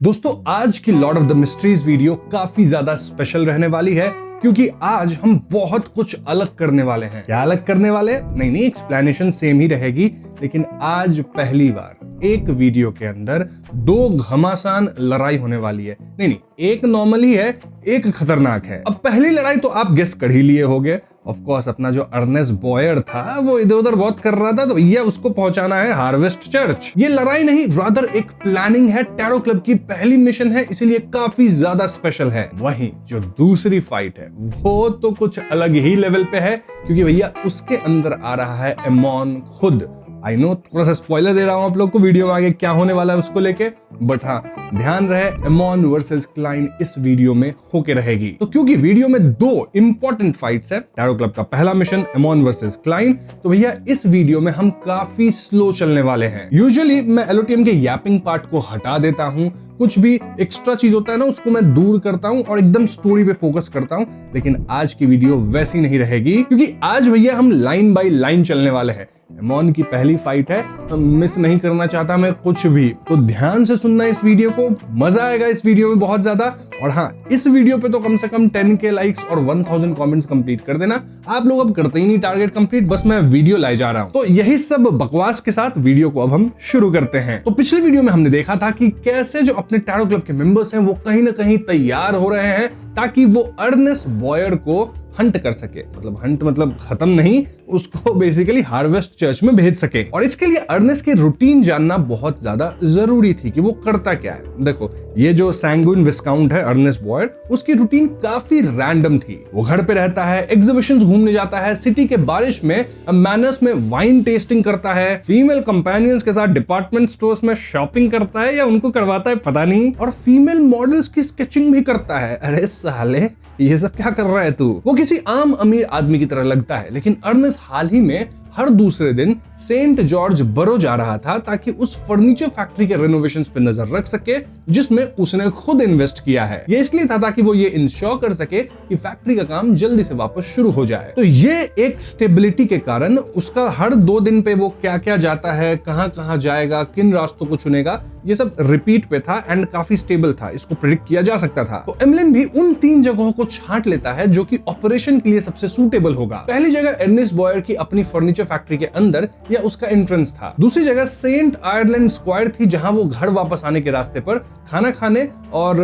दोस्तों आज की Lord of the mysteries video काफी ज्यादा स्पेशल रहने वाली है क्योंकि आज हम बहुत कुछ अलग करने वाले हैं। क्या अलग करने वाले? नहीं, एक्सप्लेनेशन सेम ही रहेगी, लेकिन आज पहली बार एक वीडियो के अंदर दो घमासान लड़ाई होने वाली है। नहीं, एक नॉर्मली है, एक खतरनाक है। अब पहली लड़ाई तो आप गेस कर ही लिए होंगे। ऑफ कोर्स अपना जो अर्नेस्ट बॉयर था वो इधर उधर बहुत कर रहा था, तो भैया उसको पहुंचाना है हार्वेस्ट चर्च। ये लड़ाई नहीं, रादर एक प्लानिंग है। टैरो क्लब की पहली मिशन है, इसीलिए काफी ज्यादा स्पेशल है। वहीं जो दूसरी फाइट है वो तो कुछ अलग ही लेवल पे है, क्योंकि भैया उसके अंदर आ रहा है एमॉन खुद। आई नो थोड़ा सा स्पॉइलर दे रहा हूं आप लोग को वीडियो में आगे क्या होने वाला है उसको लेके, बट हाँ ध्यान रहे एमॉन वर्सेस क्लाइन इस वीडियो में होके रहेगी। तो क्योंकि वीडियो में दो इंपॉर्टेंट फाइट्स है, टैरो क्लब का पहला मिशन एमॉन वर्सेस क्लाइन, तो भैया इस वीडियो में हम काफी स्लो चलने वाले हैं। यूजुअली मैं एलओटीएम के यापिंग पार्ट को हटा देता हूं, कुछ भी एक्स्ट्रा चीज होता है ना उसको मैं दूर करता हूं और एकदम स्टोरी पे फोकस करता हूं, लेकिन आज की वीडियो वैसी नहीं रहेगी, क्योंकि आज भैया हम लाइन बाय लाइन चलने वाले हैं। एमॉन की पहली फाइट है, तो मिस नहीं करना चाहता मैं कुछ भी, तो ध्यान से सुनना इस वीडियो को, मजा आएगा इस वीडियो में बहुत ज्यादा। और हाँ, इस वीडियो पे तो कम से कम 10K लाइक्स और 1000 कमेंट्स कंप्लीट कर देना। आप लोग अब करते ही नहीं टारगेट कंप्लीट, बस मैं वीडियो लाए जा रहा हूं। तो यही सब बकवास के साथ वीडियो को अब हम शुरू करते हैं। तो पिछले वीडियो में हमने देखा था कि कैसे जो अपने टैरो क्लब के मेंबर्स हैं वो कहीं ना कहीं तैयार हो रहे हैं ताकि वो अर्नेस्ट बॉयर को हंट कर सके। हंट मतलब खत्म नहीं, उसको बेसिकली हार्वेस्ट चर्च में भेज सके। और इसके लिए अर्नेस्ट की रूटीन जानना बहुत ज्यादा जरूरी थी कि वो करता क्या है। देखो, ये जो सैंगुइन विस्काउंट है अर्नेस्ट बॉयर, उसकी रूटीन काफी रैंडम थी। वो घर पे रहता है, एग्जीबिशंस घूमने जाता है, सिटी के बारिश में मैनर्स में वाइन टेस्टिंग करता है, फीमेल कंपेनियंस के साथ डिपार्टमेंट स्टोर्स में शॉपिंग करता है या उनको करवाता है पता नहीं, और फीमेल मॉडल्स की स्केचिंग भी करता है। अरे साले, ये सब क्या कर रहा है तू? वो किसी आम अमीर आदमी की तरह लगता है, लेकिन अर्नेस्ट हाल ही में हर दूसरे दिन सेंट जॉर्ज बरो जा रहा था ताकि उस फर्नीचर फैक्ट्री के रेनोवेशंस पे नजर रख सके जिसमें उसने खुद इन्वेस्ट किया है। ये इसलिए था ताकि वो ये इंश्योर कर सके कि फैक्ट्री का काम जल्दी से वापस शुरू हो जाए। तो ये एक स्टेबिलिटी के कारण उसका हर 2 दिन पे वो क्या क्या जाता है, कहां कहां जाएगा, किन रास्तों को चुनेगा, ये सब रिपीट पे था एंड काफी स्टेबल था, इसको प्रेडिक्ट किया जा सकता था। तो एमलिन भी उन 3 जगहों को छांट लेता है जो कि ऑपरेशन के लिए सबसे सूटेबल होगा। पहली जगह अर्नेस्ट बॉयर की अपनी फर्नीचर फैक्ट्री के अंदर या उसका एंट्रेंस था। दूसरी जगह सेंट आयरलैंड स्क्वायर थी, जहां वो घर वापस आने के रास्ते पर खाना खाने और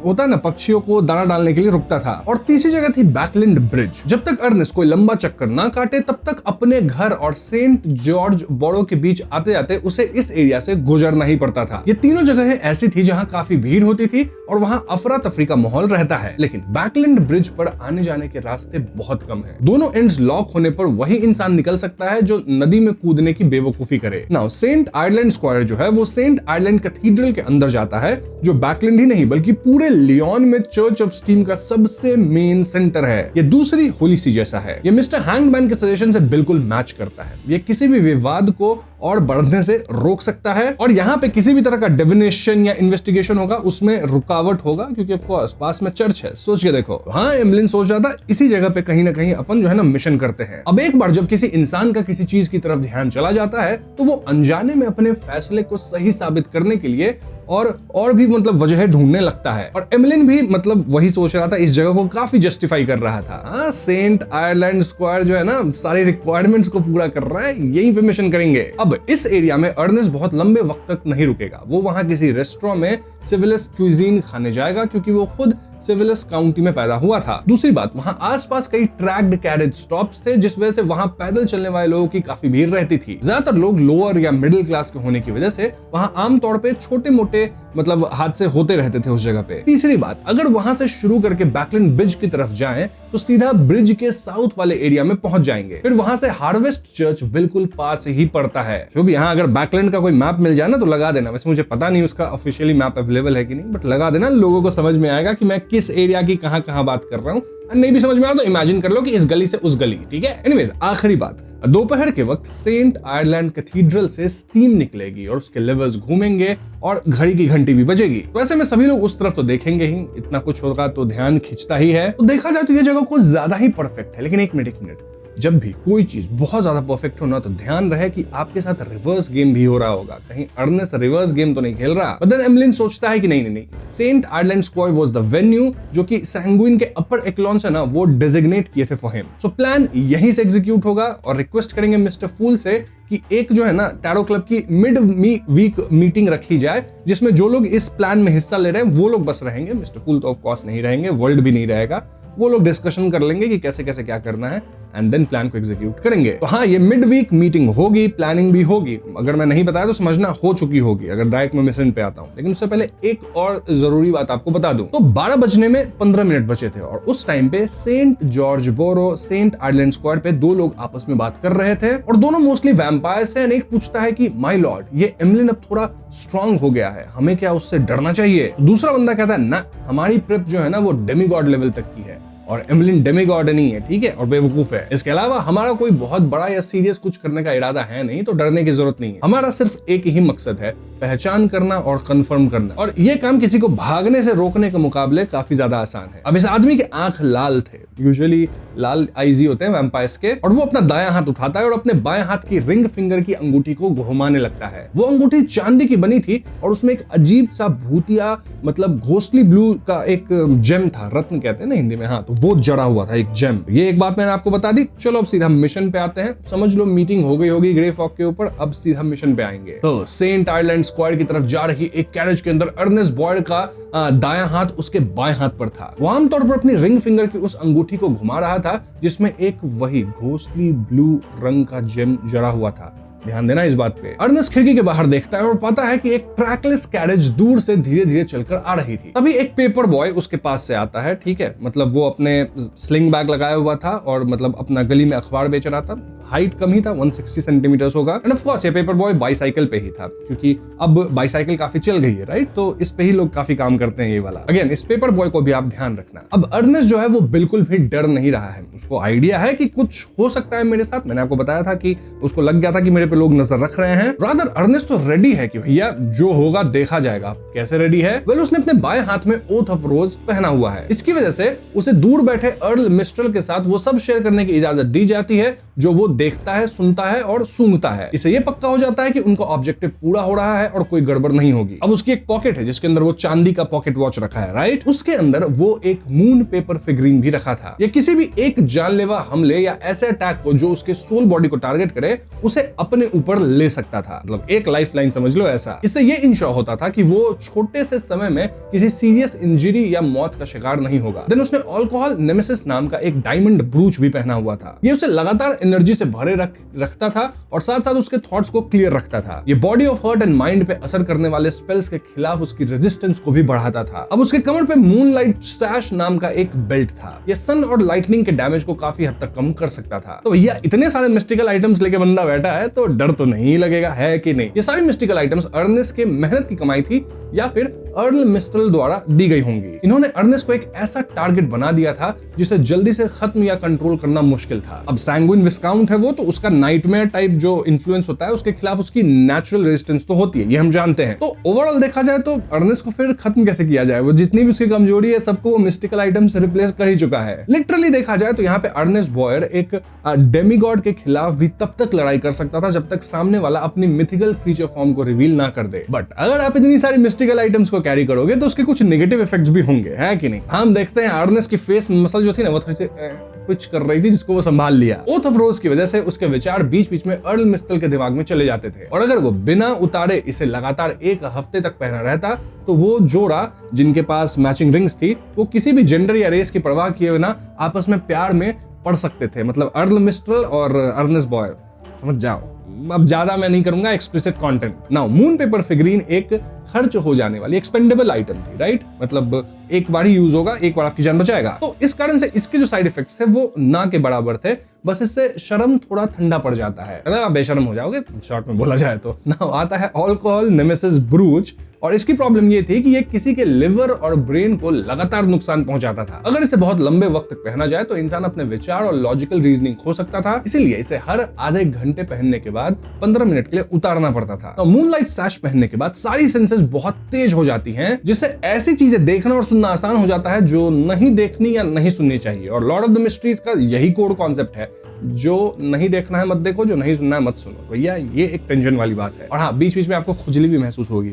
होता है ना पक्षियों को दाना डालने के लिए रुकता था। और तीसरी जगह थी बैकलैंड ब्रिज। जब तक अर्नेस्ट कोई लंबा चक्कर ना काटे तब तक अपने घर और सेंट जॉर्ज बोरो के बीच आते जाते उसे इस एरिया से गुजरना ही पड़ता था। ये तीनों जगहें ऐसी थी जहां काफी भीड़ होती थी और वहां अफरा तफरी का माहौल रहता है, लेकिन बैकलैंड ब्रिज पर आने जाने के रास्ते बहुत कम है। दोनों एंड्स लॉक होने पर वही इंसान निकल सकता है जो नदी में कूदने की बेवकूफी करे। नाउ सेंट आयरलैंड स्क्वायर जो है वो सेंट आयरलैंड कैथीड्रल के अंदर जाता है, जो बैकलैंड ही नहीं बल्कि पूरे लियोन में चर्च ऑफ स्टीम का सबसे मेन सेंटर है। ये दूसरी होली सी जैसा है। ये मिस्टर हैंगमैन के सजेशन से बिल्कुल मैच करता है। ये किसी भी विवाद को और बढ़ने से रोक सकता है, और यहाँ पे किसी भी तरह का डिविनेशन या इन्वेस्टिगेशन होगा उसमें रुकावट होगा, क्योंकि ऑफ कोर्स पास में चर्च है। सोच के देखो। हाँ, एमलिन सोच रहा था इसी जगह पे कहीं ना कहीं अपन जो है ना मिशन करते हैं। अब एक बार जब किसी इंसान का किसी चीज की तरफ ध्यान चला जाता है तो वो अनजाने में अपने फैसले को सही साबित करने के लिए और भी वजह ढूंढने लगता है। और एमलिन भी वही सोच रहा था, इस जगह को काफी जस्टिफाई कर रहा था। हाँ, सेंट आयरलैंड स्क्वायर जो है ना सारे रिक्वायरमेंट्स को पूरा कर रहा है, यहीं पे मिशन करेंगे। अब इस एरिया में अर्नेस्ट बहुत लंबे वक्त तक नहीं रुकेगा। वो वहां किसी रेस्टोरेंट में सिविलिस क्यूजीन खाने जाएगा, क्योंकि वो खुद सिविलिस काउंटी में पैदा हुआ था। दूसरी बात, वहां आसपास कई ट्रैक्ड कैरेज स्टॉप्स थे, जिस वजह से वहां पैदल चलने वाले लोगों की काफी भीड़ रहती थी। ज्यादातर लोग लोअर या मिडिल क्लास के होने की वजह से वहां आमतौर पे छोटे मोटे हादसे होते रहते थे उस जगह पे। तीसरी बात, अगर वहां से शुरू करके बैकलैंड ब्रिज की तरफ जाएं तो सीधा ब्रिज के साउथ वाले एरिया में पहुंच जाएंगे। फिर वहां से हार्वेस्ट चर्च बिल्कुल पास ही पड़ता है। जो भी यहाँ अगर बैकलैंड का कोई मैप मिल जाए ना तो लगा देना। वैसे मुझे पता नहीं उसका ऑफिशियली मैप अवेलेबल है कि नहीं, बट लगा देना, लोगों को समझ में आएगा कि मैं किस एरिया की कहां बात कर रहा हूँ। नहीं भी समझ में आ रहा तो इमेजिन कर लो कि इस गली से उस गली, ठीक है। एनीवेज, आखिरी बात, दोपहर के वक्त सेंट आयरलैंड कैथीड्रल से स्टीम निकलेगी और उसके लेवर्स घूमेंगे और घड़ी की घंटी भी बजेगी। वैसे में सभी लोग उस तरफ तो देखेंगे ही, इतना कुछ होगा तो ध्यान खींचता ही है। तो देखा जाए तो ये जगह कुछ ज्यादा ही परफेक्ट है। लेकिन एक मिनट, जब भी कोई चीज बहुत ज्यादा परफेक्ट हो ना, तो ध्यान रहे कि आपके साथ रिवर्स गेम भी हो रहा होगा, कहीं अर्नेस्ट रिवर्स गेम तो नहीं खेल रहा। बट देन एमलिन सोचता है कि नहीं, saint Ireland squad was the venue जो कि सैंगुइन के अपर एक्लॉन्स है ना, वो डेजिग्नेट किए थे फॉर हिम। सो प्लान यहीं से एग्जीक्यूट होगा और रिक्वेस्ट करेंगे मिस्टर फूल से कि एक जो है ना टैरो क्लब की मिड वीक मीटिंग रखी जाए, जिसमें जो लोग इस प्लान में हिस्सा ले रहे हैं वो लोग बस रहेंगे, मिस्टर फूल तो ऑफ कोर्स नहीं रहेंगे, वर्ल्ड भी नहीं रहेगा। वो लोग डिस्कशन कर लेंगे कि कैसे कैसे क्या करना है एंड देन प्लान को एग्जीक्यूट करेंगे। तो हाँ, ये मिड वीक मीटिंग होगी, प्लानिंग भी होगी। अगर मैं नहीं बताया तो समझना हो चुकी होगी अगर डायरेक्ट मैं मिशन पे आता हूं। लेकिन उससे पहले एक और जरूरी बात आपको बता दूं। तो 12 बजने में 15 मिनट बचे थे और उस टाइम पे सेंट जॉर्ज बोरो सेंट आयरलैंड स्क्वाड पे दो लोग आपस में बात कर रहे थे और दोनों मोस्टली वैम्पायर्स हैं। एक पूछता है कि माय लॉर्ड, ये एमलिन अब थोड़ा स्ट्रांग हो गया है, हमें क्या उससे डरना चाहिए? दूसरा बंदा कहता है ना, हमारी प्रेप जो है ना वो डेमीगॉड लेवल तक की है और एमलिन डेमीगॉड नहीं है, ठीक है, और बेवकूफ है। इसके अलावा हमारा कोई बहुत बड़ा या सीरियस कुछ करने का इरादा है नहीं, तो डरने की जरूरत नहीं है। हमारा सिर्फ एक ही मकसद है, पहचान करना और कंफर्म करना, और ये काम किसी को भागने से रोकने के मुकाबले काफी ज्यादा आसान है। अब इस आदमी के आंख लाल थे, यूजुअली लाल आईज होते हैं वैम्पायर्स के, और वो अपना दायां हाथ उठाता है और अपने बाएं हाथ की रिंग फिंगर की अंगूठी को घुमाने लगता है। वो अंगूठी चांदी की बनी थी और उसमें एक अजीब सा भूतिया मतलब घोस्टली ब्लू का एक जेम था, रत्न कहते हैं ना हिंदी में, हाँ, तो वो जड़ा हुआ था, एक जेम। ये एक बात मैंने आपको बता दी। चलो अब सीधा मिशन पे आते हैं। समझ लो मीटिंग हो गई होगी ग्रे फॉग के ऊपर, अब सीधा मिशन पे आएंगे। तो सेंट आयरलैंड स्क्वाड की तरफ जा रही एक कैरेज के अंदर अर्नेस्ट बॉयड का दायां हाथ उसके बाएं हाथ पर था। वो आमतौर पर अपनी रिंग फिंगर की उस अंगूठी को घुमा रहा था जिसमें एक वही घोस्टली ब्लू रंग का जेम जड़ा हुआ था। ध्यान देना इस बात पे। अर्नेस्ट खिड़की के बाहर देखता है और पाता है कि एक ट्रैकलेस कैरेज दूर से धीरे धीरे चलकर आ रही थी। तभी एक पेपर बॉय उसके पास से आता है, ठीक है, मतलब वो अपने स्लिंग बैग लगाया हुआ था और मतलब अपना गली में अखबार बेच रहा था। हाइट कम ही था, 160 सेंटीमीटर होगा। एंड ऑफ कोर्स ये पेपर बॉय बाईसाइकिल पे ही था, क्योंकि अब बाईसाइकिल काफी चल गई है, राइट, तो इस पे ही लोग काफी काम करते हैं ये वाला। अगेन इस पेपर बॉय को भी आप ध्यान रखना। अब अर्नेस्ट जो है वो बिल्कुल भी डर नहीं रहा है। उसको आइडिया है कि कुछ हो सकता है मेरे साथ। मैंने आपको बताया था कि उसको लग गया था कि मेरे पे लोग नजर रख रहे हैं। रादर अर्नेस्ट तो रेडी है कि भैया जो होगा देखा जाएगा। कैसे रेडी है? वेल, उसने अपने बाएं हाथ में ओथ ऑफ रोज पहना हुआ है। इसकी वजह से उसे दूर बैठे अर्ल मिस्ट्रल के साथ वो सब शेयर करने की इजाजत दी जाती है जो वो देखता है, सुनता है और सूंघता है। इससे ये पक्का हो जाता है कि उनका ऑब्जेक्टिव पूरा हो रहा है और कोई गड़बड़ नहीं होगी। अब उसकी एक पॉकेट है जिसके अंदर वो चांदी का पॉकेट वॉच रखा है, राइट। उसके अंदर वो एक मून पेपर फिगरीन भी रखा था। ये किसी भी एक जानलेवा हमले या ऐसे अटैक को जो उसके सोल बॉडी को टारगेट करे उसे अपने ऊपर ले सकता था। मतलब एक लाइफ लाइन समझ लो ऐसा। इससे ये इंश्योर होता था कि वो छोटे से समय में किसी सीरियस इंजरी या मौत का शिकार नहीं होगा। देन उसने अल्कोहल नेमेसिस नाम का एक डायमंड ब्रूच भी पहना हुआ था। ये उसे लगातार एनर्जी से भरे रखता था और साथ साथ उसके थॉट्स को क्लियर रखता था। ये body of heart and mind पे असर करने वाले स्पेल्स के खिलाफ उसकी रेजिस्टेंस को भी बढ़ाता था। अब उसके कमर पे मूनलाइट सैश नाम का एक बेल्ट था। ये सन और लाइटनिंग के डैमेज को काफी हद तक कम कर सकता था। तो भैया इतने सारे मिस्टिकल आइटम्स लेके बंदा बैठा है तो डर तो नहीं लगेगा, है कि नहीं? ये सारी मिस्टिकल आइटम्स अर्नेस्ट के मेहनत की कमाई थी या फिर अर्ल मिस्ट्रल द्वारा दी गई होंगी। इन्होंने अर्नेस्ट को एक ऐसा टारगेट बना दिया था जिसे जल्दी से खत्म या कंट्रोल करना मुश्किल था। अब सैंगुइन विस्काउंट है वो, तो उसका नाइटमेयर टाइप जो इन्फ्लुएंस होता है उसके खिलाफ उसकी नेचुरल रेजिस्टेंस तो होती है, ये हम जानते हैं। तो ओवरऑल देखा जाए तो अर्नेस्ट को फिर खत्म कैसे किया जाए? वो जितनी भी उसकी कमजोरी है सबको वो मिस्टिकल आइटम से रिप्लेस कर ही चुका है। लिटरली देखा जाए तो यहाँ पे अर्नेस्ट बॉयर एक डेमीगॉड के खिलाफ भी तब तक लड़ाई कर सकता था जब तक सामने वाला अपनी मिथिकल क्रीचर फॉर्म को रिवील ना कर दे। बट अगर आप इतनी सारी मिस्टिकल आइटम्स को कैरी करोगे तो उसके कुछ नेगेटिव इफेक्ट्स भी होंगे, है कि नहीं? हम देखते हैं अर्नेस्ट की फेस मसल जो थी ना वो कुछ कर रही थी जिसको वो संभाल लिया। ओथ ऑफ रोज की वजह से उसके विचार बीच बीच में अर्ल मिस्ट्रल के दिमाग में चले जाते थे और अगर वो बिना उतारे इसे लगातार एक हफ्ते तक पहना रहता तो वो जोड़ा जिनके पास मैचिंग रिंग्स थी वो किसी भी जेंडर या रेस की परवाह किए बिना आपस में प्यार में पड़ सकते थे। मतलब अर्ल मिस्ट्रल और अर्नेस्ट बॉयर, समझ जाओ। अब ज्यादा मैं नहीं करूंगा explicit content. Now moon paper figurine एक खर्च हो जाने वाली एक्सपेंडेबल आइटम थी, राइट? मतलब एक बार ही यूज होगा, एक बार आपकी जान बचाएगा। तो इस कारण से इसके जो साइड इफेक्ट्स थे वो ना के बराबर थे। बस इससे शर्म थोड़ा ठंडा पड़ जाता है, अगर आप बेशर्म हो जाओगे शॉर्ट में बोला जाए तो। नाउ आता है अल्कोहल नेमेसिस ब्रूच, और इसकी प्रॉब्लम ये थी कि ये किसी के लिवर और ब्रेन को लगातार नुकसान पहुंचाता था। अगर इसे बहुत लंबे वक्त तक पहना जाए तो इंसान अपने विचार और लॉजिकल रीजनिंग खो सकता था। इसीलिए इसे हर आधे घंटे पहनने के बाद 15 मिनट के लिए उतारना पड़ता था। तो मूनलाइट सैश पहनने के बाद सारी सेंसेस बहुत तेज हो जाती हैं, जिससे ऐसी चीजें देखना और सुनना आसान हो जाता है जो नहीं देखनी या नहीं सुननी चाहिए। और लॉर्ड ऑफ द मिस्ट्रीज का यही कोर कॉन्सेप्ट है जो नहीं देखना है मत देखो, जो नहीं सुनना है मत सुनो। भैया ये एक टेंशन वाली बात है। और हाँ, बीच बीच में आपको खुजली भी महसूस होगी,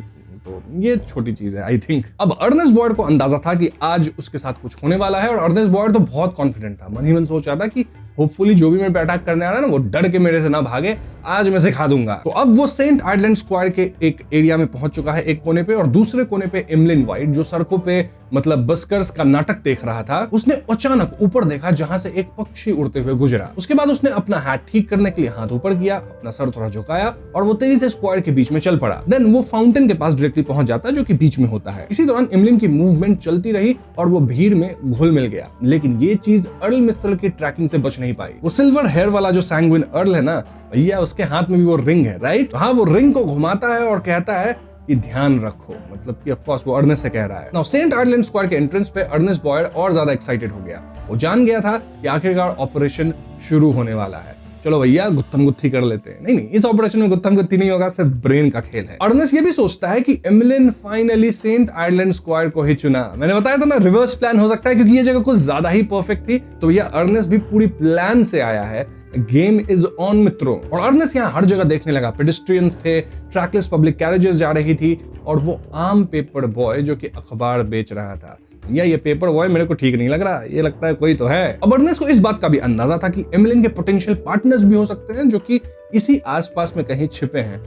तो ये छोटी चीज है आई थिंक। अब अर्नेस्ट बॉयड को अंदाजा था कि आज उसके साथ कुछ होने वाला है, और अर्नेस्ट बॉयड तो बहुत कॉन्फिडेंट था। मन ही मन सोच रहा था कि होपफुली जो भी मेरे पे अटैक करने आ रहा है ना, वो डर के मेरे से ना भागे, आज मैं सिखा दूंगा। तो अब वो सेंट आइलैंड स्क्वायर के एक एरिया में पहुंच चुका है, एक कोने पे, और दूसरे कोने पे एमलिन वाइट, जो सड़कों पे मतलब बस्कर्स का नाटक देख रहा था, उसने अचानक ऊपर देखा जहां से एक पक्षी उड़ते हुए गुजरा। उसके बाद उसने अपना हैट ठीक करने के लिए हाथ ऊपर किया, अपना सर थोड़ा झुकाया, और वो तेजी से स्क्वायर के बीच में चल पड़ा। देन वो फाउंटेन के पास डायरेक्टली पहुंच जाता है, जो कि बीच में होता है। इसी दौरान एमलिन की मूवमेंट चलती रही और वो भीड़ में घुल मिल गया, लेकिन ये चीज अर्ल मिस्टर की ट्रैकिंग से बच नहीं पाई। वो सिल्वर हेयर वाला जो सैंग्विन अर्ल है ना भैया, उसके हाथ में भी वो रिंग है, राइट? हाँ, वो रिंग को घुमाता है और कहता है कि ध्यान रखो, मतलब कि ऑफ कोर्स वो अर्नेस्ट से कह रहा है। नाउ सेंट आइलैंड स्क्वायर के एंट्रेंस पे अर्नेस्ट बॉयड और ज्यादा एक्साइटेड हो गया। वो जान गया था कि आखिरकार ऑपरेशन शुरू होने वाला है। चलो भैया गुत्थम गुत्थी कर लेते हैं। नहीं, इस ऑपरेशन में गुत्थम गुत्थी नहीं होगा, सिर्फ ब्रेन का खेल है। अर्नेस्ट ये भी सोचता है कि Emeline finally saint island square को ही चुना। मैंने बताया था ना, रिवर्स प्लान हो सकता है, क्योंकि ये जगह कुछ ज्यादा ही परफेक्ट थी। तो भैया अर्नेस्ट भी पूरी प्लान से आया है। गेम इज ऑन मित्रों। और अर्नेस्ट यहाँ हर जगह देखने लगा। पेडिस्ट्रियंस थे, ट्रैकलेस पब्लिक कैरेजेस जा रही थी, और वो आम पेपर बॉय जो कि अखबार बेच रहा था। ये पेपर बॉय मेरे को ठीक नहीं लग रहा, ये लगता है कोई तो है। अब अर्नेस्ट को इस बात का भी अंदाजा था कि एमिलिन के पोटेंशियल पार्टनर्स भी हो सकते हैं, जो कि इसी आसपास में कहीं छिपे हैं।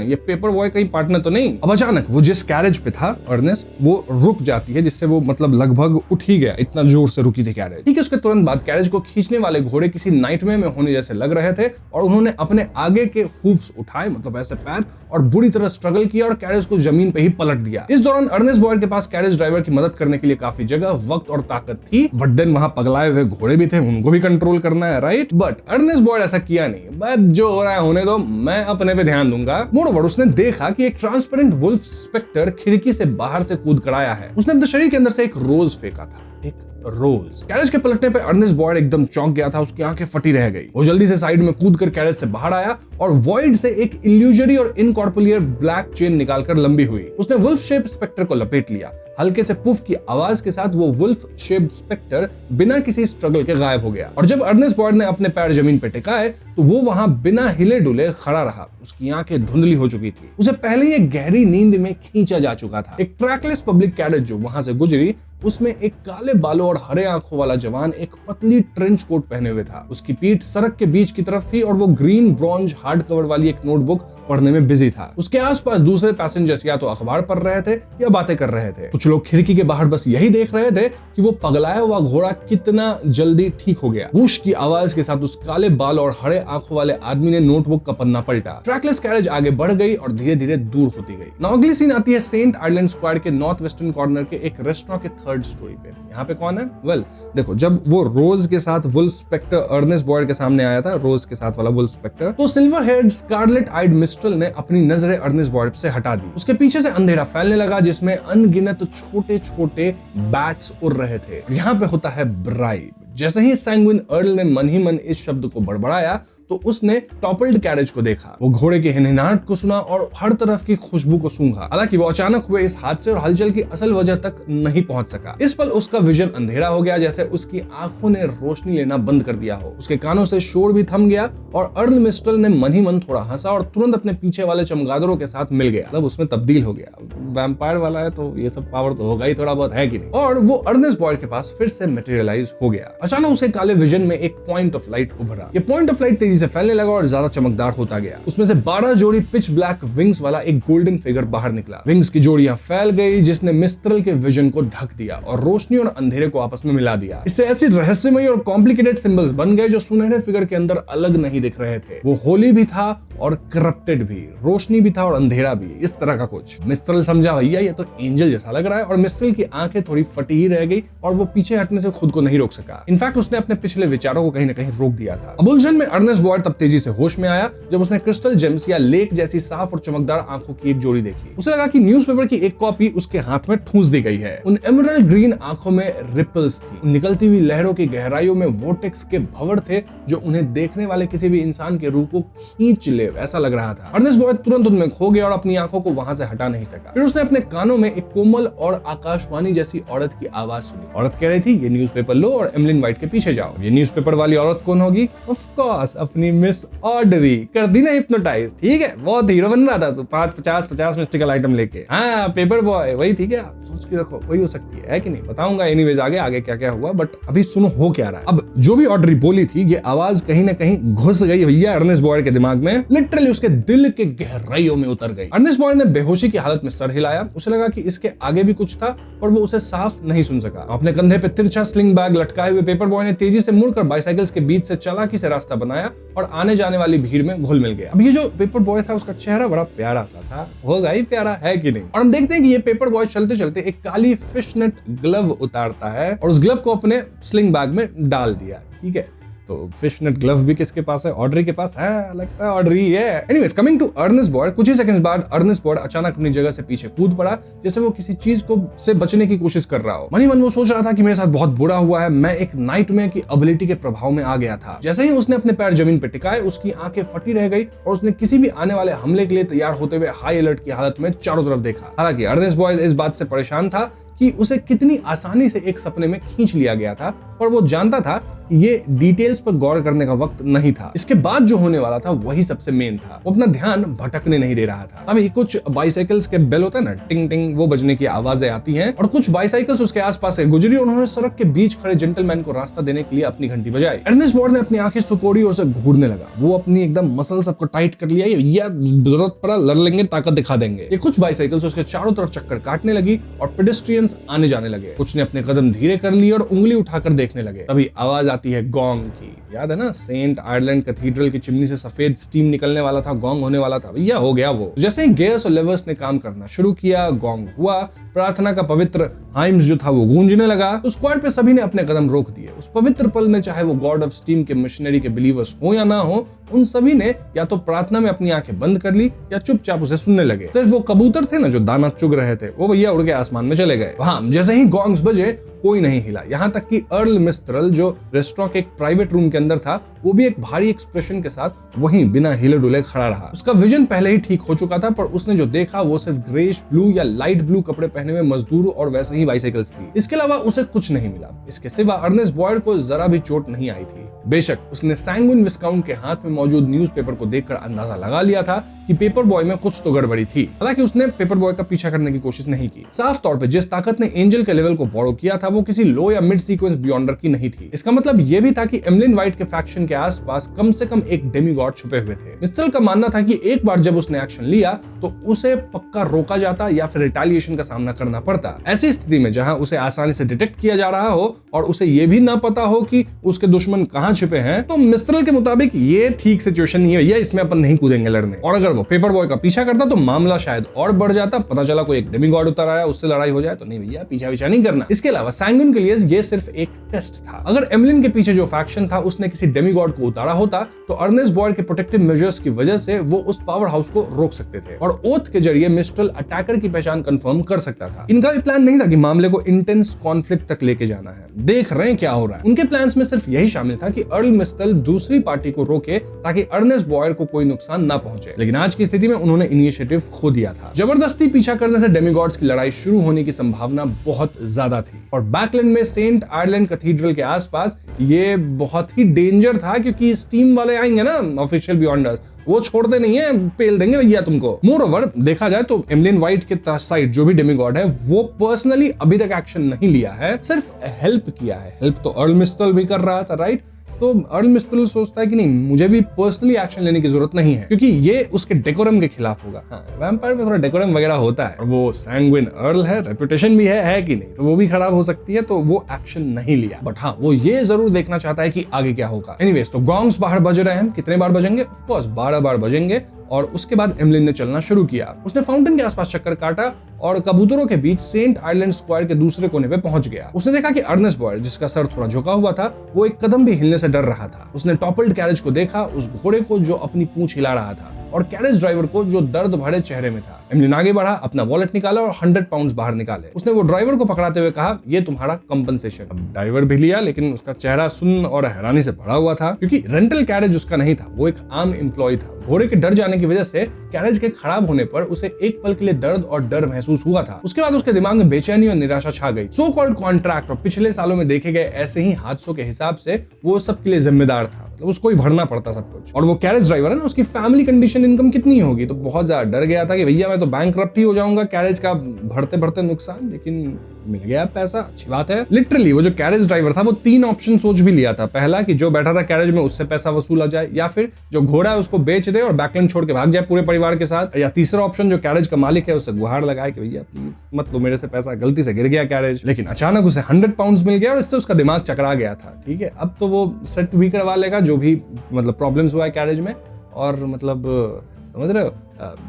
ये पेपर बॉय कहीं पार्टनर तो नहीं। अब अचानक वो जिस कैरेज पे था अर्नेस्ट, वो रुक जाती है, जिससे वो मतलब लगभग उठ ही गया, इतना जोर से रुकी थी कैरेज। ठीक है, उसके तुरंत बाद कैरेज को खींचने वाले घोड़े किसी नाइटमेयर में होने जैसे लग रहे थे, और उन्होंने अपने आगे के हूफ्स उठाए, मतलब ऐसे पैर, और बुरी तरह स्ट्रगल किया और कैरेज को जमीन पे ही पलट दिया। इस दौरान अर्नेस्ट बॉयड के पास कैरेज ड्राइवर की मदद करने के लिए काफी जगह, वक्त और ताकत थी, बट देन वहां पगलाए हुए घोड़े भी थे, उनको भी कंट्रोल करना है, राइट? बट अर्नेस्ट बॉयड ऐसा किया नहीं। बस जो हो रहा है होने दो, मैं अपने पे ध्यान दूंगा। मोरओवर उसने देखा कि एक ट्रांसपेरेंट वुल्फ स्पेक्टर खिड़की से बाहर से कूद कर आया है। उसने अपने शरीर के अंदर से एक रोज फेंका था, एक रोज। कैरेज के पलटने पे अर्नेस्ट बॉयड एकदम चौंक गया था, उसकी आंखें फटी रह गई। वो जल्दी से साइड में कूदकर कैरेज से बाहर आया और वॉइड से एक इल्यूजरी और इनकॉर्पोरियल ब्लैक चेन निकालकर लंबी हुई। उसने वुल्फ शेप्ड स्पेक्टर को लपेट लिया। हल्के से पुफ की आवाज के साथ वो वुल्फ शेप्ड स्पेक्टर बिना किसी स्ट्रगल के गायब हो गया। और जब अर्नेस्ट बॉयड ने अपने पैर जमीन पे टिकाए तो वो वहां बिना हिले डुले खड़ा रहा। उसकी आंखें धुंधली हो चुकी थी, उसे पहले ही एक गहरी नींद में खींचा जा चुका था। एक ट्रैकलेस पब्लिक कैरेज जो वहां से गुजरी, उसमें एक काले बालों और हरे आंखों वाला जवान एक पतली ट्रेंच कोट पहने हुए था। उसकी पीठ सड़क के बीच की तरफ थी और वो ग्रीन ब्रॉन्ज हार्ड कवर वाली एक नोटबुक पढ़ने में बिजी था। उसके आसपास दूसरे पैसेंजर्स या तो अखबार पढ़ रहे थे या बातें कर रहे थे। कुछ लोग खिड़की के बाहर बस यही देख रहे थे कि वो पगलाया हुआ घोड़ा कितना जल्दी ठीक हो गया। वूश की आवाज के साथ उस काले बाल और हरे आंखों वाले आदमी ने नोटबुक का पन्ना पलटा। ट्रैकलेस कैरेज आगे बढ़ गई और धीरे धीरे दूर होती गई। नाउ अगली सीन आती है सेंट आइलैंड स्क्वायर के नॉर्थ वेस्टर्न कॉर्नर के एक रेस्टोरेंट के थर्ड स्टोरी पे। यहाँ पे कौन है? वेल, देखो, जब वो रोज के साथ वुल्फ स्पेक्टर अर्नेस्ट बॉयड के सामने आया था, रोज के साथ वाला वुल्फ स्पेक्टर, तो सिल्वर हेयर्ड स्कारलेट आइड मिस्ट्रल ने अपनी नजरें अर्नेस्ट बॉयड से हटा दी। उसके पीछे से अंधेरा फैलने लगा जिसमें अनगिनत छोटे छोटे बैट्स उड़ रहे थे। यहाँ पे होता है ब्राइब। जैसे ही सैंग्विन अर्ल ने मन ही मन इस शब्द को बड़बड़ाया तो उसने टॉपल्ड कैरेज को देखा। वो घोड़े के हिनहिनाहट को सुना और हर तरफ की खुशबू को सूंघा। हालांकि वो अचानक हुए इस हादसे और हलचल की असल वजह तक नहीं पहुंच सका। इस पल उसका विजन अंधेरा हो गया, जैसे उसकी आंखों ने रोशनी लेना बंद कर दिया हो। उसके कानों से शोर भी थम गया और अर्ल मिस्ट्रल ने मन ही मन थोड़ा हंसा और तुरंत अपने पीछे वाले चमगादड़ों के साथ मिल गया। मतलब उसमें तब्दील हो गया। वैम्पायर वाला है तो ये सब पावर तो होगा ही थोड़ा बहुत, है कि नहीं? और वो अर्नेस्ट बॉयड के पास फिर से मटेरियलाइज हो गया। अचानक उसे काले विजन में एक पॉइंट ऑफ लाइट उभरा। ये पॉइंट ऑफ लाइट तेजी से फैलने लगा और ज्यादा चमकदार होता गया। उसमें से 12 जोड़ी पिच ब्लैक विंग्स वाला एक गोल्डन फिगर बाहर निकला। विंग्स की जोड़ियां फैल गई जिसने मिस्ट्रल के विजन को ढक दिया और रोशनी और अंधेरे को आपस में मिला दिया। इससे ऐसी रहस्यमयी और कॉम्प्लिकेटेड सिंबल्स बन गए जो सुनहरे फिगर के अंदर अलग नहीं दिख रहे थे। वो होली भी था और करप्टेड भी, रोशनी भी था और अंधेरा भी, इस तरह का कुछ। मिस्ट्रल समझा भैया ये तो एंजल जैसा लग रहा है, और मिस्ट्रल की आंखें थोड़ी फटी ही रह गई और वो पीछे हटने से खुद को नहीं रोक सका। इनफैक्ट उसने अपने पिछले विचारों को कहीं ना कहीं रोक दिया था। अब उलझन में अर्नेस्ट बॉयड तब तेजी से होश में आया जब उसने क्रिस्टल जेम्स या लेक जैसी साफ और चमकदार आंखों की एक जोड़ी देखी। उसे लगा कि न्यूज़पेपर की एक कॉपी उसके हाथ में ठूंस दी गई है। उन एमरल्ड ग्रीन आंखों में रिपल्स थी। उन निकलती हुई लहरों की गहराइयों में वोर्टेक्स के भंवर थे जो उन्हें देखने वाले किसी भी इंसान के रूप को खींच ले, वैसा लग रहा था। अर्नेस्ट बॉयड तुरंत उनमें खो गया और अपनी आंखों को वहां से हटा नहीं सका। फिर उसने अपने कानों में एक कोमल और आकाशवाणी जैसी औरत की आवाज सुनी। औरत कह रही थी, ये न्यूज़पेपर लो और एमलिन व्हाइट के पीछे जाओ। ये न्यूज़पेपर वाली औरत कौन होगी? ऑफ कोर्स अपनी मिस ऑड्री। कर दी ना हिप्नोटाइज। ठीक है, बहुत हीरो बन रहा था तू, 50 मिस्टिकल आइटम लेके। हाँ, पेपर बॉय वही थी क्या? सोच के देखो, वही हो सकती है कि नहीं? बताऊंगा एनीवेज आगे क्या क्या हुआ, बट अभी सुनो हो क्या रहा है। अब जो भी ऑड्री बोली थी, ये आवाज कहीं ना कहीं घुस गई भैया अर्नेस्ट बॉयड के दिमाग में, लिटरली उसके दिल के गहराइयों में उतर गई। अर्नेस्ट बॉयड ने बेहोशी की हालत में सर हिलाया। उसे लगा कि इसके आगे भी कुछ था, पर वो उसे साफ नहीं सुन सका। अपने कंधे पे तिरछा स्लिंग बैग लटकाए हुए पेपर बॉय ने तेजी से मुड़कर बाइसाइकिल्स के बीच से चालाकी से रास्ता बनाया और आने जाने वाली भीड़ में घुल मिल गया। अब ये जो पेपर बॉय था, उसका चेहरा बड़ा प्यारा सा था, होगा ही प्यारा, है कि नहीं? और हम देखते हैं कि ये पेपर बॉय चलते चलते एक काली फिशनेट ग्लव उतारता है और उस ग्लव को अपने स्लिंग बैग में डाल दिया। ठीक है, तो फिशनेट ग्लव भी किसके पास है? ऑड्री के पास है, लगता है ऑड्री है। Anyways, coming to Ernest Boyd, कुछ ही सेकंड्स बाद अर्नेस्ट बॉयड अचानक अपनी जगह से पीछे कूद पड़ा, जैसे वो किसी चीज को से बचने की कोशिश कर रहा हो। मन ही मन वो सोच रहा था कि मेरे साथ बहुत बुरा हुआ है, मैं एक नाइटमेयर की एबिलिटी के प्रभाव में आ गया था। जैसे ही उसने अपने पैर जमीन पे टिकाए, उसकी आंखें फटी रह गई और उसने किसी भी आने वाले हमले के लिए तैयार होते हुए हाई अलर्ट की हालत में चारों तरफ देखा। हालांकि अर्नेस्ट बॉयड इस बात से परेशान था कि उसे कितनी आसानी से एक सपने में खींच लिया गया था, पर वो जानता था कि ये डिटेल्स पर गौर करने का वक्त नहीं था। इसके बाद जो होने वाला था वही सबसे मेन था। वो अपना ध्यान भटकने नहीं दे रहा था। अभी कुछ बाइसाइकिल्स के बेल होता है ना, टिंग टिंग, वो बजने की आवाजें आती हैं और कुछ बाइसाइकिल्स उसके आसपास से गुजरी। उन्होंने सड़क के बीच खड़े जेंटलमैन को रास्ता देने के लिए अपनी घंटी बजाई। अर्नेस्ट बॉयड ने अपनी आंखें सुकोड़ी और उसे घूरने लगा। वो अपनी एकदम मसल सबको टाइट कर लिया, या जरूरत पड़ा लड़ लेंगे, ताकत दिखा देंगे। ये कुछ बाइसाइकिल्स उसके चारों तरफ चक्कर काटने लगी और पेडेस्ट्रियंस आने जाने लगे। कुछ ने अपने कदम धीरे कर लिए और उंगली उठाकर देखने लगे। तभी आवाज आती है गोंग की। याद है ना, सेंट आयरलैंड कैथीड्रल की चिमनी से सफेद स्टीम निकलने वाला था, गोंग होने वाला था। भैया हो गया वो। जैसे ही गेयर्स और लेवर्स ने काम करना शुरू किया, गोंग हुआ, प्रार्थना का पवित्र हाइम्स जो था वो गूंजने लगा। तो स्क्वाड पे सभी ने अपने कदम रोक दिए। उस पवित्र पल में, चाहे वो गॉड ऑफ स्टीम के मिशनरी के बिलीवर्स हो या ना हो, उन सभी ने या तो प्रार्थना में अपनी आंखें बंद कर ली या चुपचाप उसे सुनने लगे। सिर्फ वो कबूतर थे ना जो दाना चुग रहे थे, वो भैया उड़ के आसमान में चले गए। वहां जैसे ही गॉन्ग्स बजे, कोई नहीं हिला। यहाँ तक कि अर्ल मिस्ट्रल जो रेस्टोरेंट के एक प्राइवेट रूम के अंदर था, वो भी एक भारी एक्सप्रेशन के साथ वहीं बिना हिले डुले खड़ा रहा। उसका विजन पहले ही ठीक हो चुका था, पर उसने जो देखा वो सिर्फ ग्रेश ब्लू या लाइट ब्लू कपड़े पहने हुए मजदूर और वैसे ही बाइसाइकिल्स थी। इसके अलावा उसे कुछ नहीं मिला। इसके सिवा अर्नेस्ट बॉयड को जरा भी चोट नहीं आई थी। बेशक उसने सैंगविन विस्काउंट के हाथ में मौजूद न्यूज़पेपर को देखकर अंदाजा लगा लिया था कि पेपर बॉय में कुछ तो गड़बड़ी थी। हालांकि उसने पेपर बॉय का पीछा करने की कोशिश नहीं की। साफ तौर पे जिस ताकत ने एंजल के लेवल को बोरो किया था, वो किसी लो या मिड सीक्वेंस बियॉन्डर की नहीं थी। इसका मतलब यह भी था कि एमलिन व्हाइट के फैक्शन के आसपास कम से कम एक डेमीगॉड छुपे हुए थे। मिस्ट्रल का मानना था कि एक बार जब उसने एक्शन लिया तो उसे पक्का रोका जाता या फिर रिटेलिएशन का सामना करना पड़ता। ऐसी स्थिति में जहां उसे आसानी से डिटेक्ट किया जा रहा हो और उसे यह भी ना पता हो कि उसके दुश्मन कहां छिपे हैं, तो मिस्ट्रल के मुताबिक ये ठीक सिचुएशन नहीं है भैया, इसमें अपन नहीं कूदेंगे लड़ने। और अगर वो पेपर बॉय का पीछा करता तो मामला शायद और बढ़ जाता। पता चला कोई एक डेमीगॉड उतर आया, उससे लड़ाई हो जाए, तो नहीं भैया, पीछा नहीं करना। इसके अलावा सैंगविन के लिए ये सिर्फ एक टेस्ट था। अगर एमलिन के पीछे जो फैक्शन था उसने किसी डेमीगॉड को उतारा होता, तो अर्नेस्ट बॉयड के प्रोटेक्टिव मेजर्स की वजह से वो उस पावर हाउस को रोक सकते थे और ओथ के जरिए मिस्ट्रल अटैकर की पहचान कंफर्म कर सकता था। इनका भी प्लान नहीं था कि मामले को इंटेंस कॉन्फ्लिक्ट तक लेके जाना है। देख रहे हैं क्या हो रहा है। उनके प्लान्स में सिर्फ यही शामिल था कि अर्ल मिस्ट्रल दूसरी पार्टी को रोके ताकि अर्नेस्ट बॉयड को कोई नुकसान ना पहुंचे। लेकिन आज की स्थिति में उन्होंने इनिशिएटिव खो दिया था। जबरदस्ती पीछा करने से डेमीगॉड्स की लड़ाई शुरू होने की संभावना बहुत ज्यादा थी और बैकलैंड में सेंट आयरलैंड कैथीड्रल के आसपास ये बहुत ही डेंजर था, क्योंकि स्टीम वाले आएंगे ना ऑफिशियल बियॉन्डर्स, वो छोड़ते नहीं है, पेल देंगे भैया तुमको। मोर ओवर देखा जाए तो एमलिन व्हाइट के साइड जो भी डेमीगॉड है वो पर्सनली अभी तक एक्शन नहीं लिया है, सिर्फ हेल्प किया है। हेल्प तो अर्ल मिस्ट्रल भी कर रहा था, राइट? तो अर्ल मिस्ट्रल सोचता है कि नहीं, मुझे भी पर्सनली एक्शन लेने की जरूरत नहीं है, क्योंकि ये उसके डेकोरम के खिलाफ होगा। हाँ, वैम्पायर में थोड़ा डेकोरम वगैरह होता है और वो सैंगविन अर्ल है, रेपुटेशन भी है कि नहीं, तो वो भी खराब हो सकती है, तो वो एक्शन नहीं लिया। बट हाँ, वो ये जरूर देखना चाहता है कि आगे क्या होगा। एनीवेज, तो गॉन्ग्स बाहर बज रहे हैं। कितने बार बजेंगे? ऑफ कोर्स 12 बार बजेंगे। और उसके बाद एमलिन ने चलना शुरू किया। उसने फाउंटेन के आसपास चक्कर काटा और कबूतरों के बीच सेंट आयरलैंड स्क्वायर के दूसरे कोने पे पहुंच गया। उसने देखा कि अर्नेस्ट बॉयड, जिसका सर थोड़ा झुका हुआ था, वो एक कदम भी हिलने से डर रहा था। उसने टॉपल्ड कैरेज को देखा, उस घोड़े को जो अपनी पूंछ हिला रहा था। और कैरेज ड्राइवर को जो दर्द भरे चेहरे में था। एमलिन आगे बढ़ा, अपना वॉलेट निकाला और 100 पाउंड बाहर निकाले। उसने वो ड्राइवर को पकड़ाते हुए कहा, ये तुम्हारा कंपनसेशन। अब ड्राइवर भी लिया, लेकिन उसका चेहरा सुन्न और हैरानी से भरा हुआ था, क्योंकि रेंटल कैरेज उसका नहीं था, वो एक आम एम्प्लॉय था। घोड़े के डर जाने की वजह से कैरेज के खराब होने पर उसे एक पल के लिए दर्द और डर महसूस हुआ था। उसके बाद उसके दिमाग में बेचैनी और निराशा छा गई। सो कॉल्ड कॉन्ट्रैक्ट और पिछले सालों में देखे गए ऐसे ही हादसों के हिसाब से वो सब के लिए जिम्मेदार था, मतलब उसको ही भरना पड़ता सब कुछ। और वो कैरेज ड्राइवर है ना, उसकी फैमिली कंडीशन इनकम कितनी होगी, तो बहुत ज्यादा डर गया था कि भैया मैं तो बैंकरप्ट ही हो जाऊंगा कैरेज का भरते भरते नुकसान, लेकिन मिल गया पैसा, अच्छी बात है। लिटरली वो जो कैरेज ड्राइवर था वो 3 ऑप्शन सोच भी लिया था। पहला कि जो बैठा था कैरेज में उससे पैसा वसूला जाए, या फिर जो घोड़ा है उसको बेच दे और बैकलैंड छोड़ के भाग जाए पूरे परिवार के साथ, या तीसरा ऑप्शन जो कैरेज का मालिक है उससे गुहार लगाए कि भैया प्लीज मत लो मेरे से पैसा, गलती से गिर गया कैरेज। लेकिन अचानक उसे 100 पाउंड मिल गया और इससे उसका दिमाग चकरा गया था। ठीक है, अब तो वो सेट भी करवा लेगा जो भी मतलब प्रॉब्लम्स हुआ है कैरेज में, और मतलब समझ रहे हो,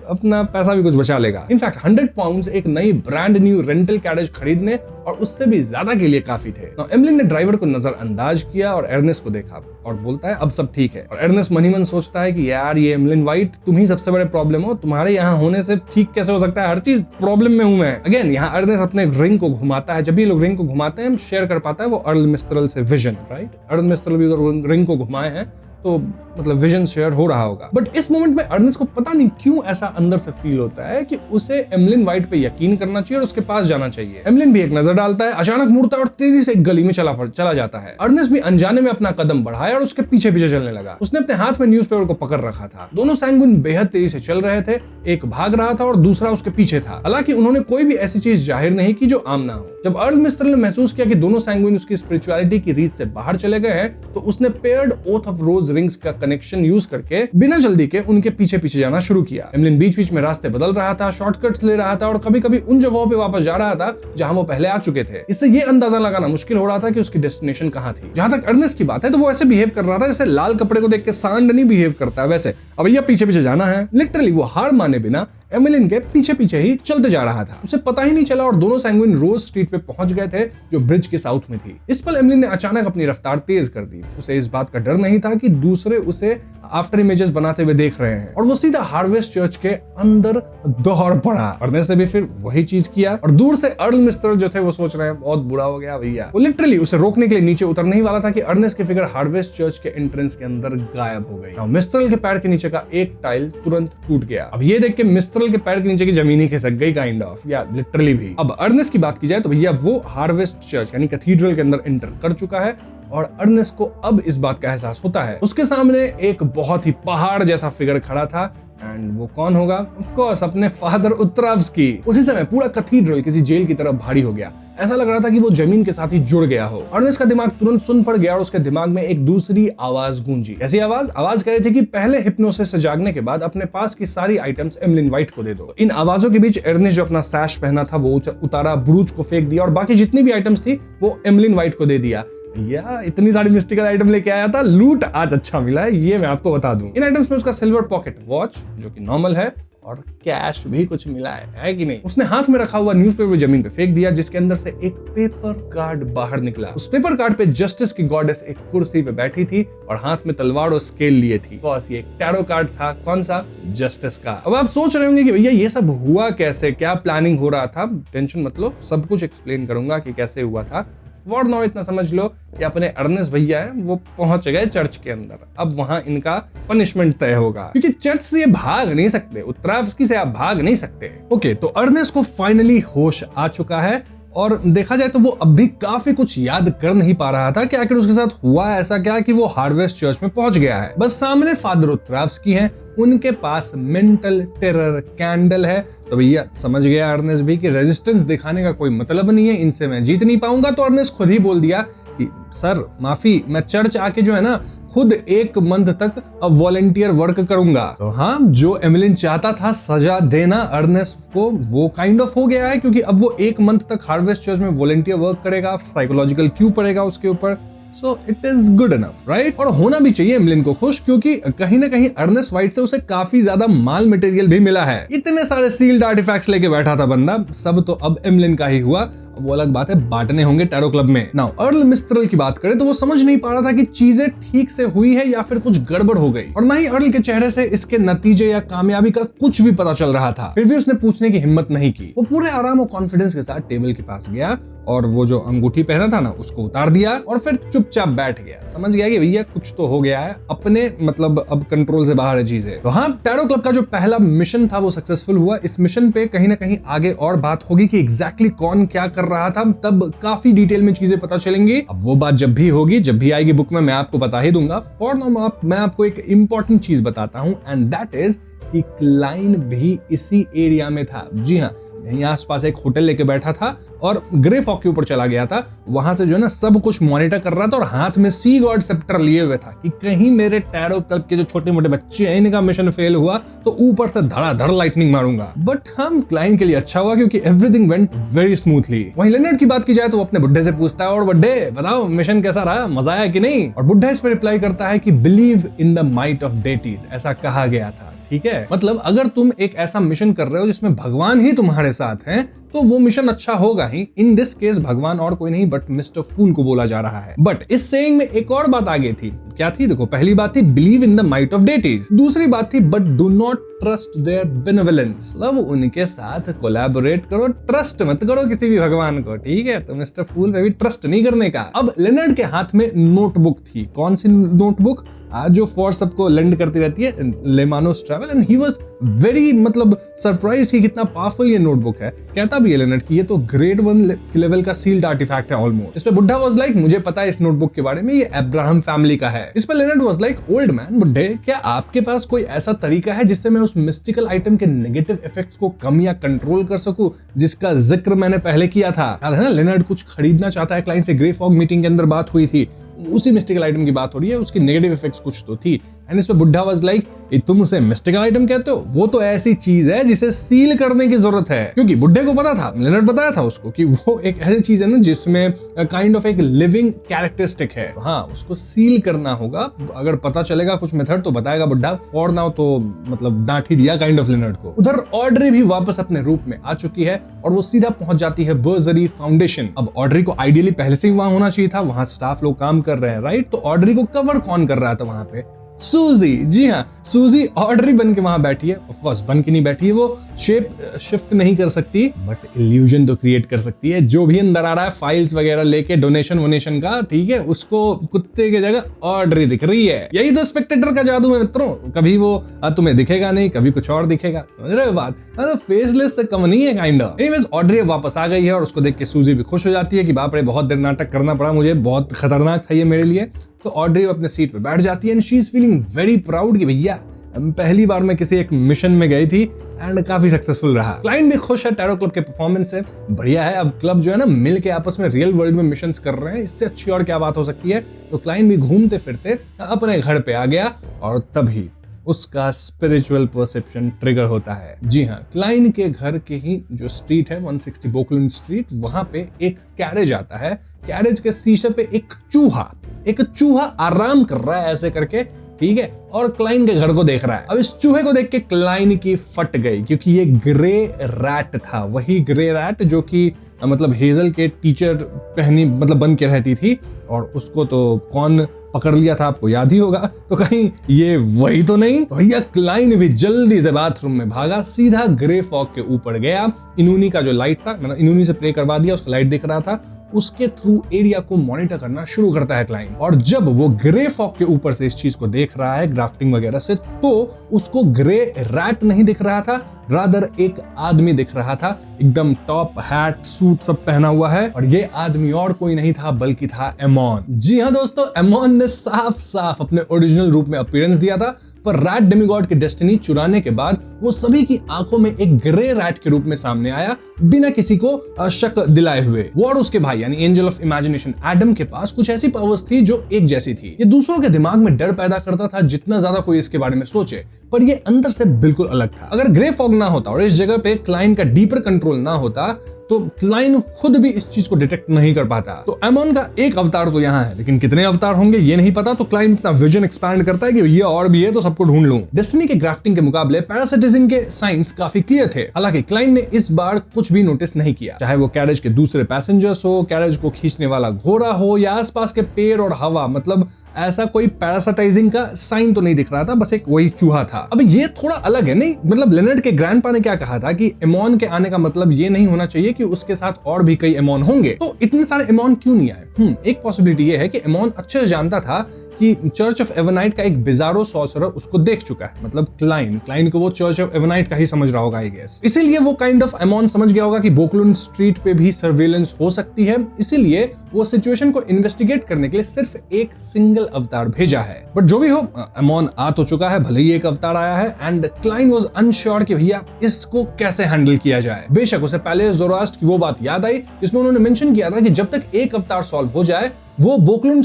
अपना पैसा भी कुछ बचा लेगा। इनफैक्ट 100 पाउंड एक नई ब्रांड न्यू रेंटल कैरेज खरीदने और उससे भी ज्यादा के लिए काफी थे। एमलिन ने ड्राइवर को नजरअंदाज किया और एर्नेस्ट को देखा और बोलता है अब सब ठीक है। और एर्नेस्ट मन ही मन सोचता है कि यार ये एमलिन व्हाइट तुम ही सबसे बड़े प्रॉब्लम हो, तुम्हारे यहाँ होने से ठीक कैसे हो सकता है, हर चीज प्रॉब्लम में हूं मैं। अगेन यहाँ एर्नेस्ट अपने रिंग को घुमाता है, जब भी लोग रिंग को घुमाते हैं शेयर कर पाता है वो अर्ल मिस्ट्रल से विजन, राइट। अर्ल मिस्ट्रल भी उधर रिंग को घुमाए हैं तो मतलब विजन शेयर हो रहा होगा। बट इस मोमेंट में अर्नेस्ट को पता नहीं क्यों ऐसा अंदर से फील होता है कि उसे एमलिन व्हाइट पे यकीन करना चाहिए और उसके पास जाना चाहिए। एमलिन भी एक नजर डालता है, अचानक मुड़ता है और तेजी से एक गली में चला जाता है। अर्नेस्ट भी अनजाने में अपना कदम बढ़ाया और उसके पीछे पीछे चलने लगा। उसने अपने हाथ में न्यूज़पेपर को पकड़ रखा था। दोनों सैंगुइन बेहद तेजी से चल रहे थे, एक भाग रहा था और दूसरा उसके पीछे था। हालांकि उन्होंने कोई भी ऐसी चीज जाहिर नहीं की जो आम ना हो। जब अर्ल मिस्ट्रल ने महसूस किया कि दोनों सैंगुइन उसकी स्पिरिचुअलिटी की रीत से बाहर चले गए हैं, तो उसने paired oath of rose rings का कनेक्शन यूज करके बिना जल्दी के उनके पीछे पीछे जाना शुरू किया। एमलिन बीच बीच में रास्ते बदल रहा था, शॉर्टकट्स ले रहा था और कभी कभी उन जगहों पे वापस जा रहा था जहां वो पहले आ चुके थे। इससे ये अंदाजा लगाना मुश्किल हो रहा था कि उसकी डेस्टिनेशन कहां थी। जहां तक अर्नेस्ट की बात है तो वो ऐसे बिहेव कर रहा था जैसे लाल कपड़े को देख के सांड नहीं बिहेव करता है, वैसे अब भैया पीछे पीछे जाना है। लिटरली वो हार माने बिना एमलिन के पीछे पीछे ही चलते जा रहा था। उसे पता ही नहीं चला और दोनों सैंगुइन रोज स्ट्रीट पे पहुंच गए थे जो ब्रिज के साउथ में थी। इस पल एमलिन ने अचानक अपनी रफ्तार तेज कर दी। उसे इस बात का डर नहीं था कि दूसरे उसे आफ्टर इमेजेस बनाते हुए देख रहे हैं और वो सीधा हार्वेस्ट चर्च के अंदर दौड़ पड़ा। अर्नेस्ट ने भी फिर वही चीज किया और दूर से अर्ल मिस्ट्रल जो थे वो सोच रहे हैं बहुत बुरा हो गया भैया। वो लिटरली उसे रोकने के लिए नीचे उतरने ही वाला था कि अर्नेस्ट की फिगर हार्वेस्ट चर्च के एंट्रेंस के अंदर गायब हो गई। मिस्ट्रल के पैर के नीचे का एक टाइल तुरंत टूट गया। अब ये देख के मिस्ट्रल के पैर के नीचे की जमीन ही खिसक गई काइंड ऑफ, या लिटरली भी। अब अर्नेस्ट की बात की जाए तो भैया वो हार्वेस्ट चर्च यानी कैथीड्रल के अंदर एंटर कर चुका है और अर्नेस्ट को अब इस बात का एहसास होता है। उसके सामने एक बहुत ही पहाड़ जैसा फिगर खड़ा था एंड वो कौन होगा? ऑफ कोर्स अपने फादर उत्तरावस्की। उसी समय पूरा कैथीड्रल किसी जेल की तरह भारी हो गया। ऐसा लग रहा था कि वो जमीन के साथ ही जुड़ गया हो। अर्नेस्ट का दिमाग तुरंत सुन पड़ गया और उसके दिमाग में एक दूसरी आवाज गूंजी। ऐसी आवाज कह रही थी कि पहले हिप्नोसिस से जागने के बाद अपने पास की सारी आइटम्स एमलिन व्हाइट को दे दो। इन आवाजों के बीच अर्नेस्ट जो अपना सैश पहना था वो उतारा, ब्रूच को फेंक दिया और बाकी जितनी भी आइटम्स थी वो एमलिन व्हाइट को दे दिया। भैया इतनी सारी मिस्टिकल आइटम लेके आया था, लूट आज अच्छा मिला है, ये मैं आपको बता दूं। इन आइटम्स में उसका सिल्वर पॉकेट वॉच जो कि नॉर्मल है और कैश भी कुछ मिला है कि नहीं। उसने हाथ में रखा हुआ न्यूज़पेपर जमीन पे फेंक दिया जिसके अंदर से एक पेपर कार्ड बाहर निकला। उस पेपर कार्ड पे जस्टिस की गॉडेस एक कुर्सी पे बैठी थी और हाथ में तलवार और स्केल लिए थी। बस ये एक टैरो कार्ड था, कौन सा? जस्टिस का। अब आप सोच रहे होंगे कि भैया ये सब हुआ कैसे, क्या प्लानिंग हो रहा था? टेंशन मत लो, सब कुछ एक्सप्लेन करूंगा कि कैसे हुआ था। फॉर नाउ इतना समझ लो कि अपने अर्नेस्ट भैया हैं वो पहुंच गए चर्च के अंदर। अब वहां इनका पनिशमेंट तय होगा क्योंकि चर्च से ये भाग नहीं सकते, उत्तरावस्की से आप भाग नहीं सकते। ओके, तो अर्नेस्ट को फाइनली होश आ चुका है और देखा जाए तो वो अब भी काफी कुछ याद कर नहीं पा रहा था कि आखिर उसके साथ हुआ ऐसा क्या कि वो हार्वेस्ट चर्च में पहुंच गया है। बस सामने फादर उत्तरावस्की हैं, उनके पास मेंटल टेरर कैंडल है। तो भैया समझ गया अर्नेस्ट भी कि रेजिस्टेंस दिखाने का कोई मतलब नहीं है, इनसे मैं जीत नहीं पाऊंगा। तो अर्नेस्ट खुद ही बोल दिया कि सर माफी, मैं चर्च आके जो है ना खुद 1 मंथ तक अब वॉलंटियर वर्क करूंगा। तो हाँ, जो एमलिन चाहता था सजा देना अर्नेस्ट को वो काइंड ऑफ हो गया है क्योंकि अब वो 1 मंथ तक हार्वेस्ट चर्च में वॉलंटियर वर्क करेगा, साइकोलॉजिकल क्यू पड़ेगा उसके ऊपर। So it is good enough, right? और होना भी चाहिए एमलिन को खुश क्योंकि कहीं ना कहीं अर्नेस्ट व्हाइट से उसे काफी ज्यादा माल मटेरियल भी मिला है। इतने सारे सील्ड आर्टिफैक्ट्स लेके बैठा था बंदा, सब तो अब एमलिन का ही हुआ वो अलग बात है, बांटने होंगे टैरो क्लब में। नाउ अर्ल मिस्ट्रल की बात करें तो वो समझ नहीं पा रहा था कि चीजें ठीक से हुई है या फिर कुछ गड़बड़ हो गई, और ना ही अर्ल के चेहरे से इसके नतीजे या कामयाबी का कुछ भी पता चल रहा था। फिर भी उसने पूछने की हिम्मत नहीं की। वो पूरे आराम और कॉन्फिडेंस के साथ टेबल के पास गया और वो जो अंगूठी पहना था ना उसको उतार दिया और फिर चुपचाप बैठ गया। समझ गया कि भैया कुछ तो हो गया है, अपने मतलब अब कंट्रोल से बाहर है चीजें। तो हाँ, टैरो क्लब का जो पहला मिशन था वो सक्सेसफुल हुआ। इस मिशन पे कहीं ना कहीं आगे और बात होगी कि एग्जैक्टली कौन क्या कर रहा था, तब काफी डिटेल में चीजें पता चलेंगी। अब वो बात जब भी होगी, जब भी आएगी बुक में, मैं आपको बता ही दूंगा। फॉर नाउ मैं आपको एक इंपॉर्टेंट चीज बताता हूं, एंड दैट इज कि क्लाइन भी इसी एरिया में था। जी हाँ, यहीं आसपास एक होटल लेके बैठा था और ग्रे फॉग के ऊपर चला गया था। वहां से जो है ना सब कुछ मॉनिटर कर रहा था और हाथ में सी गॉड सेप्टर लिए हुए था कि कहीं मेरे टैरो क्लब के जो छोटे मोटे बच्चे हैं इनका मिशन फेल हुआ तो ऊपर से धड़ाधड़ लाइटनिंग मारूंगा। बट हम क्लाइंट के लिए अच्छा हुआ क्योंकि एवरीथिंग वेंट वेरी स्मूथली। वहीं लेनर्ड की बात की जाए तो वो अपने बुड्ढे से पूछता है, और बुड्ढे बताओ मिशन कैसा रहा, मजा आया कि नहीं? और बुड्ढा इस पर रिप्लाई करता है कि believe in the might of deities, ऐसा कहा गया था। ठीक है, मतलब अगर तुम एक ऐसा मिशन कर रहे हो जिसमें भगवान ही तुम्हारे साथ हैं तो वो मिशन अच्छा होगा ही। इन दिस केस भगवान और कोई नहीं बट मिस्टर फूल को बोला जा रहा है। बट इस सेइंग में एक और बात आगे थी। क्या थी? देखो, पहली बात थी believe in the might of deities, दूसरी बात थी but do not trust there benevolence, मतलब उनके साथ कोलैबोरेट करो, ट्रस्ट मत करो किसी भी भगवान को। ठीक है, तो मिस्टर फूल पे भी ट्रस्ट नहीं करने का। अब लेनर्ड के हाथ में नोटबुक थी। कौन सी नोटबुक? जो फॉर सबको लेंड करती रहती है, लेमानोस travel, and he was very मतलब सरप्राइज्ड कि कितना पावरफुल ये नोटबुक है। कहता भी है लेनर्ड कि ये तो ग्रेड 1 लेवल का सील्ड आर्टिफैक्ट है ऑलमोस्ट। इस पे बुड्ढा वाज लाइक, मुझे पता है इस नोटबुक के बारे में, ये अब्राहम फैमिली का है। इस पे Leonard was like, old man, बुड्ढे, क्या आपके पास कोई ऐसा तरीका है जिससे मैं उस मिस्टिकल आइटम के नेगेटिव इफेक्ट्स को कम या कंट्रोल कर सकूं, जिसका जिक्र मैंने पहले किया था? याद है ना, लेनर्ड कुछ खरीदना चाहता है क्लाइंट से। ग्रे फॉग मीटिंग के अंदर बात हुई थी, उसी मिस्टिकल आइटम की बात हो रही है, उसकी नेगेटिव इफेक्ट्स कुछ तो थी। एंड इस पे बुड्ढा वाज लाइक, तुम उसे मिस्टिकल आइटम कहते हो? वो तो ऐसी चीज है जिसे सील करने की जरूरत है। क्योंकि बुड्ढे को पता था, लेनर्ड बताया था उसको कि वो एक ऐसी चीज है ना जिसमें काइंड ऑफ एक लिविंग कैरेक्टरिस्टिक है। हाँ, उसको सील करना होगा। अगर पता चलेगा कुछ मेथड तो बताएगा बुड्ढा। फॉर नाउ तो मतलब डांट ही दिया काइंड ऑफ लेनर्ड को। उधर ऑड्रे भी वापस अपने रूप में आ चुकी है और वो सीधा पहुंच जाती है बर्जरी फाउंडेशन। अब ऑड्रे को आइडियली पहले से ही वहां होना चाहिए था, वहां स्टाफ लोग काम कर रहे हैं, राइट? तो ऑड्रे को कवर कौन कर रहा था वहां पे? सूजी। जी हाँ, सूजी ऑर्डरी बन के वहां बैठी है। ऑफ कोर्स बन के नहीं बैठी है, वो शेप शिफ्ट नहीं कर सकती बट इल्यूजन तो क्रिएट कर सकती है। जो भी अंदर आ रहा है फाइल्स वगैरह लेके डोनेशन वोनेशन का, ठीक है, उसको कुत्ते की जगह ऑर्डरी दिख रही है। यही तो स्पेक्टेटर का जादू है मित्रों। कभी वो तुम्हें दिखेगा नहीं, कभी कुछ और दिखेगा। समझ रहे हो बात? फेसलेस से कम नहीं है काइंड ऑफ। एनीवेज ऑर्डरी वापस आ गई है और उसको देख के सूजी भी खुश हो जाती है कि बाप रे, बहुत देर नाटक करना पड़ा मुझे, बहुत खतरनाक था ये मेरे लिए। तो ऑड्रे अपने सीट पे बैठ जाती है and she is feeling very proud कि भैया पहली बार मैं किसी एक मिशन में गई थी एंड काफी सक्सेसफुल रहा। क्लाइंट भी खुश है टैरो क्लब के परफॉर्मेंस से, बढ़िया है। अब क्लब जो है ना मिल के आपस में रियल वर्ल्ड में मिशंस कर रहे हैं, इससे अच्छी और क्या बात हो सकती है। तो क्लाइंट भी घूमते फिरते अपने घर पे आ गया और तभी उसका स्पिरिचुअल परसेप्शन ट्रिगर होता है। जी हाँ, क्लाइन के घर के ही जो स्ट्रीट है 160 बोकलैंड स्ट्रीट, वहां पे एक कैरेज आता है। कैरेज के शीशे पे एक चूहा आराम कर रहा है ऐसे करके, ठीक है, और क्लाइन के घर को देख रहा है। अब इस चूहे को देख के क्लाइन की फट गई क्योंकि ये ग्रे रैट था, वही ग्रे रैट जो कि मतलब हेजल के टीचर पहनी मतलब बन के रहती थी, और उसको तो कौन पकड़ लिया था आपको याद ही होगा। तो कहीं ये वही तो नहीं? तो भैया क्लाइन भी जल्दी से बाथरूम में भागा, सीधा ग्रे फॉग के ऊपर गया। इनूनी का जो लाइट था, मतलब इनूनी से प्रे करवा दिया, उसका लाइट दिख रहा था, उसके थ्रू एरिया को मॉनिटर करना शुरू करता है क्लाइन। और जब वो ग्रे फॉग के ऊपर से इस चीज को देख रहा है ग्राफ्टिंग वगैरह से, तो उसको ग्रे रैट नहीं दिख रहा था, रादर एक आदमी दिख रहा था, एकदम टॉप हैट सूट सब पहना हुआ है। और ये आदमी और कोई नहीं था बल्कि था एमोन। जी हाँ दोस्तों, एमोन ने साफ साफ अपने ओरिजिनल रूप में अपीयरेंस दिया था, पर रैट डेमिगॉड की डेस्टिनी चुराने के बाद वो सभी की आंखों में एक ग्रे रैट के रूप में सामने आया, बिना किसी को शक दिलाए हुए। वो और उसके भाई यानी एंजल ऑफ इमेजिनेशन एडम के पास कुछ ऐसी पावर्स थी जो एक जैसी थी। ये दूसरों के दिमाग में डर पैदा करता था जितना ज्यादा कोई इसके बारे में सोचे, पर ये अंदर से बिल्कुल अलग था। अगर ग्रे फॉग ना होता और इस जगह पे क्लाइन का डीपर कंट्रोल ना होता तो क्लाइन खुद भी इस चीज को डिटेक्ट नहीं कर पाता। तो एमोन का एक अवतार तो यहाँ है, लेकिन कितने अवतार होंगे ये नहीं पता। तो क्लाइन अपना विजन एक्सपैंड करता है कि ये और भी है तो सबको ढूंढ लूं। डेस्टिनी के ग्राफ्टिंग के मुकाबले पैरासाइटिज्म के साइंस काफी क्लियर थे। हालांकि क्लाइंट ने इस बार कुछ भी नोटिस नहीं किया, चाहे वो कैरेज के दूसरे पैसेंजर्स हो, कैरेज को खींचने वाला घोड़ा हो या आसपास के पेड़ और हवा, मतलब ऐसा कोई पैरासाइटाइजिंग का साइन तो नहीं दिख रहा था, बस एक वही चूहा था। अब ये थोड़ा अलग है, नहीं मतलब लेनर्ड के ग्रैंडपा ने क्या कहा था कि एमोन के आने का मतलब ये नहीं होना चाहिए कि उसके साथ और भी कई एमोन होंगे, तो इतने सारे एमोन क्यों नहीं आए? एक पॉसिबिलिटी ये है कि एमोन अच्छे से जानता था कि चर्च ऑफ एवनाइट का एक बिजारो सॉर्सरर उसको देख चुका है, मतलब क्लाइन को वो चर्च ऑफ एवनाइट का ही समझ रहा होगा आई गेस। इसीलिए वो काइंड ऑफ एमोन समझ गया होगा कि बोकलुन स्ट्रीट पे भी सर्वेलेंस हो सकती है, इसीलिए वो सिचुएशन को इन्वेस्टिगेट करने के लिए सिर्फ एक सिंगल अवतार भेजा है। बट जो भी हो, एमोन आ तो चुका है, भले ही एक अवतार आया है, एंड क्लाइन वाज अनश्योर कि भैया इसको कैसे हैंडल किया जाए। बेशक उसे पहले ज़ोरास्ट्र की वो बात याद आई जिसमें उन्होंने मेंशन किया था कि जब तक एक अवतार सॉल्व हो जाए वो बोकलुन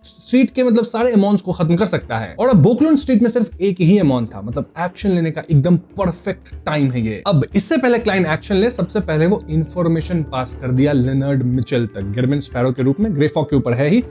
स्ट्रीट के मतलब सारे एमोन्स को खत्म कर सकता है। और अब बोकलुन स्ट्रीट में सिर्फ एक ही एमोन था, मतलब एक्शन लेने का एकदम परफेक्ट टाइम है ये। अब इससे पहले क्लाइन एक्शन ले, सबसे पहले वो इंफॉर्मेशन पास कर दिया लेनर्ड मिचेल तक, गिरमिन स्पैरो के रूप में, ग्रे फॉग के ऊपर है ही,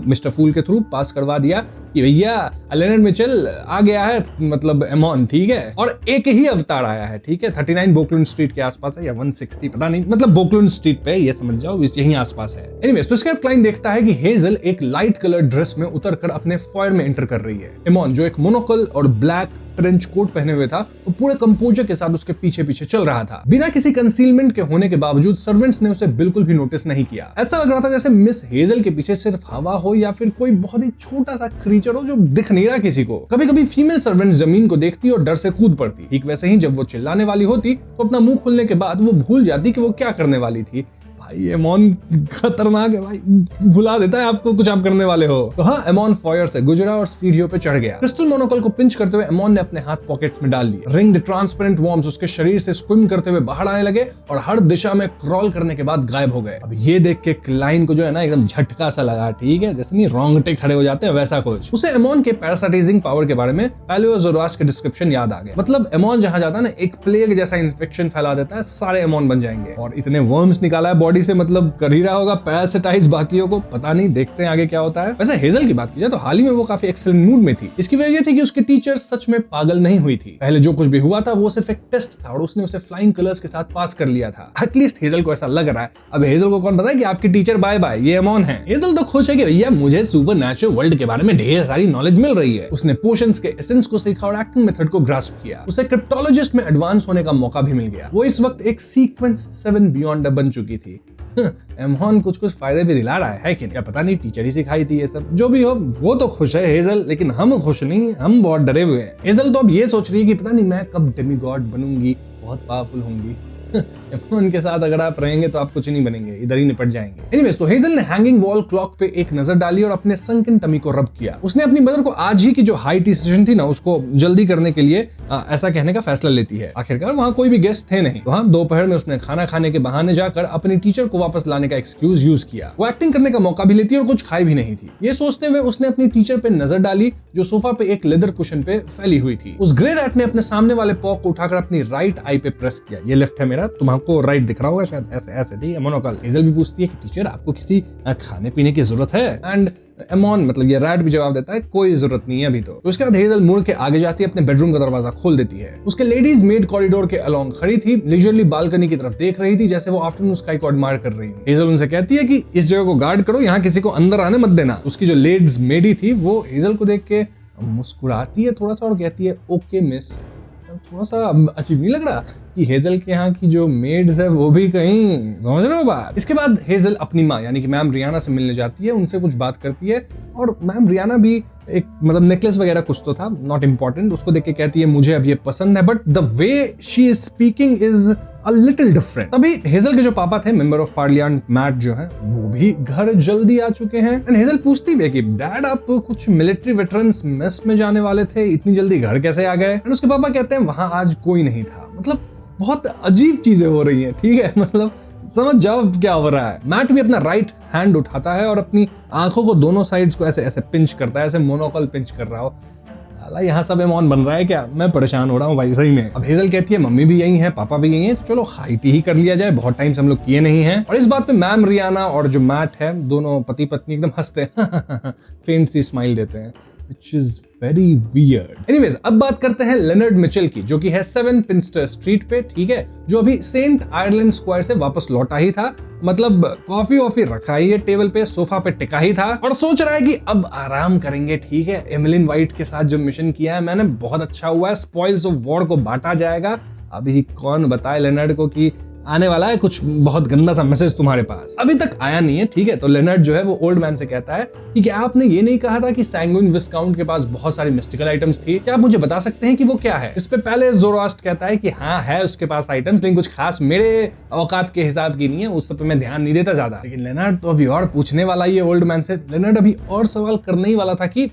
मिस्टर फूल के थ्रू पास करवा दिया कि भैया लेनर्ड मिचेल आ गया है, मतलब एमोन, ठीक है, और एक ही अवतार आया है, ठीक है, 39 बोकलुन स्ट्रीट के आसपास है या 160 पता नहीं, मतलब बोकलुन स्ट्रीट पे, ये समझ जाओ यही आसपास है। एनीवेज, उसके बाद क्लाइन देखता है कि हेजल एक लाइट कलर ड्रेस में उतरकर अपने फॉयर में एंटर कर रही है। एमोन जो एक मोनोकल और ब्लैक ट्रेंच कोट पहने हुए था, वो पूरे कंपोजर के साथ उसके पीछे पीछे चल रहा था। बिना किसी कंसीलमेंट के होने के बावजूद सर्वेंट्स ने उसे बिल्कुल भी नोटिस नहीं किया। ऐसा लग रहा था जैसे मिस हेजल के पीछे सिर्फ हवा हो या फिर कोई बहुत ही छोटा सा क्रीचर हो जो दिख नहीं रहा किसी को। कभी कभी फीमेल सर्वेंट जमीन को देखती और डर से कूद पड़ती। ठीक वैसे ही जब वो चिल्लाने वाली होती तो अपना मुंह खुलने के बाद वो भूल जाती कि वो क्या करने वाली थी। ये एमोन खतरनाक है भाई, भुला देता है आपको कुछ आप करने वाले हो। तो हाँ, एमोन फॉयर से गुजरा और सीढ़ियों पे चढ़ गया। क्रिस्टल मोनोकल को पिंच करते हुए एमोन ने अपने हाथ पॉकेट्स में डाल लिए। रिंग्ड ट्रांसपेरेंट वॉर्म्स उसके शरीर से स्विम करते हुए बाहर आने लगे और हर दिशा में क्रॉल करने के बाद गायब हो गए। अब ये देख के क्लाइन को जो है ना एकदम झटका सा लगा, ठीक है, जैसे नहीं रोंगटे खड़े हो जाते हैं वैसा कुछ। उसे एमोन के पैरासाइटाइजिंग पावर के बारे में पैलेओ ज़ोरास्ट्र के डिस्क्रिप्शन याद आ गए। मतलब एमोन जहां जाता है ना, एक प्लेग जैसा इन्फेक्शन फैला देता है, सारे एमोन बन जाएंगे। और इतने वर्म्स निकाला है बॉडी से, मतलब कर ही रहा होगा पैरासिटाइज बाकियों को, पता नहीं, देखते हैं आगे क्या होता है। वैसे हेजल की बात की जाए तो हाल ही में वो काफी एक्सीलेंट मूड में थी। इसकी वजह ये थी कि उसकी टीचर सच में पागल नहीं हुई थी। पहले जो कुछ भी हुआ था वो सिर्फ एक टेस्ट था और उसने उसे फ्लाइंग कलर्स के साथ पास कर लिया था। एटलीस्ट हेजल को ऐसा लग रहा है। अब हेजल को कौन बताए कि आपकी टीचर बाय बाय, ये एमोन है। हेजल तो खुश है कि भैया मुझे सुपरनैचुरल वर्ल्ड के बारे में ढेर सारी नॉलेज मिल रही है। उसने पोशंस के एसेंस को सीखा और एक्टिंग मेथड को ग्रास्प किया। उसे क्रिप्टोलॉजिस्ट में एडवांस होने का मौका भी मिल गया। वो इस वक्त एक सीक्वेंस 7 बियॉन्ड बन चुकी थी। एमोन कुछ फायदे भी दिला रहा है कि क्या पता नहीं, टीचर ही सिखाई थी ये सब। जो भी हो, वो तो खुश है हेजल, लेकिन हम खुश नहीं, हम बहुत डरे हुए हैं। हेजल तो अब ये सोच रही है कि पता नहीं मैं कब डेमीगॉड बनूंगी, बहुत पावरफुल होंगी। उनके साथ अगर आप रहेंगे तो आप कुछ नहीं बनेंगे, इधर ही निपट जाएंगे। एनीवेज, तो हेजल ने हैंगिंग वॉल क्लॉक पे एक नजर डाली और अपने संकन टमी को रब किया। उसने अपनी मदर को आज ही की जो हाई टी सेशन थी ना, उसको जल्दी करने के लिए ऐसा कहने का फैसला लेती है। आखिरकार वहां कोई भी गेस्ट थे नहीं। वहां दोपहर में उसने खाना खाने के बहाने जाकर अपनी टीचर को वापस लाने का एक्सक्यूज यूज किया। वो एक्टिंग करने का मौका भी लेती और कुछ खाई भी नहीं थी। ये सोचते हुए उसने अपनी टीचर पे नजर डाली जो सोफा पे एक लेदर कुशन पे फैली हुई थी। उस ग्रे रैट ने अपने सामने वाले पॉ को उठाकर अपनी राइट आई पे प्रेस किया। ये लेफ्ट है मेरा, तुमको राइट दिख रहा होगा शायद, ऐसे ऐसे, ठीक है। मोनोकल हेजल भी पूछती है कि टीचर आपको किसी खाने पीने की जरूरत है? एंड एमोन, मतलब ये रैट भी जवाब देता है कोई जरूरत नहीं है अभी तो। उसके बाद हेजल मुड़ के आगे जाती है, अपने बेडरूम का दरवाजा खोल देती है। उसके लेडीज मेड कॉरिडोर के अलोंग खड़ी थी, लीजरली बालकनी की तरफ देख रही थी जैसे वो आफ्टरनून स्काई को एडमायर कर रही है। हेजल उनसे कहती है कि इस जगह को गार्ड करो, यहाँ किसी को अंदर आने मत देना। उसकी जो लेडीज मेडी थी वो हेजल को देख के मुस्कुराती है थोड़ा सा और कहती है ओके मिस। थोड़ा सा अजीब नहीं लग रहा कि हेजल के यहाँ की जो मेड्स है वो भी कहीं, समझ रहे हो बात। इसके बाद हेजल अपनी माँ यानी कि मैम रियाना से मिलने जाती है, उनसे कुछ बात करती है और मैम रियाना भी एक मतलब नेकलेस वगैरह कुछ तो था, नॉट इंपॉर्टेंट, उसको देख के कहती है मुझे अब ये पसंद है, but the way she is speaking is a little different. तभी हेजल के जो पापा थे, मेंबर ऑफ पार्लियामेंट मैट जो है, वो भी घर जल्दी आ चुके हैं। एंड हेजल पूछती है कि डैड आप कुछ मिलिट्री वेटरन्स मेस में जाने वाले थे, इतनी जल्दी घर कैसे आ गए? एंड उसके पापा कहते हैं वहां आज कोई नहीं था। मतलब बहुत अजीब चीजें हो रही हैं, ठीक है, मतलब समझ जाओ क्या हो रहा है। मैट भी अपना राइट हैंड उठाता है और अपनी आंखों को दोनों साइड्स को ऐसे ऐसे पिंच करता है, ऐसे मोनोकल पिंच कर रहा हो। यहाँ सब एमोन बन रहा है क्या? मैं परेशान हो रहा हूँ भाई सही में। अब हेजल कहती है मम्मी भी यही है, पापा भी यही है, तो चलो हाई टी ही कर लिया जाए, बहुत टाइम से हम लोग किए नहीं हैं। और इस बात पे मैम रियाना और जो मैट है, दोनों पति पत्नी एकदम हंसते हैं, फेंट सी स्माइल देते हैं। which is very weird. Anyways, अब बात करते हैं लेनर्ड मिचेल की, जो कि है 7 पिंस्टर स्ट्रीट पे, ठीक है, जो अभी सेंट आयरलैंड स्क्वायर से वापस लौटा ही था, मतलब कॉफी वॉफी रखा ही है टेबल पे, सोफा पे टिका ही था और सोच रहा है कि अब आराम करेंगे, ठीक है। एमिलिन वाइट के साथ जो मिशन किया है मैंने बहुत अच्छा हुआ है, स्पॉइल्स ऑफ वॉर को बांटा जाएगा। अभी कौन बताए लेनर्ड को कि आने वाला है कुछ बहुत गंदा सा मैसेज तुम्हारे पास, अभी तक आया नहीं है, ठीक है। तो लेनर्ड जो है वो ओल्ड मैन से कहता है कि क्या आपने ये नहीं कहा था कि सैंगुइन विस्काउंट के पास बहुत सारी मिस्टिकल आइटम्स थी, क्या आप मुझे बता सकते हैं कि वो क्या है? इस पे पहले ज़ोरास्ट कहता है कि हाँ है उसके पास आइटम्स, लेकिन कुछ खास मेरे औकात के हिसाब की नहीं है, उस सब पे मैं ध्यान नहीं देता ज्यादा। लेकिन लेनर्ड तो अभी और पूछने वाला ही है ओल्ड मैन से। लेनर्ड अभी और सवाल करने ही वाला था कि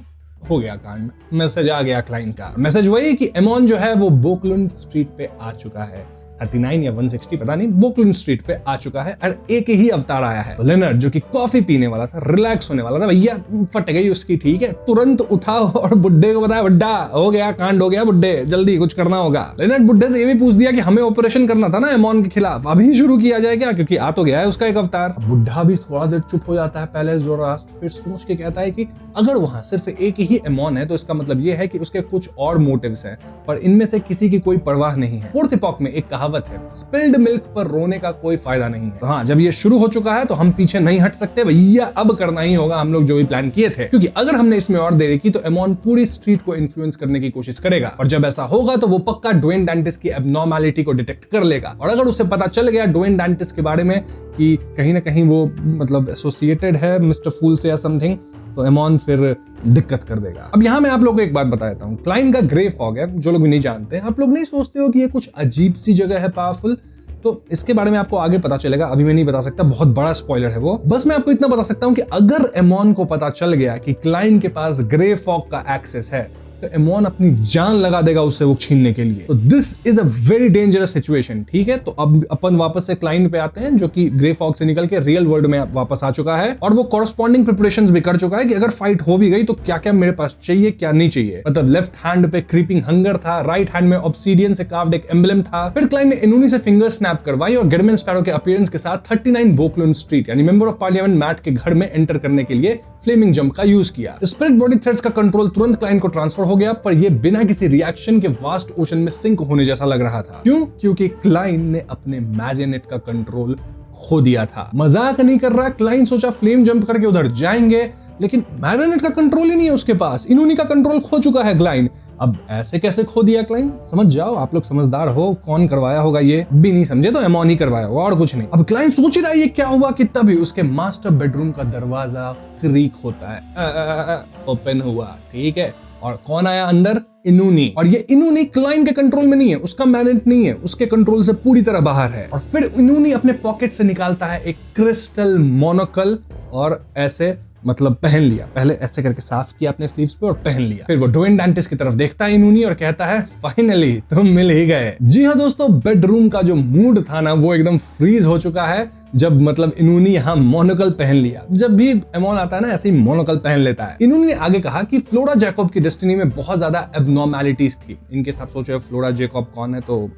हो गया कांड, मैसेज आ गया क्लाइंट का। मैसेज वही कि एमोन जो है वो बोकलुंड स्ट्रीट पे आ चुका है, 39 या 160 पता नहीं, बोकलुंड स्ट्रीट पे आ चुका है और एक ही अवतार आया है। तो लेनर्ड जो कि कॉफी पीने वाला था, रिलैक्स होने वाला था, भैया फट गई उसकी, ठीक है, तुरंत उठाओ और बुड्ढे को बताया, बुड्ढा हो गया कांड, हो गया बुड्ढे, जल्दी कुछ करना होगा। लेनर्ड बुड्ढे से ये भी पूछ दिया कि हमें ऑपरेशन करना था ना एमोन के खिलाफ, अभी शुरू किया जाए क्या, क्योंकि आ तो गया है उसका एक अवतार। बुड्ढा भी थोड़ा देर चुप हो जाता है पहले ज़ोरास्ट, फिर सोच के कहता है कि अगर वहां सिर्फ एक ही एमोन है तो इसका मतलब ये है कि उसके कुछ और मोटिव्स हैं, पर इनमें से किसी की कोई परवाह नहीं है। फोर्थ इपॉक में एक कहावत है, स्पिल्ड मिल्क पर रोने का कोई फायदा नहीं है। तो हाँ, जब ये शुरू हो चुका है तो हम पीछे नहीं हट सकते भैया, अब करना ही होगा हम लोग जो भी प्लान किए थे, क्योंकि अगर हमने इसमें और देरी की तो एमोन पूरी स्ट्रीट को इन्फ्लुएंस करने की कोशिश करेगा, और जब ऐसा होगा तो वो पक्का ड्वेन डांटिस की एब्नॉर्मैलिटी को डिटेक्ट कर लेगा, और अगर उसे पता चल गया ड्वेन डांटिस के बारे में कि कहीं ना कहीं वो मतलब एसोसिएटेड है मिस्टर फूल से या समथिंग, तो एमोन फिर दिक्कत कर देगा। अब यहाँ मैं आप लोगों को एक बात बता देता हूँ, क्लाइन का ग्रे फॉग है, जो लोग भी नहीं जानते, आप लोग नहीं सोचते हो कि ये कुछ अजीब सी जगह है पावरफुल, तो इसके बारे में आपको आगे पता चलेगा, अभी मैं नहीं बता सकता, बहुत बड़ा स्पॉइलर है वो। बस मैं आपको इतना बता सकता हूँ कि अगर एमोन को पता चल गया कि क्लाइन के पास ग्रे फॉग का एक्सेस है तो एमोन अपनी जान लगा देगा उससे वो छीनने के लिए। तो this is a very dangerous situation, ठीक है। तो अब अपन वापस से क्लाइंट पे आते हैं, जो कि ग्रे फॉग से निकल के रियल वर्ल्ड में वापस आ चुका है, और वो कॉरस्पॉन्डिंग प्रिपरेशंस भी कर चुका है कि अगर फाइट हो भी गई तो क्या क्या मेरे पास चाहिए क्या नहीं चाहिए। मतलब लेफ्ट हैंड पे क्रीपिंग हंगर था, राइट हैंड में ऑब्सीडियन से कार्व्ड एक एम्बलम था। फिर क्लाइंट ने इनूनी से फिंगर स्नैप करवाई और गेडमैन स्पैरो के अपीयरेंस के साथ 39 बोकलुंड स्ट्रीट यानी मेंबर ऑफ पार्लियामेंट मैट के घर में एंटर करने के लिए फ्लेमिंग जंप का यूज किया। स्पिरिट बॉडी थ्रेड्स का कंट्रोल तुरंत क्लाइंट को ट्रांसफर हो गया, पर ये बिना किसी रिएक्शन के वास्ट ओशन में सिंक होने जैसा लग रहा था। क्यों? क्योंकि क्लाइन ने अपने मैरियनेट का कंट्रोल खो दिया था। मजाक नहीं कर रहा, क्लाइन सोचा फ्लेम जंप करके उधर जाएंगे, लेकिन मैरियनेट का कंट्रोल ही नहीं है उसके पास, इन्होंने का कंट्रोल खो चुका है क्लाइन। अब ऐसे कैसे खो दिया क्लाइन? समझ जाओ, आप लोग समझदार हो, कौन करवाया होगा, ये भी नहीं समझे तो एमोन ही करवाया होगा और कुछ नहीं। अब क्लाइन सोच ही रहा है ये क्या हुआ कि तभी उसके मास्टर बेडरूम का दरवाजा क्रीक होता है, ओपन हुआ, ठीक है, और कौन आया अंदर? इनूनी। और ये इनूनी क्लाइन के कंट्रोल में नहीं है, उसका मैरियनेट नहीं है, उसके कंट्रोल से पूरी तरह बाहर है। और फिर इनूनी अपने पॉकेट से निकालता है एक क्रिस्टल मोनोकल और ऐसे मतलब पहन लिया, पहले ऐसे करके साफ किया अपने स्लीव्स पे और पहन लिया। फिर वो ड्वेन डांटिस की तरफ देखता है इनूनी और कहता है फाइनली तुम मिल ही गए। जी हाँ दोस्तों, बेडरूम का जो मूड था ना वो एकदम फ्रीज हो चुका है जब मतलब इनूनी यहाँ मोनोकल पहन लिया। जब भी एमोन आता है ना ऐसे ही मोनोकल पहन लेता है। इनूनी ने आगे कहा कि फ्लोरा जैकब की डेस्टिनी में बहुत ज्यादा एब्नॉर्मैलिटीज थी। इनके साथ सोचो फ्लोरा जैकब कौन है, तो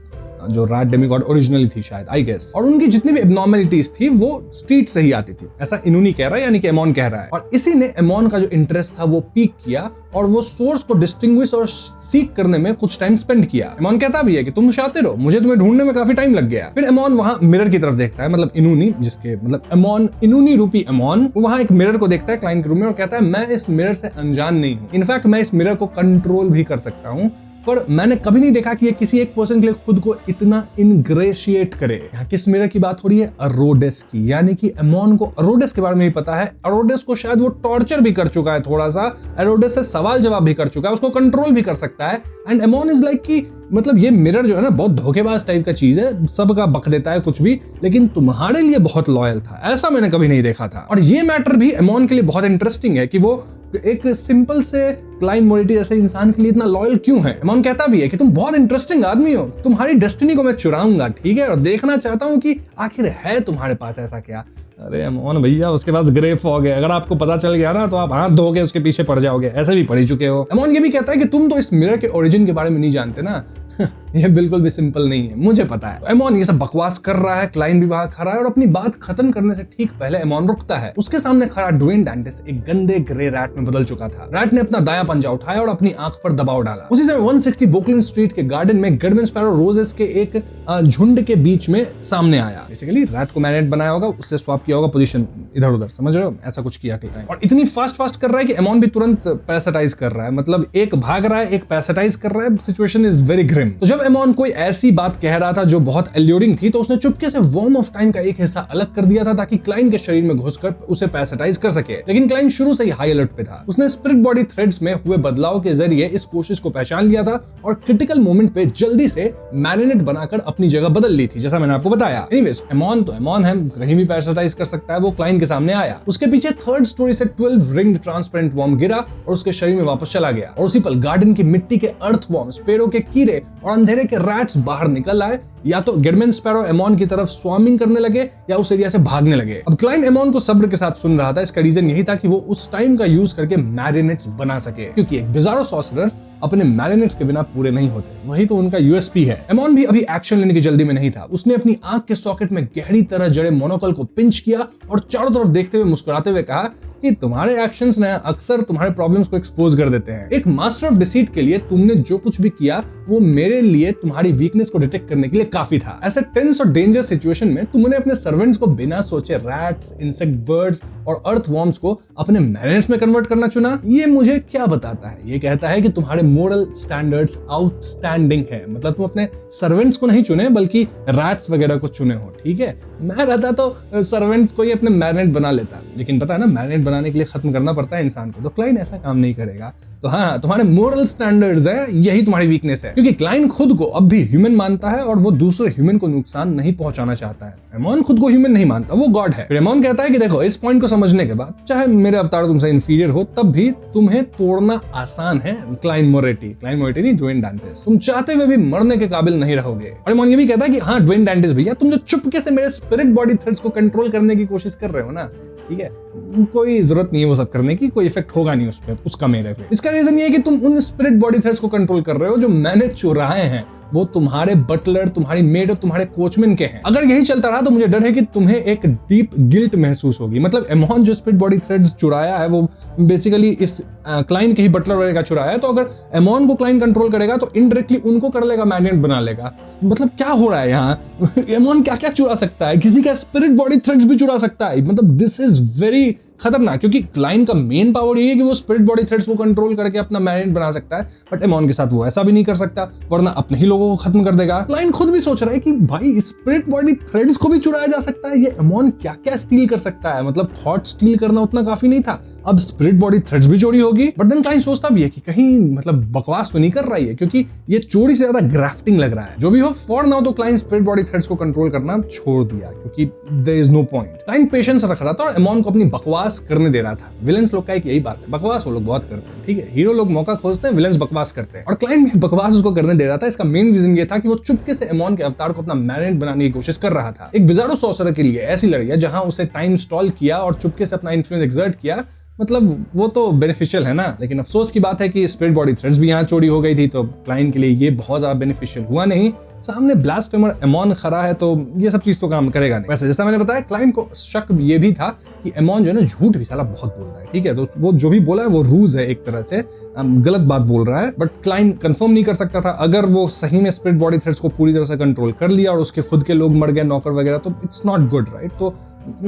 जो रैट डेमिगॉड ओरिजिनली थी शायद, आई गेस, और उनकी जितनी भी एब्नॉर्मैलिटीज थी वो स्ट्रीट से ही आती थी, ऐसा इनूनी कह रहा है, यानी कि एमोन कह रहा है। और इसी ने एमोन का जो इंटरेस्ट था वो पीक किया और वो सोर्स को डिस्टिंग्विश और सीक करने में कुछ टाइम स्पेंड किया। एमोन कहता भी है कि तुम शातिर हो, मुझे तुम्हें ढूंढने में काफी टाइम लग गया। फिर एमोन वहां मिरर की तरफ देखता है, मतलब इनूनी, जिसके मतलब एमोन इनूनी रूपी एमोन, वो वहां एक मिरर को देखता है क्लाइंट के रूम में और कहता है मैं इस मिरर से अनजान नहीं हूं, इनफैक्ट मैं इस मिरर को कंट्रोल भी कर सकता हूं, पर मैंने कभी नहीं देखा कि ये किसी एक पर्सन के लिए खुद को इतना इनग्रेशिएट करे। यहाँ किस मिरर की बात हो रही है? अरोडेस की, यानी कि एमोन को अरोडेस के बारे में भी पता है। अरोडेस को शायद वो टॉर्चर भी कर चुका है थोड़ा सा, अरोडेस से सवाल जवाब भी कर चुका है, उसको कंट्रोल भी कर सकता है। एंड एमोन इज लाइक कि मतलब ये मिरर जो है ना बहुत धोखेबाज टाइप का चीज है, सबका बक देता है कुछ भी, लेकिन तुम्हारे लिए बहुत लॉयल था, ऐसा मैंने कभी नहीं देखा था। और ये मैटर भी एमोन के लिए बहुत इंटरेस्टिंग है कि वो एक सिंपल से क्लाइंट मोरिटी जैसे इंसान के लिए इतना लॉयल क्यों है। एमोन कहता भी है कि तुम बहुत इंटरेस्टिंग आदमी हो, तुम्हारी डेस्टिनी को मैं चुराऊंगा, ठीक है, और देखना चाहता हूं कि आखिर है तुम्हारे पास ऐसा क्या। अरे अमोन भैया, उसके पास ग्रे फॉग है, अगर आपको पता चल गया ना तो आप हाथ धो के उसके पीछे पड़ जाओगे, ऐसे भी पड़ ही चुके हो। अमोन ये भी कहता है कि तुम तो इस मिरर के ओरिजिन के बारे में नहीं जानते ना। ये बिल्कुल भी सिंपल नहीं है, मुझे पता है। एमोन ये सब बकवास कर रहा है, क्लाइन भी वहां खड़ा है और अपनी बात खत्म करने से ठीक पहले एमोन रुकता है। उसके सामने खड़ा ड्वेन डैंटिस एक गंदे ग्रे रैट में बदल चुका था। रैट ने अपना दायां पंजा उठाया और अपनी आंख पर दबाव डाला। उसी समय 160 बोकलिन स्ट्रीट के गार्डन में गडमैन स्पैरो रोजेस के एक झुंड के बीच में सामने आया। बेसिकली रैट को मैरिनेट बनाया होगा, उससे स्वैप किया होगा पोजीशन इधर उधर, समझ रहे हो, ऐसा कुछ किया क्लाइन। और इतनी फास्ट कर रहा है कि एमोन भी तुरंत पैरासाइटाइज कर रहा है, मतलब एक भाग रहा है, एक पैरासाइटाइज कर रहा है। Situation is very grim. तो जब एमोन कोई ऐसी बात कह रहा था जो बहुत एल्यूरिंग थी, तो उसने चुपके से वर्म ऑफ टाइम का एक हिस्सा अलग कर दिया था ताकि क्लाइन के शरीर में घुसकर उसे पैरासाइटाइज कर सके। लेकिन क्लाइन शुरू से ही हाई अलर्ट पे था। उसने स्पिरिट बॉडी थ्रेड्स में हुए बदलाव के जरिए इस कोशिश को पहचान लिया था और क्रिटिकल मोमेंट पे जल्दी से मैरिनेट बनाकर अपनी जगह बदल ली थी, जैसा मैंने आपको बताया। एनीवेज, एमोन तो एमोन है, कहीं भी पैरासाइटाइज कर सकता है। वो क्लाइन के सामने आया, उसके पीछे थर्ड स्टोरी से 12 रिंग्ड ट्रांसपेरेंट वर्म गिरा और उसके शरीर में वापस चला गया। और उसी पल गार्डन की मिट्टी के अर्थ वर्म्स, पेड़ों के कीड़े और अंधेरे के रैट्स बाहर निकल आए। या तो गडमैन स्पैरो एमोन की तरफ स्वामिंग करने लगे या उस एरिया से भागने लगे। अब क्लाइन एमोन को सब्र के साथ सुन रहा था। इसका रीजन यही था कि वो उस टाइम का यूज करके मैरिनेट्स बना सके, क्योंकि एक बिजारो सॉर्सरर अपने मैरिनेट्स के बिना पूरे नहीं होते। वही तो उनका यूएसपी है। एमोन भी अभी एक्शन लेने की जल्दी में नहीं था। उसने अपनी आंख के सॉकेट में गहरी तरह जड़े मोनोकल को पिंच किया और चारों तरफ देखते हुए मुस्कुराते हुए कहा कि तुम्हारे एक्शंस ने अक्सर तुम्हारे प्रॉब्लम्स को एक्सपोज कर देते हैं। एक मास्टर ऑफ डिसीट के लिए तुमने जो कुछ भी किया वो मेरे लिए तुम्हारी वीकनेस को डिटेक्ट करने के लिए काफी था। ऐसे टेंस और डेंजर सिचुएशन में तुमने अपने सर्वेंट्स को बिना सोचे रैट्स, इंसेक्ट, बर्ड्स और अर्थ वॉर्म्स को अपने मैरिनेट्स में कन्वर्ट करना चुना। ये मुझे क्या बताता है? ये कहता है कि तुम्हारे मोरल स्टैंडर्ड्स आउटस्टैंडिंग है। मतलब तुम अपने सर्वेंट्स को नहीं चुने बल्कि रैट्स वगैरह को चुने हो। ठीक है, मैं रहता तो सर्वेंट्स को ही अपने मैरिनेट बना लेता, लेकिन पता है ना, मैरिनेट बनाने के लिए खत्म करना पड़ता है इंसान को। तो क्लाइन ऐसा काम नहीं करेगा। तो हाँ, तुम्हारे मोरल स्टैंडर्ड्स है, यही तुम्हारी वीकनेस है। क्योंकि क्लाइन खुद को अब भी ह्यूमन मानता है और वो दूसरे ह्यूमन को नुकसान नहीं पहुंचाना चाहता है। एमोन खुद को ह्यूमन नहीं मानता, वो गॉड है। एमोन कहता है कि देखो, इस पॉइंट को समझने के बाद चाहे मेरे अवतार तुमसे इंफीरियर हो, तब भी तुम्हें तोड़ना आसान है। क्लाइन मोरेटी नहीं, ड्वेन डैंटिस, तुम चाहते हुए भी मरने के काबिल नहीं रहोगे। और एमोन ये भी कहता है कि हाँ ड्वेन डैंटिस भैया, तुम जो चुपके से मेरे स्पिरिट बॉडी थ्रेड्स को कंट्रोल करने की कोशिश कर रहे हो ना, ठीक है, कोई जरूरत नहीं है वो सब करने की, कोई इफेक्ट होगा नहीं उस पे, उसका मेरे पे। इसका रीजन ये है कि तुम उन स्पिरिट बॉडी थ्रेड्स को कंट्रोल कर रहे हो जो मैंने चुराए हैं। वो तुम्हारे बटलर, तुम्हारी मेड और तुम्हारे कोचमैन के हैं। अगर यही चलता रहा तो मुझे डर है कि तुम्हें एक डीप गिल्ट महसूस होगी। मतलब एमोन जो स्पिरिट बॉडी थ्रेड्स चुराया है वो बेसिकली इस क्लाइन के ही बटलर वगैरह का चुराया है। तो अगर एमोन को क्लाइन कंट्रोल करेगा तो इनडायरेक्टली उनको कर लेगा, मैग्नेट बना लेगा। मतलब क्या हो रहा है यहाँ? एमोन क्या क्या चुरा सकता है? किसी का स्पिरिट बॉडी थ्रेड्स भी चुरा सकता है। मतलब दिस इज वेरी खतरनाक, क्योंकि क्लाइन का मेन पावर ये है कि वो स्पिरिट बॉडी थ्रेड्स को कंट्रोल करके अपना मैरिनेट बना सकता है। बट एमोन के साथ वो ऐसा भी नहीं कर सकता, वरना अपने ही लोगों को खत्म कर देगा। क्लाइन खुद भी सोच रहा है कि भाई स्पिरिट बॉडी थ्रेड्स को भी चुराया जा सकता है। ये एमोन क्या क्या स्टील कर सकता है? मतलब थॉट स्टील करना उतना काफी नहीं था, अब स्पिरिट बॉडी थ्रेड्स भी चोरी होगी। बट देन क्लाइन सोचता भी है कि कहीं मतलब बकवास तो नहीं कर रही है, क्योंकि ये चोरी से ज्यादा ग्राफ्टिंग लग रहा है। जो भी हो, फॉर नाउ तो क्लाइन स्पिरिट बॉडी थ्रेड्स को कंट्रोल करना छोड़ दिया, क्योंकि there is no point. Cline patience रख रहा था और एमोन को अपनी बकवास करने दे रहा था। विलेंस लोग का एक यही बात है, बकवास वो लोग बहुत करते हैं। ठीक है, हीरो लोग मौका खोजते हैं, विलेंस बकवास करते हैं। और क्लाइन भी बकवास उसको करने दे रहा था। इसका मेन रीजन ये था कि वो चुपके से एमोन के अवतार को अपना मैरिनेट बनाने की कोशिश कर रहा था। एक बिजारो सॉर्सरर के लिए ऐसी लड़ाई जहां उसे टाइम स्टॉल किया और चुपके से अपना इन्फ्लुएंस एक्सर्ट किया, मतलब वो तो बेनिफिशियल है ना। लेकिन अफसोस की बात है कि स्पिरिट बॉडी थ्रेड्स भी यहाँ चोरी हो गई थी, तो क्लाइन के लिए ये बहुत ज्यादा बेनिफिशियल हुआ नहीं। सामने ब्लास्फेमर एमोन खड़ा है, तो ये सब चीज तो काम करेगा नहीं। वैसे जैसा मैंने बताया, क्लाइन को शक ये भी था कि एमोन जो है ना, झूठ भी साला बहुत बोलता है। ठीक है, तो वो जो भी बोला है वो रूज है, एक तरह से गलत बात बोल रहा है। बट क्लाइन कंफर्म नहीं कर सकता था। अगर वो सही में स्पिरिट बॉडी थ्रेड्स को पूरी तरह से कंट्रोल कर लिया और उसके खुद के लोग मर गए, नौकर वगैरह, तो इट्स नॉट गुड, राइट? तो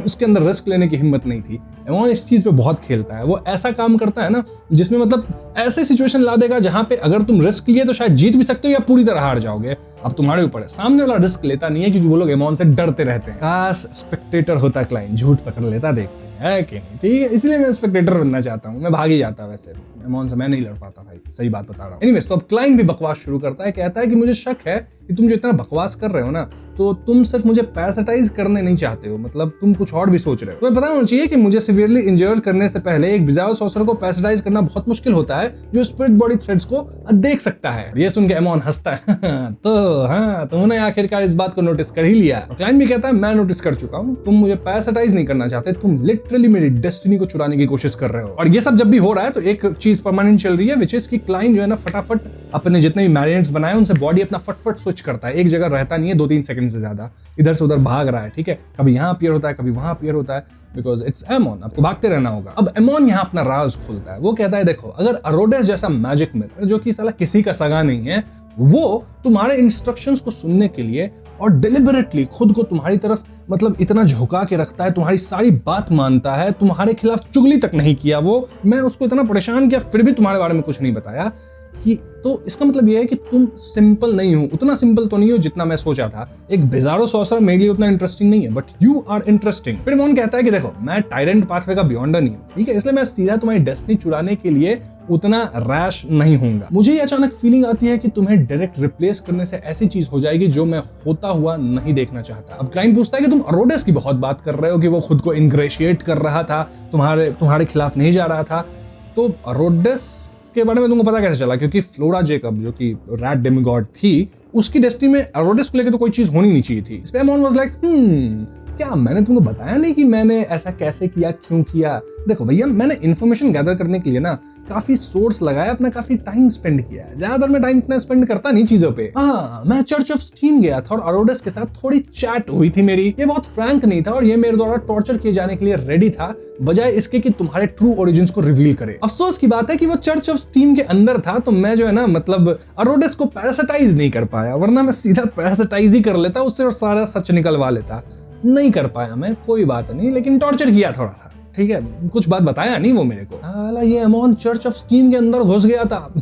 उसके अंदर रिस्क लेने की हिम्मत नहीं थी। एमोन इस चीज पे बहुत खेलता है। वो ऐसा काम करता है ना जिसमें मतलब ऐसे सिचुएशन ला देगा जहां पे अगर तुम रिस्क लिए तो शायद जीत भी सकते हो या पूरी तरह हार जाओगे। अब तुम्हारे ऊपर है। सामने वाला रिस्क लेता नहीं है क्योंकि वो लोग एमोन से डरते रहते हैं। काश स्पेक्टेटर होता क्लाइन, झूठ पकड़ लेता, देखते है कि नहीं। ठीक है, इसलिए मैं स्पेक्टेटर बनना चाहता हूँ। मैं भाग ही जाता, वैसे एमोन से मैं नहीं लड़ पाता भाई, सही बात बता रहा हूँ। एनीवेज, तो अब क्लाइन भी बकवास शुरू करता है। कहता है कि मुझे शक है कि तुम जो इतना बकवास कर रहे हो ना, तो तुम सिर्फ मुझे पैरासाइटाइज करने नहीं चाहते हो, मतलब तुम कुछ और भी सोच रहे हो। तुम्हें पता होना चाहिए कि मुझे सिवियरली इंजर्ड करने से पहले एक बिजारो सॉर्सरर को पैरासाइटाइज करना बहुत मुश्किल होता है, जो स्पिरिट बॉडी थ्रेड्स को देख सकता है। ये सुन के एमॉन हंसता है तो हाँ, तुमने आखिरकार इस बात को नोटिस कर ही लिया। क्लाइंट भी कहता है मैं नोटिस कर चुका हूँ, तुम मुझे पैरासाइटाइज नहीं करना चाहते, तुम लिटरली मेरी डेस्टिनी को चुराने की कोशिश कर रहे हो। और ये सब जब भी हो रहा है तो एक चीज परमानेंट चल रही है, विच इज कि क्लाइंट जो है ना फटाफट अपने जितने भी मैरिनेट्स बनाए उनसे बॉडी अपना फटफट स्विच करता है, एक जगह रहता नहीं है 2-3 सेकंड से ज्यादा, इधर से उधर भाग रहा है, ठीक है, कभी यहाँ अपीयर होता है कभी वहां अपीयर होता है, बिकॉज इट्स एमॉन, आपको भागते रहना होगा। अब एमॉन यहाँ अपना राज खोलता है, वो कहता है देखो, अगर अरोडेस जैसा मैजिक मिरर जो कि साला किसी का सगा नहीं है, वो तुम्हारे इंस्ट्रक्शंस को सुनने के लिए और डिलिबरेटली खुद को तुम्हारी तरफ मतलब इतना झुका के रखता है, तुम्हारी सारी बात मानता है, तुम्हारे खिलाफ चुगली तक नहीं किया वो, मैं उसको इतना परेशान किया फिर भी तुम्हारे बारे में कुछ नहीं बताया, कि तो इसका मतलब यह है कि तुम सिंपल नहीं हो, उतना सिंपल तो नहीं हो जितना मैं सोचा था। एक बिजारो सॉर्सरर मेरे लिए उतना इंटरेस्टिंग नहीं है, बट यू आर इंटरेस्टिंग। फिर एमॉन कहता है कि देखो, मैं टायरेंट पाथवे का बियॉन्डर नहीं हूं, ठीक है, इसलिए मैं सीधा तुम्हारी डेस्टिनी चुराने के लिए उतना रैश नहीं होऊंगा। मुझे अचानक फीलिंग आती है कि तुम्हें डायरेक्ट रिप्लेस करने से ऐसी चीज हो जाएगी जो मैं होता हुआ नहीं देखना चाहता। अब क्लाइंट पूछता है कि तुम अरोडेस की बहुत बात कर रहे हो कि वो खुद को इंग्रेशिएट कर रहा था, तुम्हारे खिलाफ नहीं जा रहा था, तो अरोडेस के बारे में तुमको पता कैसे चला? क्योंकि फ्लोरा जेकब जो कि रैट डेमिगॉड थी, उसकी डेस्टिनी में अरोडेस को लेकर तो कोई चीज होनी नहीं चाहिए थी। इस पे एमॉन वाज लाइक क्या मैंने तुमको बताया नहीं कि मैंने ऐसा कैसे किया, क्यों किया? देखो भैया, मैंने इन्फॉर्मेशन गैदर करने के लिए ना काफी सोर्स लगाया, अपना काफी टाइम स्पेंड किया है, ज्यादातर मैं टाइम इतना स्पेंड करता नहीं चीजों पे। हाँ, मैं चर्च ऑफ स्टीम गया था और अरोडेस के साथ थोड़ी चैट हुई थी मेरी, ये बहुत फ्रैंक नहीं था और ये मेरे द्वारा टॉर्चर किए जाने के लिए रेडी था, बजाय इसके कि तुम्हारे ट्रू ओरिजिन्स को रिवील करे। अफसोस की बात है कि वो चर्च ऑफ स्टीम के अंदर था, तो मैं जो है ना मतलब अरोडेस को पैरासाइटाइज नहीं कर पाया, वरना मैं सीधा पैरासाइटाइज ही कर लेता उससे और सारा सच निकलवा लेता। नहीं कर पाया मैं, कोई बात नहीं, लेकिन टॉर्चर किया थोड़ा सा, ठीक है, कुछ बात बताया नहीं वो मेरे को। साला ये एमॉन चर्च ऑफ स्टीम के अंदर घुस गया था,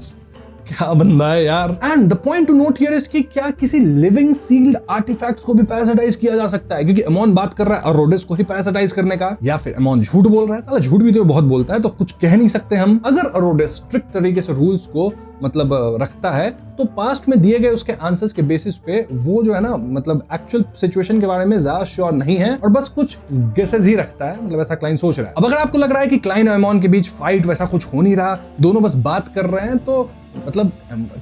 क्या बंदा है यार। And the point two note here is कि क्या किसी लिविंग सील्ड आर्टिफैक्ट्स को भी पैरासाइटाइज किया जा सकता है? क्योंकि एमॉन बात कर रहा है अरोडेस को ही पैरासाइटाइज करने का, या फिर एमॉन झूठ बोल रहा है? साला झूठ भी तो बहुत बोलता है, तो कुछ कह नहीं सकते हम। अगर अरोडेस स्ट्रिक्ट तरीके से रूल्स को मतलब रखता है, तो पास्ट में दिए गए उसके आंसर्स के बेसिस पे वो जो है ना मतलब एक्चुअल सिचुएशन के बारे में ज्यादा श्योर नहीं है और बस कुछ गेसेस ही रखता है, मतलब ऐसा क्लाइंट सोच रहा है। अब अगर आपको लग रहा है कि क्लाइंट और एमॉन के बीच फाइट वैसा कुछ हो नहीं रहा, दोनों बस बात कर रहे हैं, तो मतलब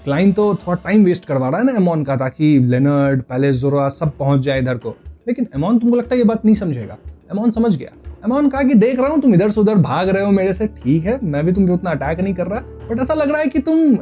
क्लाइंट तो थोड़ा टाइम वेस्ट करवा रहा है ना एमॉन का, ताकि लेनर्ड, पैलेस सब पहुंच जाए इधर को। लेकिन एमॉन, तुमको लगता है ये बात नहीं समझेगा? एमॉन समझ गया। एमॉन कहा कि देख रहा हूं तुम इधर से उधर भाग रहे हो मेरे से, ठीक है, मैं भी तुम पे उतना अटैक नहीं कर रहा, बट ऐसा लग रहा है कि तुम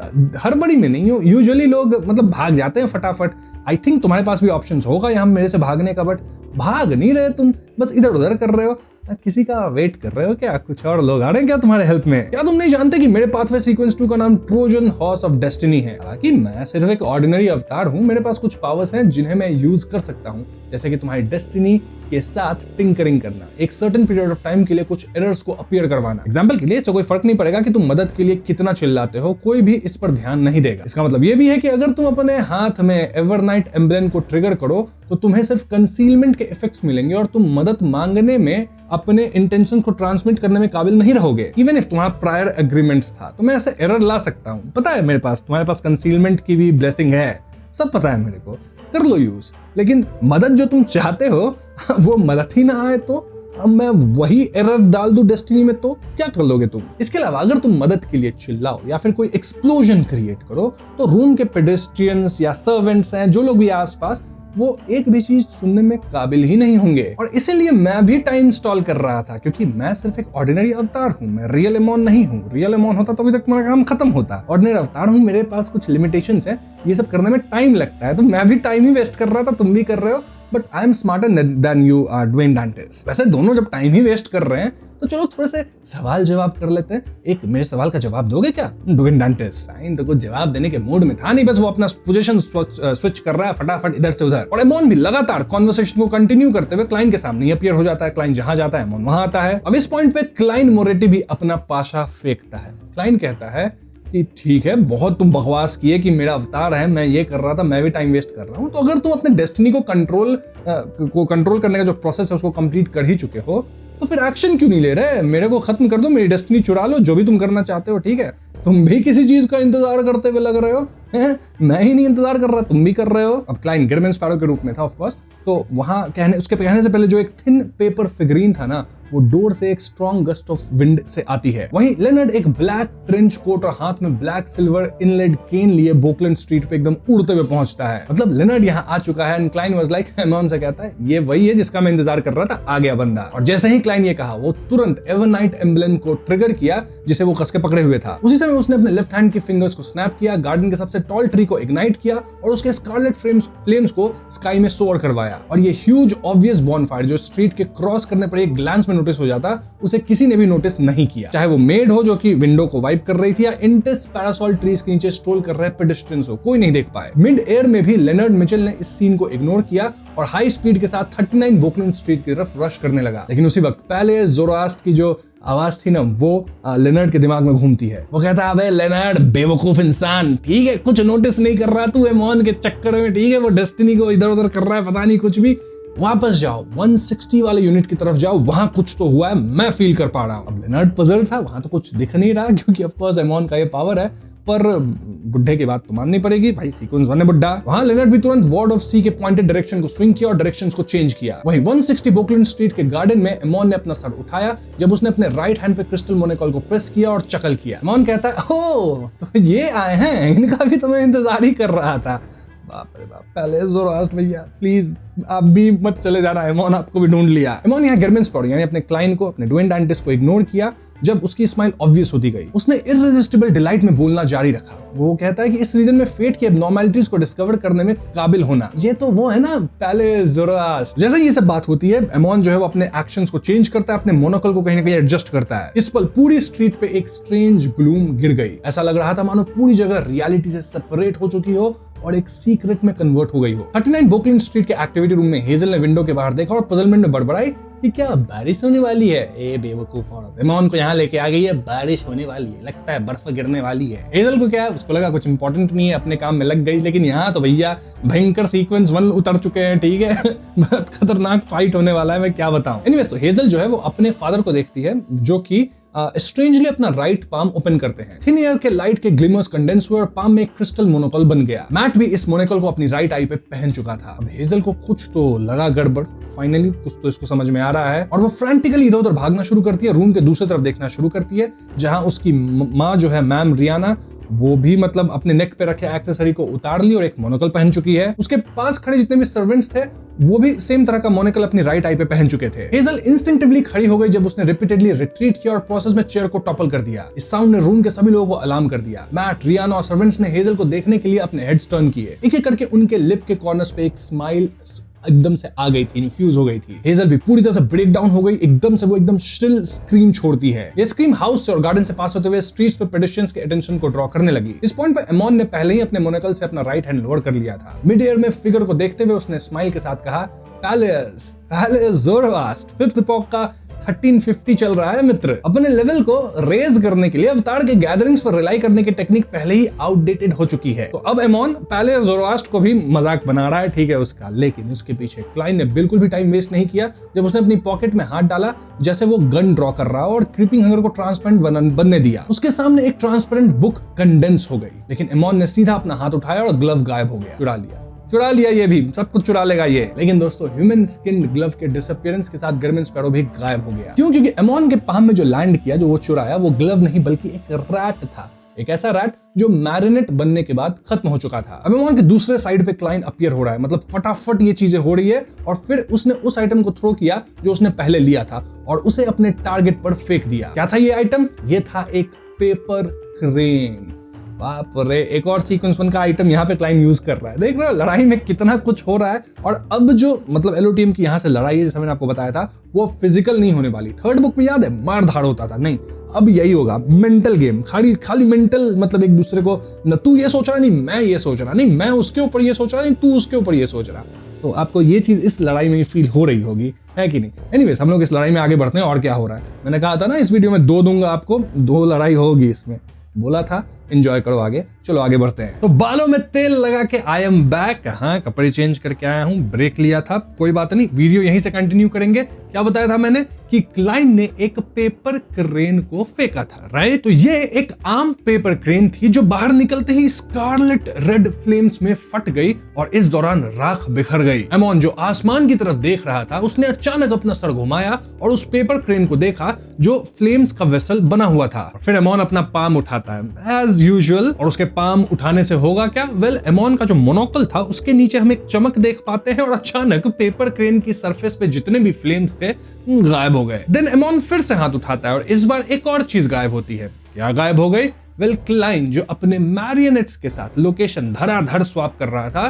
हड़बड़ी में नहीं हो। यूजुअली लोग मतलब भाग जाते हैं फटाफट। आई थिंक तुम्हारे पास भी ऑप्शंस होगा यहाँ मेरे से भागने का, बट भाग नहीं रहे तुम, बस इधर उधर कर रहे हो। किसी का वेट कर रहे हो क्या? कुछ और लोग आ रहे हैं क्या तुम्हारे हेल्प में? क्या तुम नहीं जानते कि मेरे पाथवे सीक्वेंस 2 का नाम ट्रोजन हॉर्स ऑफ डेस्टिनी है? हालांकि मैं सिर्फ एक ऑर्डिनरी अवतार हूं, मेरे पास कुछ पावर्स हैं जिन्हें मैं यूज कर सकता हूं, जैसे कि तुम्हारी डेस्टिनी के साथ टिंकरिंग करना, एक सर्टेन पीरियड ऑफ टाइम के लिए कुछ एरर्स को अपीयर करवाना। एग्जांपल के लिए इससे कोई फर्क नहीं पड़ेगा कि तुम मदद के लिए कितना चिल्लाते हो, कोई भी इस पर ध्यान नहीं देगा। इसका मतलब ये भी है कि अगर तुम अपने हाथ में एवरनाइट एम्ब्लेम को ट्रिगर करो तो तुम्हें सिर्फ कंसीलमेंट के इफेक्ट्स मिलेंगे और तुम मदद मांगने में अपने इंटेंशन को ट्रांसमिट करने में काबिल नहीं रहोगे। इवन इफ तुम्हारा प्रायर एग्रीमेंट्स था, तो मैं ऐसे एरर ला सकता हूं। पता है मेरे पास, तुम्हारे पास कंसीलमेंट की भी ब्लेसिंग है, सब पता है मेरे को, कर लो यूज। लेकिन मदद जो तुम चाहते हो वो मदद ही ना आए तो अब मैं वही एरर डाल दूं डेस्टिनी में, तो क्या कर लोगे तुम? इसके अलावा अगर तुम मदद के लिए चिल्लाओ या फिर कोई एक्सप्लोजन क्रिएट करो, तो रूम के पेडेस्ट्रियंस या सर्वेंट्स हैं, जो लोग भी आसपास, वो एक भी चीज सुनने में काबिल ही नहीं होंगे। और इसीलिए मैं भी टाइम स्टॉल कर रहा था, क्योंकि मैं सिर्फ एक ऑर्डिनरी अवतार हूँ, मैं रियल एमॉन नहीं हूँ। रियल एमॉन होता तो अभी तक तुम्हारा काम खत्म होता। ऑर्डिनरी अवतार हूँ, मेरे पास कुछ लिमिटेशंस है, ये सब करने में टाइम लगता है, तो मैं भी टाइम ही वेस्ट कर रहा था, तुम भी कर रहे हो, but I am smarter than you are Dwayne Dantes. वैसे दोनों जब टाइम ही वेस्ट कर रहे हैं, तो चलो थोड़े से सवाल जवाब कर लेते हैं। एक मेरे सवाल का जवाब दोगे क्या, ड्वेन डांटेस? टाइम तो कुछ जवाब देने के मूड में था नहीं, बस वो अपना पोजीशन स्विच कर रहा है फटाफट इधर से उधर। और एमॉन भी लगातार कॉन्वर्सेशन को कंटिन्यू करते हुए क्लाइंट के सामने अपीयर हो जाता है। क्लाइंट जहां जाता है एमॉन वहां आता है। अब इस पॉइंट पे क्लाइंट मोरेटी भी अपना पाशा फेंकता है। क्लाइंट कहता है कि ठीक है, बहुत तुम बकवास किए कि मेरा अवतार है, मैं ये कर रहा था, मैं भी टाइम वेस्ट कर रहा हूं, तो अगर तुम अपने डेस्टिनी को कंट्रोल करने का जो प्रोसेस है उसको कंप्लीट कर ही चुके हो, तो फिर एक्शन क्यों नहीं ले रहे? मेरे को खत्म कर दो, मेरी डेस्टिनी चुरा लो, जो भी तुम करना चाहते हो, ठीक है। तुम भी किसी चीज का इंतजार करते हुए लग रहे हो, मैं ही नहीं इंतजार कर रहा, तुम भी कर रहे हो। अब क्लाइन गिडमैन स्पैरो के रूप में था ऑफ कोर्स, तो वहां उसके कहने से पहले जो एक थिन पेपर फिगरीन था ना, वो डोर से एक स्ट्रॉन्ग गस्ट ऑफ विंड से आती है। वहीं लेनर्ड एक ब्लैक ट्रेंच कोट और हाथ में ब्लैक सिल्वर इनलेड केन लिए बोकलैंड स्ट्रीट पे एकदम उड़ते हुए पहुंचता है। मतलब लेनर्ड यहाँ आ चुका है एंड क्लाइन वाज लाइक, एमॉन से कहता है ये वही है जिसका मैं इंतजार कर रहा था, आ गया बंदा। और जैसे ही क्लाइन ये कहा, वो तुरंत एवरनाइट एम्ब्लेम को ट्रिगर किया जिसे वो कस के पकड़े हुए था। उसी समय उसने अपने लेफ्ट हैंड की फिंगर्स को स्नैप किया, गार्डन के सबसे टॉल ट्री को इग्नाइट किया और उसके स्कारलेट फ्लेम्स को स्काई में सोअर करवाया। और ये ह्यूज ऑब्वियस बॉनफायर जो स्ट्रीट के क्रॉस करने पर एक ग्लांस में नोटिस हो जाता, उसे किसी ने भी नोटिस नहीं किया, चाहे वो मेड हो जो कि विंडो को वाइप कर रही थी या इंटेंस पैरासोल ट्रीज के नीचे स्ट्रोल कर रहे पेडेस्ट्रियंस हो, कोई नहीं देख पाए। मिड एयर में भी लेनर्ड मिचेल ने इस सीन को इग्नोर किया और हाई स्पीड के साथ 39 बोकलैंड स्ट्रीट की तरफ रश करने लगा। लेकिन उसी वक्त पहले जोरास्ट की जो आवाज थी ना, वो लेनर्ड के दिमाग में घूमती है। वो कहता है, अबे लेनर्ड बेवकूफ इंसान, ठीक है कुछ नोटिस नहीं कर रहा तू एमॉन के चक्कर में, ठीक है वो डेस्टिनी को इधर उधर कर रहा है, पता नहीं कुछ भी, वापस जाओ 160 वाले यूनिट की तरफ जाओ, वहां कुछ तो हुआ है, मैं फील कर पा रहा हूं। अब लेनर्ड पजल था, वहां तो कुछ दिख नहीं रहा क्योंकि ऑफ कोर्स एमॉन का ये पावर है, पर बुड्ढे की बात तो माननी पड़ेगी भाई, सीक्वेंस वन है बुड्ढा। वहां लेनर्ड भी तुरंत वार्ड ऑफ सी के पॉइंटेड डायरेक्शन को स्विंग किया और डायरेक्शंस को चेंज किया। वहीं 160 बोकलैंड स्ट्रीट के गार्डन में एमॉन ने अपना सर उठाया जब उसने अपने राइट हैंड पे क्रिस्टल मोनोकॉल को प्रेस किया और चकल किया। एमॉन कहता है, ओह तो ये आए हैं, इनका भी तो मैं इंतजार ही कर रहा था। बाप रे बाप, पहले जोरास्ट भैया प्लीज आप भी मत चले जाना, एमॉन आपको भी ढूंढ लिया। एमॉन यहाँ गिडमैन स्पैरो यानी अपने क्लाइन को, अपने ड्वेन डांटिस को इग्नोर किया जब उसकी स्माइल ऑब्वियस होती गई। उसने इररेजिस्टिबल डिलाइट में बोलना जारी रखा। वो कहता है कि इस रीजन में फेट की एब्नॉर्मैलिटीज को डिस्कवर करने में काबिल होना, ये तो वो है ना पहले जोरास्ट। जैसे ये सब बात होती है, एमॉन जो है वो अपने एक्शंस को चेंज करता है, अपने मोनोकल को कहीं ना कहीं एडजस्ट करता है। इस पल पूरी स्ट्रीट पे एक स्ट्रेंज ग्लूम गिर गई। ऐसा लग रहा था मानो पूरी जगह रियलिटी से सेपरेट हो चुकी हो और एक सीक्रेट में कन्वर्ट हो गई हो। 39 बोकलैंड स्ट्रीट के एक्टिविटी रूम में हेजल ने विंडो के बाहर देखा और पजलमेंट में बड़बड़ाई कि क्या बारिश होने वाली है। ए बेवकूफ औरत, एमॉन को यहाँ लेके आ गई है, बारिश होने वाली है, लगता है बर्फ गिरने वाली है। हेजल को क्या है, उसको लगा कुछ इंपॉर्टेंट नहीं है, अपने काम में लग गई। लेकिन यहाँ तो भैया भयंकर सीक्वेंस 1 उतर चुके हैं, ठीक है बहुत खतरनाक फाइट होने वाला है, मैं क्या बताऊं। एनीवेज, तो हेजल जो है वो अपने फादर को देखती है जो कि स्ट्रेंजली अपना राइट पाम ओपन करते हैं। थिन एयर के लाइट के ग्लिमर्स कंडेंस हुए और पाम में एक क्रिस्टल मोनोकल बन गया। मैट भी इस मोनोकल को अपनी राइट आई पे पहन चुका था। अब हेजल को कुछ तो लगा गड़बड़, फाइनली कुछ तो इसको समझ में आ रहा है और वो फ्रैंटिकली इधर उधर भागना शुरू करती है, रूम के दूसरी तरफ देखना शुरू करती है जहां उसकी माँ जो है मैम रियाना, वो भी मतलब अपने नेक पे रखे एक्सेसरी को उतार ली और एक मोनोकल पहन चुकी है। उसके पास खड़े जितने भी सर्वेंट्स थे वो भी सेम तरह का मोनोकल अपनी राइट आई पे पहन चुके थे। हेजल इंस्टिंक्टिवली खड़ी हो गई जब उसने रिपीटेडली रिट्रीट किया और प्रोसेस में चेयर को टॉपल कर दिया। इस साउंड ने रूम के सभी लोगों को अलार्म कर दिया। मैट, रियाना और सर्वेंट्स ने हेजल को देखने के लिए अपने हेड्स टर्न किए। एक एक करके उनके लिप के कॉर्नर्स पे एक स्माइल एकदम से आ गई थी, इन्फ्यूज हो गई थी। हेजल भी पूरी तरह से ब्रेक डाउन हो गई। एकदम से वो एकदम श्रिल स्क्रीम छोड़ती है। ये स्क्रीम हाउस से और गार्डन से पास होते हुए स्ट्रीट्स पे पेडेस्ट्रियंस के अटेंशन को ड्रॉ करने लगी। इस पॉइंट पे एमॉन ने पहले ही अपने मोनोकल से अपना राइट हैंड लोअर कर लिया था। मिड एयर में फिगर को देखते हुए उसने स्माइल के साथ कहा, पैलेस जोरास्ट, 5th एपॉक का 1350 चल रहा है मित्र। अपने लेवल को रेज करने के लिए अवतार के गैदरिंग्स पर रिलाई करने की टेक्निक पहले ही आउटडेटेड हो चुकी है। तो अब एमॉन पहले जोरास्ट को भी मजाक बना रहा है, ठीक है उसका। लेकिन उसके पीछे क्लाइन ने बिल्कुल भी टाइम वेस्ट नहीं किया जब उसने अपनी पॉकेट में हाथ डाला जैसे वो गन ड्रॉ कर रहा और क्रीपिंग हंगर को ट्रांसपेरेंट बनने दिया। उसके सामने एक ट्रांसपेरेंट बुक कंडेंस हो गई। लेकिन एमॉन ने सीधा अपना हाथ उठाया और ग्लव गायब हो गया। चुरा लिया, ये भी सब कुछ चुरा लेगा ये। लेकिन दोस्तों, ह्यूमन स्किन्ड ग्लव के डिसअपीयरेंस के साथ गिडमैन स्पैरो भी गायब हो गया। क्यों? क्योंकि एमॉन के पाम में जो लैंड किया, जो वो चुराया, वो ग्लव नहीं बल्कि एक रैट था। एक ऐसा रैट जो मैरिनेट बनने के बाद खत्म हो चुका था। अब एमॉन के दूसरे साइड पे क्लाइन अपीयर हो रहा है, मतलब फटाफट ये चीजें हो रही है और फिर उसने उस आइटम को थ्रो किया जो उसने पहले लिया था और उसे अपने टारगेट पर फेंक दिया। क्या था ये आइटम? ये था एक पेपर क्रेन। बाप रे, एक और सीक्वेंस 1 का आइटम यहाँ पे क्लाइन यूज कर रहा है। देख रहे हो लड़ाई में कितना कुछ हो रहा है। और अब जो मतलब एलओटीएम की यहाँ से लड़ाई है, जैसे मैंने आपको बताया था, वो फिजिकल नहीं होने वाली। 3rd बुक में याद है मार धाड़ होता था, नहीं अब यही होगा, मेंटल गेम। खाली मेंटल, मतलब एक दूसरे को न तू ये सोच रहा, नहीं मैं ये सोच रहा, नहीं मैं उसके ऊपर ये सोच रहा, नहीं तू उसके ऊपर ये सोच रहा। तो आपको ये चीज इस लड़ाई में फील हो रही होगी, है कि नहीं? एनीवेज, हम लोग इस लड़ाई में आगे बढ़ते हैं और क्या हो रहा है। मैंने कहा था ना इस वीडियो में 2 दूंगा आपको, 2 लड़ाई होगी इसमें, बोला था। एंजॉय करो आगे। चलो आगे बढ़ते हैं। तो बालों में तेल लगा के आई एम बैक। हाँ, कपड़े चेंज करके आया हूँ, ब्रेक लिया था, कोई बात नहीं, वीडियो यहीं से कंटिन्यू करेंगे। क्या बताया था मैंने कि क्लाइन ने एक पेपर क्रेन को फेंका था, राइट? तो ये एक आम पेपर क्रेन थी जो बाहर निकलते ही स्कारलेट रेड फ्लेम्स में फट गई और इस दौरान राख बिखर गई। एमॉन जो आसमान की तरफ देख रहा था, उसने अचानक अपना सर घुमाया और उस पेपर क्रेन को देखा जो फ्लेम्स का वेसल बना हुआ था। फिर एमॉन अपना पाम उठाता है एज यूजुअल, और उसके पाम उठाने से होगा क्या? वेल, एमॉन का जो मोनोकल था उसके नीचे हम एक चमक देख पाते हैं और अचानक पेपर क्रेन की सरफेस पे जितने भी फ्लेम्स थे गायब हो गए। देन एमॉन फिर से हाथ उठाता है और इस बार एक और चीज गायब होती है। क्या गायब हो गई? वेल, क्लाइन जो अपने मैरियनेट्स के साथ लोकेशन धड़ाधड़ स्वैप कर रहा था,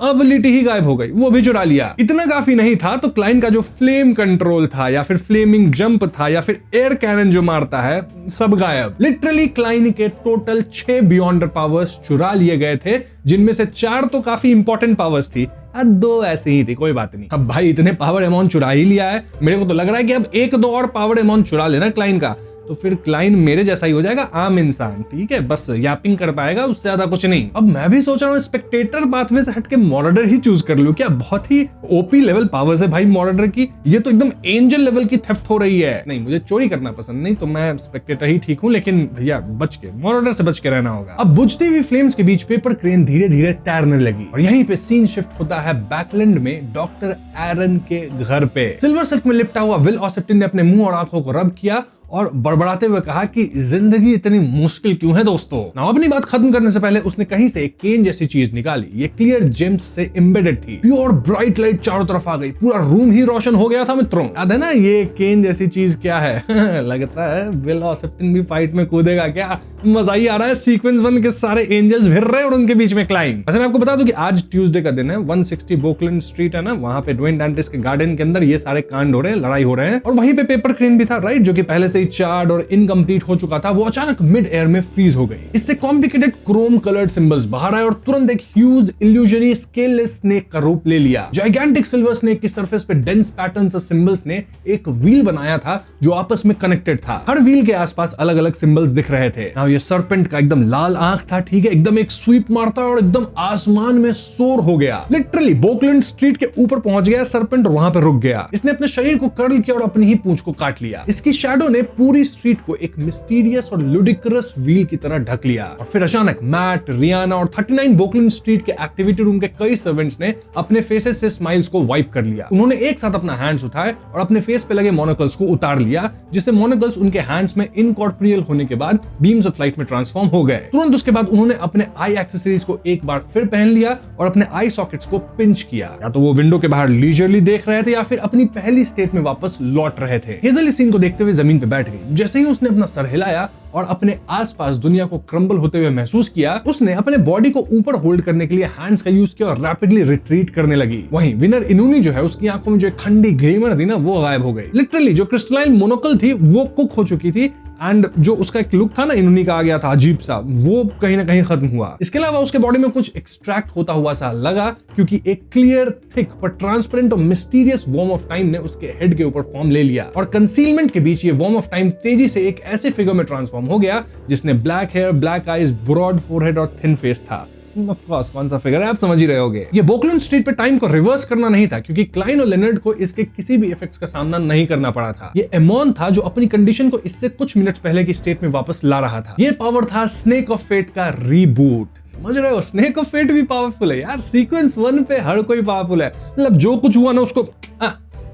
एबिलिटी ही गायब हो गई, वो भी चुरा लिया। इतना काफी नहीं था तो क्लाइन का जो फ्लेम कंट्रोल था या फिर फ्लेमिंग जंप था या फिर एयर कैनन जो मारता है, सब गायब। लिटरली क्लाइन के टोटल 6 बियॉन्डर पावर्स चुरा लिए गए थे, जिनमें से 4 तो काफी इंपॉर्टेंट पावर्स थी, 2 ऐसे ही थी, कोई बात नहीं। अब भाई इतने पावर एमॉन चुरा ही लिया है, मेरे को तो लग रहा है कि अब 1-2 और पावर एमॉन चुरा लेना क्लाइन का, तो फिर क्लाइन मेरे जैसा ही हो जाएगा, आम इंसान, ठीक है? बस यापिंग कर पाएगा, उससे ज्यादा कुछ नहीं। अब मैं भी सोच रहा हूँ स्पेक्टेटर पाथवे से हटके मॉडरेटर ही चूज कर लूं क्या? बहुत ही ओपी लेवल पावर्स है भाई मॉडरेटर की, ये तो एकदम एंजल लेवल की थेफ्ट हो रही है। नहीं, मुझे चोरी करना पसंद नहीं, तो मैं स्पेक्टेटर ही ठीक हूँ, लेकिन भैया बच के, मॉडरेटर से बच के रहना होगा। अब बुझती हुई फ्लेम्स के बीच पेपर क्रेन धीरे धीरे तैरने लगी और यहीं पे सीन शिफ्ट होता है बैकलैंड में डॉक्टर एरन के घर पे। सिल्वर सिल्क में लिपटा हुआ विल ऑसेप्टिन ने अपने मुंह और आंखों को रब किया और बड़बड़ाते हुए कहा कि जिंदगी इतनी मुश्किल क्यों है दोस्तों। ना अपनी बात खत्म करने से पहले उसने कहीं से एक केन जैसी चीज निकाली। ये क्लियर जेम्स से एम्बेडेड थी। प्योर ब्राइट लाइट चारों तरफ आ गई, पूरा रूम ही रोशन हो गया था मित्रों। याद है ना ये केन जैसी चीज क्या है? लगता है विल ऑसेप्टिन भी फाइट में कूदेगा क्या? मजा ही आ रहा है। सीक्वेंस 1 के सारे एंजल्स भिड़ रहे हैं और उनके बीच में क्लाइन। वैसे मैं आपको बता दूं कि आज ट्यूसडे का दिन है, 160 बोकलैंड स्ट्रीट है ना, वहां पे ड्वेन डैंटिस के गार्डन के अंदर ये सारे कांड हो रहे हैं, लड़ाई हो रहे हैं, और वहीं पे पेपर क्रेन भी था, राइट, जो कि पहले से ही चार्ड और इनकम्प्लीट हो चुका था। वो अचानक मिड एयर में फ्रीज हो गई। इससे कॉम्प्लिकेटेड क्रोम कलर्ड सिंबल्स बाहर आए और तुरंत एक ह्यूज इल्यूजनरी स्केललेस स्नेक का रूप ले लिया। जाइगेंटिक सिल्वर स्नेक की सरफेस पे डेंस पैटर्न्स और सिंबल्स ने एक व्हील बनाया था जो आपस में कनेक्टेड था। हर व्हील के आसपास अलग अलग सिंबल्स दिख रहे थे। ये सरपेंट का एकदम लाल आंख था, ठीक है, एकदम एक स्वीप मारता और एकदम आसमान में सोर हो गया। लिटरली बोकलैंड स्ट्रीट के ऊपर पहुंच गया सरपेंट और वहां पे रुक गया। इसने अपने शरीर को कर्ल किया और अपनी ही पूंछ को काट लिया। इसकी शैडो ने पूरी स्ट्रीट को एक मिस्टीरियस और लुडिक्रस व्हील की तरह ढक लिया। और फिर अचानक मैट, रियाना और 39 बोकलैंड स्ट्रीट के एक्टिविटी रूम के कई सर्वेंट्स ने अपने फेसेस से स्माइल्स को वाइप कर लिया। उन्होंने एक साथ अपना हैंड्स उठाए और अपने फेस पे लगे मोनोकल्स को उतार लिया, जिससे मोनोकल्स उनके हैंड्स में इनकॉर्पोरियल होने के बाद बीम्स ऑफ लाइट में ट्रांसफॉर्म हो गए। तुरंत उसके बाद उन्होंने अपने आई एक्सेसरीज को एक बार फिर पहन लिया और अपने आई सॉकेट्स को पिंच किया। या तो वो विंडो के बाहर लीजरली देख रहे थे या फिर अपनी पहली स्टेट में वापस लौट रहे थे। हेजल इस सीन को देखते हुए जमीन पे बैठ गई। जैसे ही उसने अपना सर हिलाया और अपने आसपास दुनिया को क्रम्बल होते हुए महसूस किया, उसने अपने बॉडी को ऊपर होल्ड करने के लिए हैंड्स का यूज किया और रैपिडली रिट्रीट करने लगी। वहीं विनर इनूनी जो है, उसकी आंखों में जो एक ठंडी ग्लेमर थी ना, वो गायब हो गई। लिटरली जो क्रिस्टलाइन मोनोकल थी वो कुक हो चुकी थी एंड जो उसका एक लुक था ना इनूनी का आ गया था अजीब सा, वो कहीं ना कहीं खत्म हुआ। इसके अलावा उसके बॉडी में कुछ एक्सट्रैक्ट होता हुआ सा लगा, क्योंकि एक क्लियर, थिक पर ट्रांसपेरेंट और मिस्टीरियस वॉर्म ऑफ टाइम ने उसके हेड के ऊपर फॉर्म ले लिया और कंसीलमेंट के बीच ये वॉर्म ऑफ टाइम तेजी से एक ऐसे फिगर में ट्रांसफॉर्म हो गया जिसने black hair, black eyes, broad forehead और थिन फेस था। ऑफ कोर्स कौन सा फिगर है आप समझ ही रहे होगे। ये बोकलैंड स्ट्रीट पे टाइम को रिवर्स करना नहीं था, क्योंकि क्लाइन और लेनर्ड को इसके किसी भी इफेक्ट्स का सामना नहीं करना पड़ा था। ये एमॉन था जो अपनी कंडीशन को इससे कुछ मिनट्स पहले की स्टेट में वापस ला रहा था। ये पावर था स्नेक ऑफ फेट का रीबूट। समझ रहे हो, स्नेक ऑफ फेट भी पावरफुल है यार। सीक्वेंस 1 पे हर कोई पावरफुल है। मतलब जो कुछ हुआ ना उसको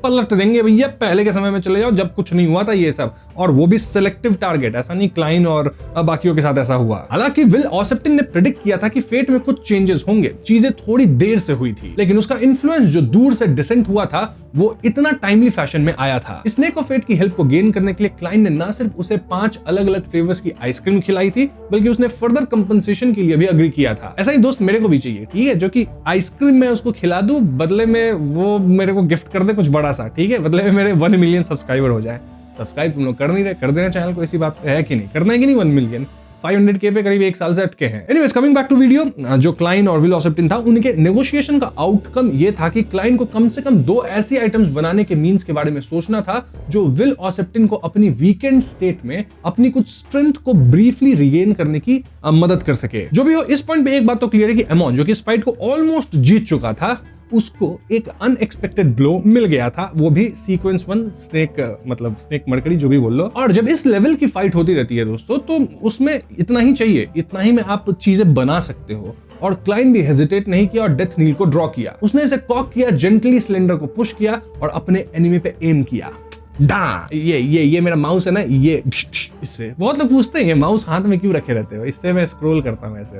पलट देंगे भैया, पहले के समय में चले जाओ जब कुछ नहीं हुआ था ये सब, और वो भी सिलेक्टिव टारगेट। ऐसा नहीं क्लाइन और बाकियों के साथ ऐसा हुआ। हालांकि विल ऑसेप्टिन ने प्रेडिक्ट किया था कि फेट में कुछ चेंजेस होंगे, चीजें थोड़ी देर से हुई थी, लेकिन उसका इन्फ्लुएंस जो दूर से डिसेंट हुआ था वो इतना टाइमली फैशन में आया था। स्नेक ऑफ फेट की हेल्प को गेन करने के लिए क्लाइन ने ना सिर्फ उसे 5 अलग अलग फ्लेवर्स की आइसक्रीम खिलाई थी, बल्कि उसने फर्दर कंपनसेशन के लिए भी अग्री किया था। ऐसा ही दोस्त मेरे को भी चाहिए, ठीक है, जो कि आइसक्रीम मैं उसको खिला दूं, बदले में वो मेरे को गिफ्ट कर दे कुछ बड़ा सा, ठीक है, बदले में मेरे 1 मिलियन सब्सक्राइबर हो जाए। सब्सक्राइब तुम लोग कर नहीं रहे, कर देना चैनल को, ऐसी बात है कि नहीं, करना है कि नहीं 1 मिलियन। 500K पे करीब 1 साल से अटके हैं। Anyways coming back to video, जो क्लाइन और विल ऑसेप्टिन था उनके नेगोशिएशन का आउटकम ये था कि क्लाइन को कम से कम 2 ऐसी आइटम्स बनाने के मींस के बारे में सोचना था जो विल ऑसेप्टिन को अपनी वीकेंड स्टेट में अपनी कुछ स्ट्रेंथ को ब्रीफली रिगेन करने की मदद कर सके। जो भी हो, इस पॉइंट पे एक बात तो क्लियर है कि एमॉन जो कि इस फाइट को ऑलमोस्ट जीत चुका था, उसको एक अनएक्सपेक्टेड ब्लो मिल गया था, वो भी सीक्वेंस 1 स्नेक मरकरी जो भी बोल लो। और जब इस लेवल की फाइट होती रहती है दोस्तों, तो उसमें इतना ही चाहिए, इतना ही में आप चीजें बना सकते हो। और क्लाइन भी हेजिटेट नहीं किया और डेथ नील को ड्रॉ किया। उसने इसे कॉक किया, जेंटली सिलेंडर को पुश किया और अपने एनिमी पे एम किया। ये मेरा माउस है ना, ये इससे बहुत लोग पूछते हैं ये माउस हाथ में क्यों रखे रहते हो, इससे मैं स्क्रॉल करता हूँ ऐसे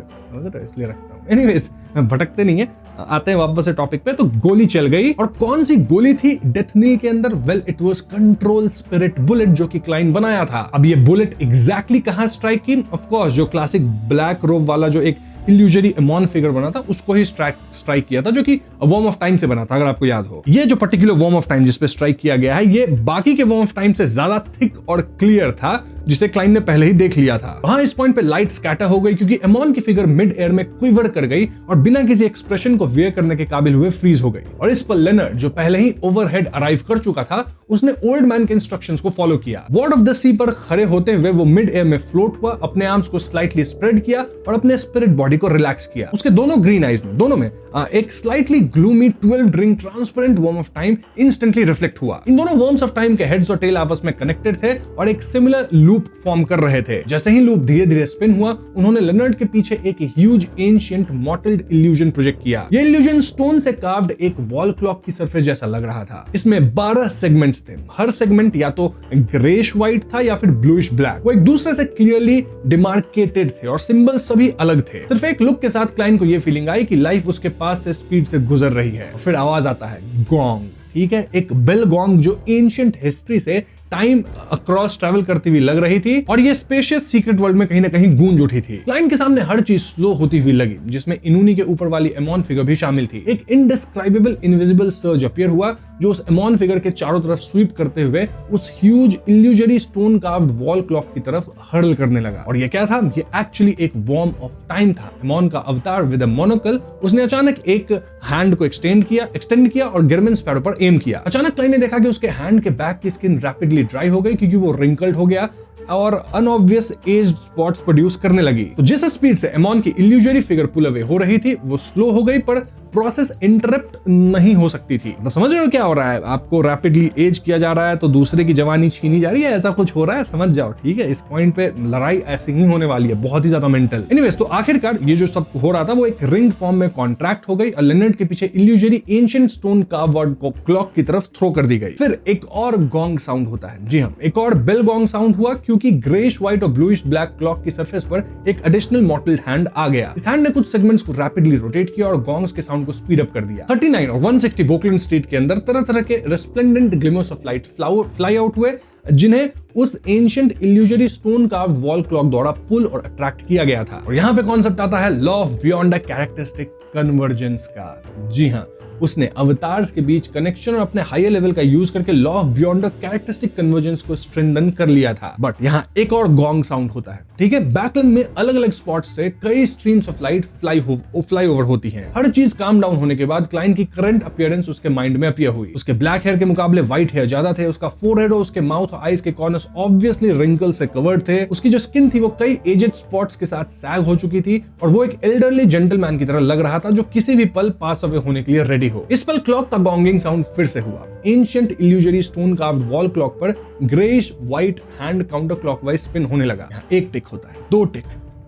इसलिए रखता हूँ। एनीवेज भटकते नहीं है, आते हैं वापस से टॉपिक पे। तो गोली चल गई, और कौन सी गोली थी डेथ नील के अंदर? Well, it was control spirit bullet जो कि क्लाइन बनाया था। अब ये बुलेट एग्जैक्टली कहां स्ट्राइक की? ऑफ कोर्स जो क्लासिक ब्लैक रोब वाला जो एक इल्यूजरी एमॉन फिगर बना था उसको ही स्ट्राइक किया था, जो कि वर्म ऑफ टाइम से बना था, अगर आपको याद हो। ये जो पर्टिकुलर वर्म ऑफ टाइम जिस पे स्ट्राइक किया गया है, ये बाकी के वर्म ऑफ टाइम से ज्यादा थिक और क्लियर था, जिसे क्लाइन ने पहले ही देख लिया था। वहां इस पॉइंट पे लाइट स्कैटर हो गई क्योंकि एमॉन की फिगर मिड एयर में क्विवर कर गई और बिना किसी एक्सप्रेशन को वेयर करने के काबिल हुए फ्रीज हो गई। और इस पर लेनर्ड जो पहले ही ओवरहेड अराइव कर चुका था, उसने ओल्ड मैन के इंस्ट्रक्शंस को फॉलो किया। वॉर्ड ऑफ द सी पर खड़े होते हुए वो मिड एयर में फ्लोट हुआ, अपने आर्म्स को स्लाइटली स्प्रेड किया और अपने स्पिरिट बॉडी को रिलैक्स किया। उसके दोनों ग्रीन आईज में, दोनों में एक slightly gloomy 12 ring transparent worm of time instantly reflect हुआ। इन दोनों वर्म्स ऑफ टाइम के हेड्स और टेल आपस में कनेक्टेड थे और एक सिमिलर लूप फॉर्म कर रहे थे। जैसे ही लूप धीरे धीरे स्पिन हुआ, उन्होंने लेनर्ड के पीछे एक huge ancient mottled illusion project किया। यह इल्यूजन स्टोन से कार्व्ड एक वॉल क्लॉक की सरफेस जैसा लग रहा था। इसमें 12 सेगमेंट्स थे। हर सेगमेंट या तो ग्रेश व्हाइट था या फिर ब्लूइश ब्लैक। वो एक दूसरे से क्लियरली डिमार्केटेड थे और सिंबल सभी अलग थे। सिर्फ एक लुक के साथ क्लाइन को यह फीलिंग आई कि लाइफ उसके पास से स्पीड से गुजर रही है। फिर आवाज आता है गोंग, ठीक है, एक बेल गोंग जो एंशिएंट हिस्ट्री से टाइम अक्रॉस ट्रैवल करती हुई लग रही थी और ये स्पेशियस सीक्रेट वर्ल्ड में कहीं ना कहीं गूंज उठी थी। क्लाइन के सामने हर चीज स्लो होती हुई लगी, जिसमें इनूनी के ऊपर वाली एमॉन फिगर भी शामिल थी। एक इनडिस्क्राइबेबल इनविजिबल सर्ज अपीयर हुआ जो उस एमॉन फिगर के चारों तरफ स्वीप करते हुए उस huge illusory stone carved wall clock की तरफ हर्ल करने लगा। और ये क्या था? ये एक्चुअली एक वर्म ऑफ टाइम था। एमॉन का अवतार विद अ मोनोकल, उसने अचानक एक हैंड को एक्सटेंड किया और गिरमिन स्पैरो पर एम किया। अचानक क्लाइन ने देखा कि उसके हैंड के बैक की स्किन रैपिडली ड्राई हो गई क्योंकि वो रिंकल्ड हो गया और अनऑब्वियस एज्ड स्पॉट्स प्रोड्यूस करने लगी। तो जिस स्पीड से एमॉन की इल्यूजरी फिगर पुल अवे हो रही थी, वो स्लो हो गई, पर प्रोसेस इंटरप्ट नहीं हो सकती थी। तो समझ रहे हो क्या हो रहा है? आपको रैपिडली एज किया जा रहा है तो दूसरे की जवानी छीनी जा रही है, ऐसा कुछ हो रहा है, समझ जाओ, ठीक है। इस पॉइंट पे लड़ाई ऐसी ही होने वाली है, बहुत ही ज्यादा मेंटल। एनीवेज, तो आखिरकार ये जो सब हो रहा था वो एक रिंग फॉर्म में कॉन्ट्रैक्ट हो गई और लेनर्ड के पीछे इल्यूजरी एंशिएंट स्टोन कार्व्ड को क्लॉक की तरफ थ्रो कर दी गई। फिर एक और गॉन्ग साउंड होता है, जी हाँ, एक और बेल गॉन्ग साउंड हुआ क्योंकि ग्रेश व्हाइट और ब्लूइश ब्लैक क्लॉक की सरफेस पर एक एडिशनल मॉटल्ड हैंड आ गया। इस हैंड ने कुछ सेगमेंट्स को रैपिडली रोटेट किया और गॉन्ग्स के साउंड को स्पीड अप कर दिया। 39 और 160 बोकलैंड स्ट्रीट के अंदर तरह तरह के resplendent glimmers of light fly out हुए, जिन्हें उस ancient illusory stone carved wall clock द्वारा पुल और अट्रैक्ट किया गया था। और यहां पे कॉन्सेप्ट आता है law of beyond a characteristic convergence का। जी हां, उसने अवतार्स के बीच कनेक्शन और अपने हायर लेवल का यूज करके law of beyond the characteristic convergence को स्ट्रेंथन कर लिया था। बट यहाँ एक और गॉन्ग साउंड होता है, ठीक है। बैकलैंड में अलग अलग स्पॉट्स से कई streams of light fly over होती हैं। हर चीज काम डाउन होने के बाद क्लाइन की करंट अपीयरेंस उसके माइंड में अपीयर हुई। उसके ब्लैक हेयर के मुकाबले व्हाइट हेयर ज्यादा थे। उसका फोरहेड और उसके माउथ और आईज के कॉर्नर्स ऑब्वियसली रिंकल से कवर्ड थे। उसकी जो स्किन थी वो कई एजेड स्पॉट्स के साथ सैग हो चुकी थी और वो एक एल्डरली जेंटलमैन की तरह लग रहा था जो किसी भी पल पास अवे होने के लिए रेडी हो। इस पल क्लॉक का गॉन्गिंग साउंड फिर से हुआ। Ancient illusory stone carved wall clock पर greyish white hand counterclockwise spin होने लगा। यहाँ एक टिक होता है, 2 टिक,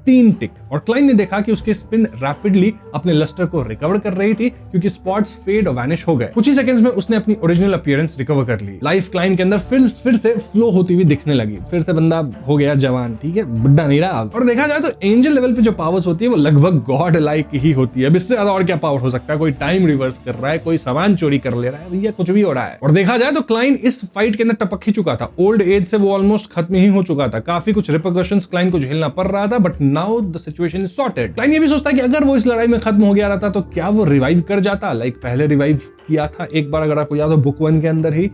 3 टिक, और क्लाइन ने देखा कि उसकी स्पिन रैपिडली अपने लस्टर को रिकवर कर रही थी क्योंकि स्पॉट्स फेड और वैनिश हो गए। कुछ ही सेकंड्स में उसने अपनी ओरिजिनल अपीयरेंस रिकवर कर ली। लाइफ क्लाइन के अंदर फिर से फ्लो होती हुई दिखने लगी। फिर से बंदा हो गया जवान, ठीक है, बुढ़ा नहीं रहा। और देखा जाए तो एंजल लेवल पे जो पावर्स होती है वो लगभग गॉड लाइक ही होती है। अब इससे ज्यादा और क्या पावर हो सकता है? कोई टाइम रिवर्स कर रहा है, कोई सामान चोरी कर ले रहा है, भैया कुछ भी हो रहा है। और देखा जाए तो क्लाइन इस फाइट के अंदर टपक ही चुका था। ओल्ड एज से वो ऑलमोस्ट खत्म ही हो चुका था। काफी कुछ रिपरकशंस क्लाइन को झेलना पड़ रहा था, but now the situation is sorted. Klein ये भी सोचता है कि अगर वो इस लड़ाई में खत्म हो गया रहता तो क्या वो रिवाइव कर जाता, लाइक पहले रिवाइव किया था एक बार, अगर आपको याद हो बुक 1 के अंदर ही।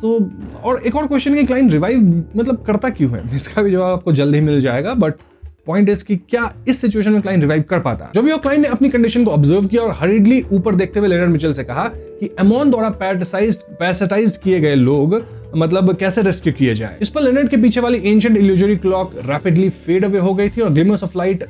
तो और एक और क्वेश्चन है कि क्लाइन रिवाइव मतलब करता क्यों है? इसका भी जवाब आपको जल्द ही मिल जाएगा, बट पॉइंट इज कि क्या इस सिचुएशन में क्लाइन रिवाइव कर पाता। जब भी क्लाइन ने अपनी कंडीशन को ऑब्जर्व किया और हरिडली ऊपर देखते हुए लेनर्ड मिचेल से कहा कि एमॉन द्वारा पैरासाइज्ड किए गए लोग मतलब कैसे रेस्क्यू किए जाए। इस पर लेनर्ड के पीछे वाली ancient illusory clock rapidly fade away हो गई थी और ग्लिमर्स ऑफ लाइट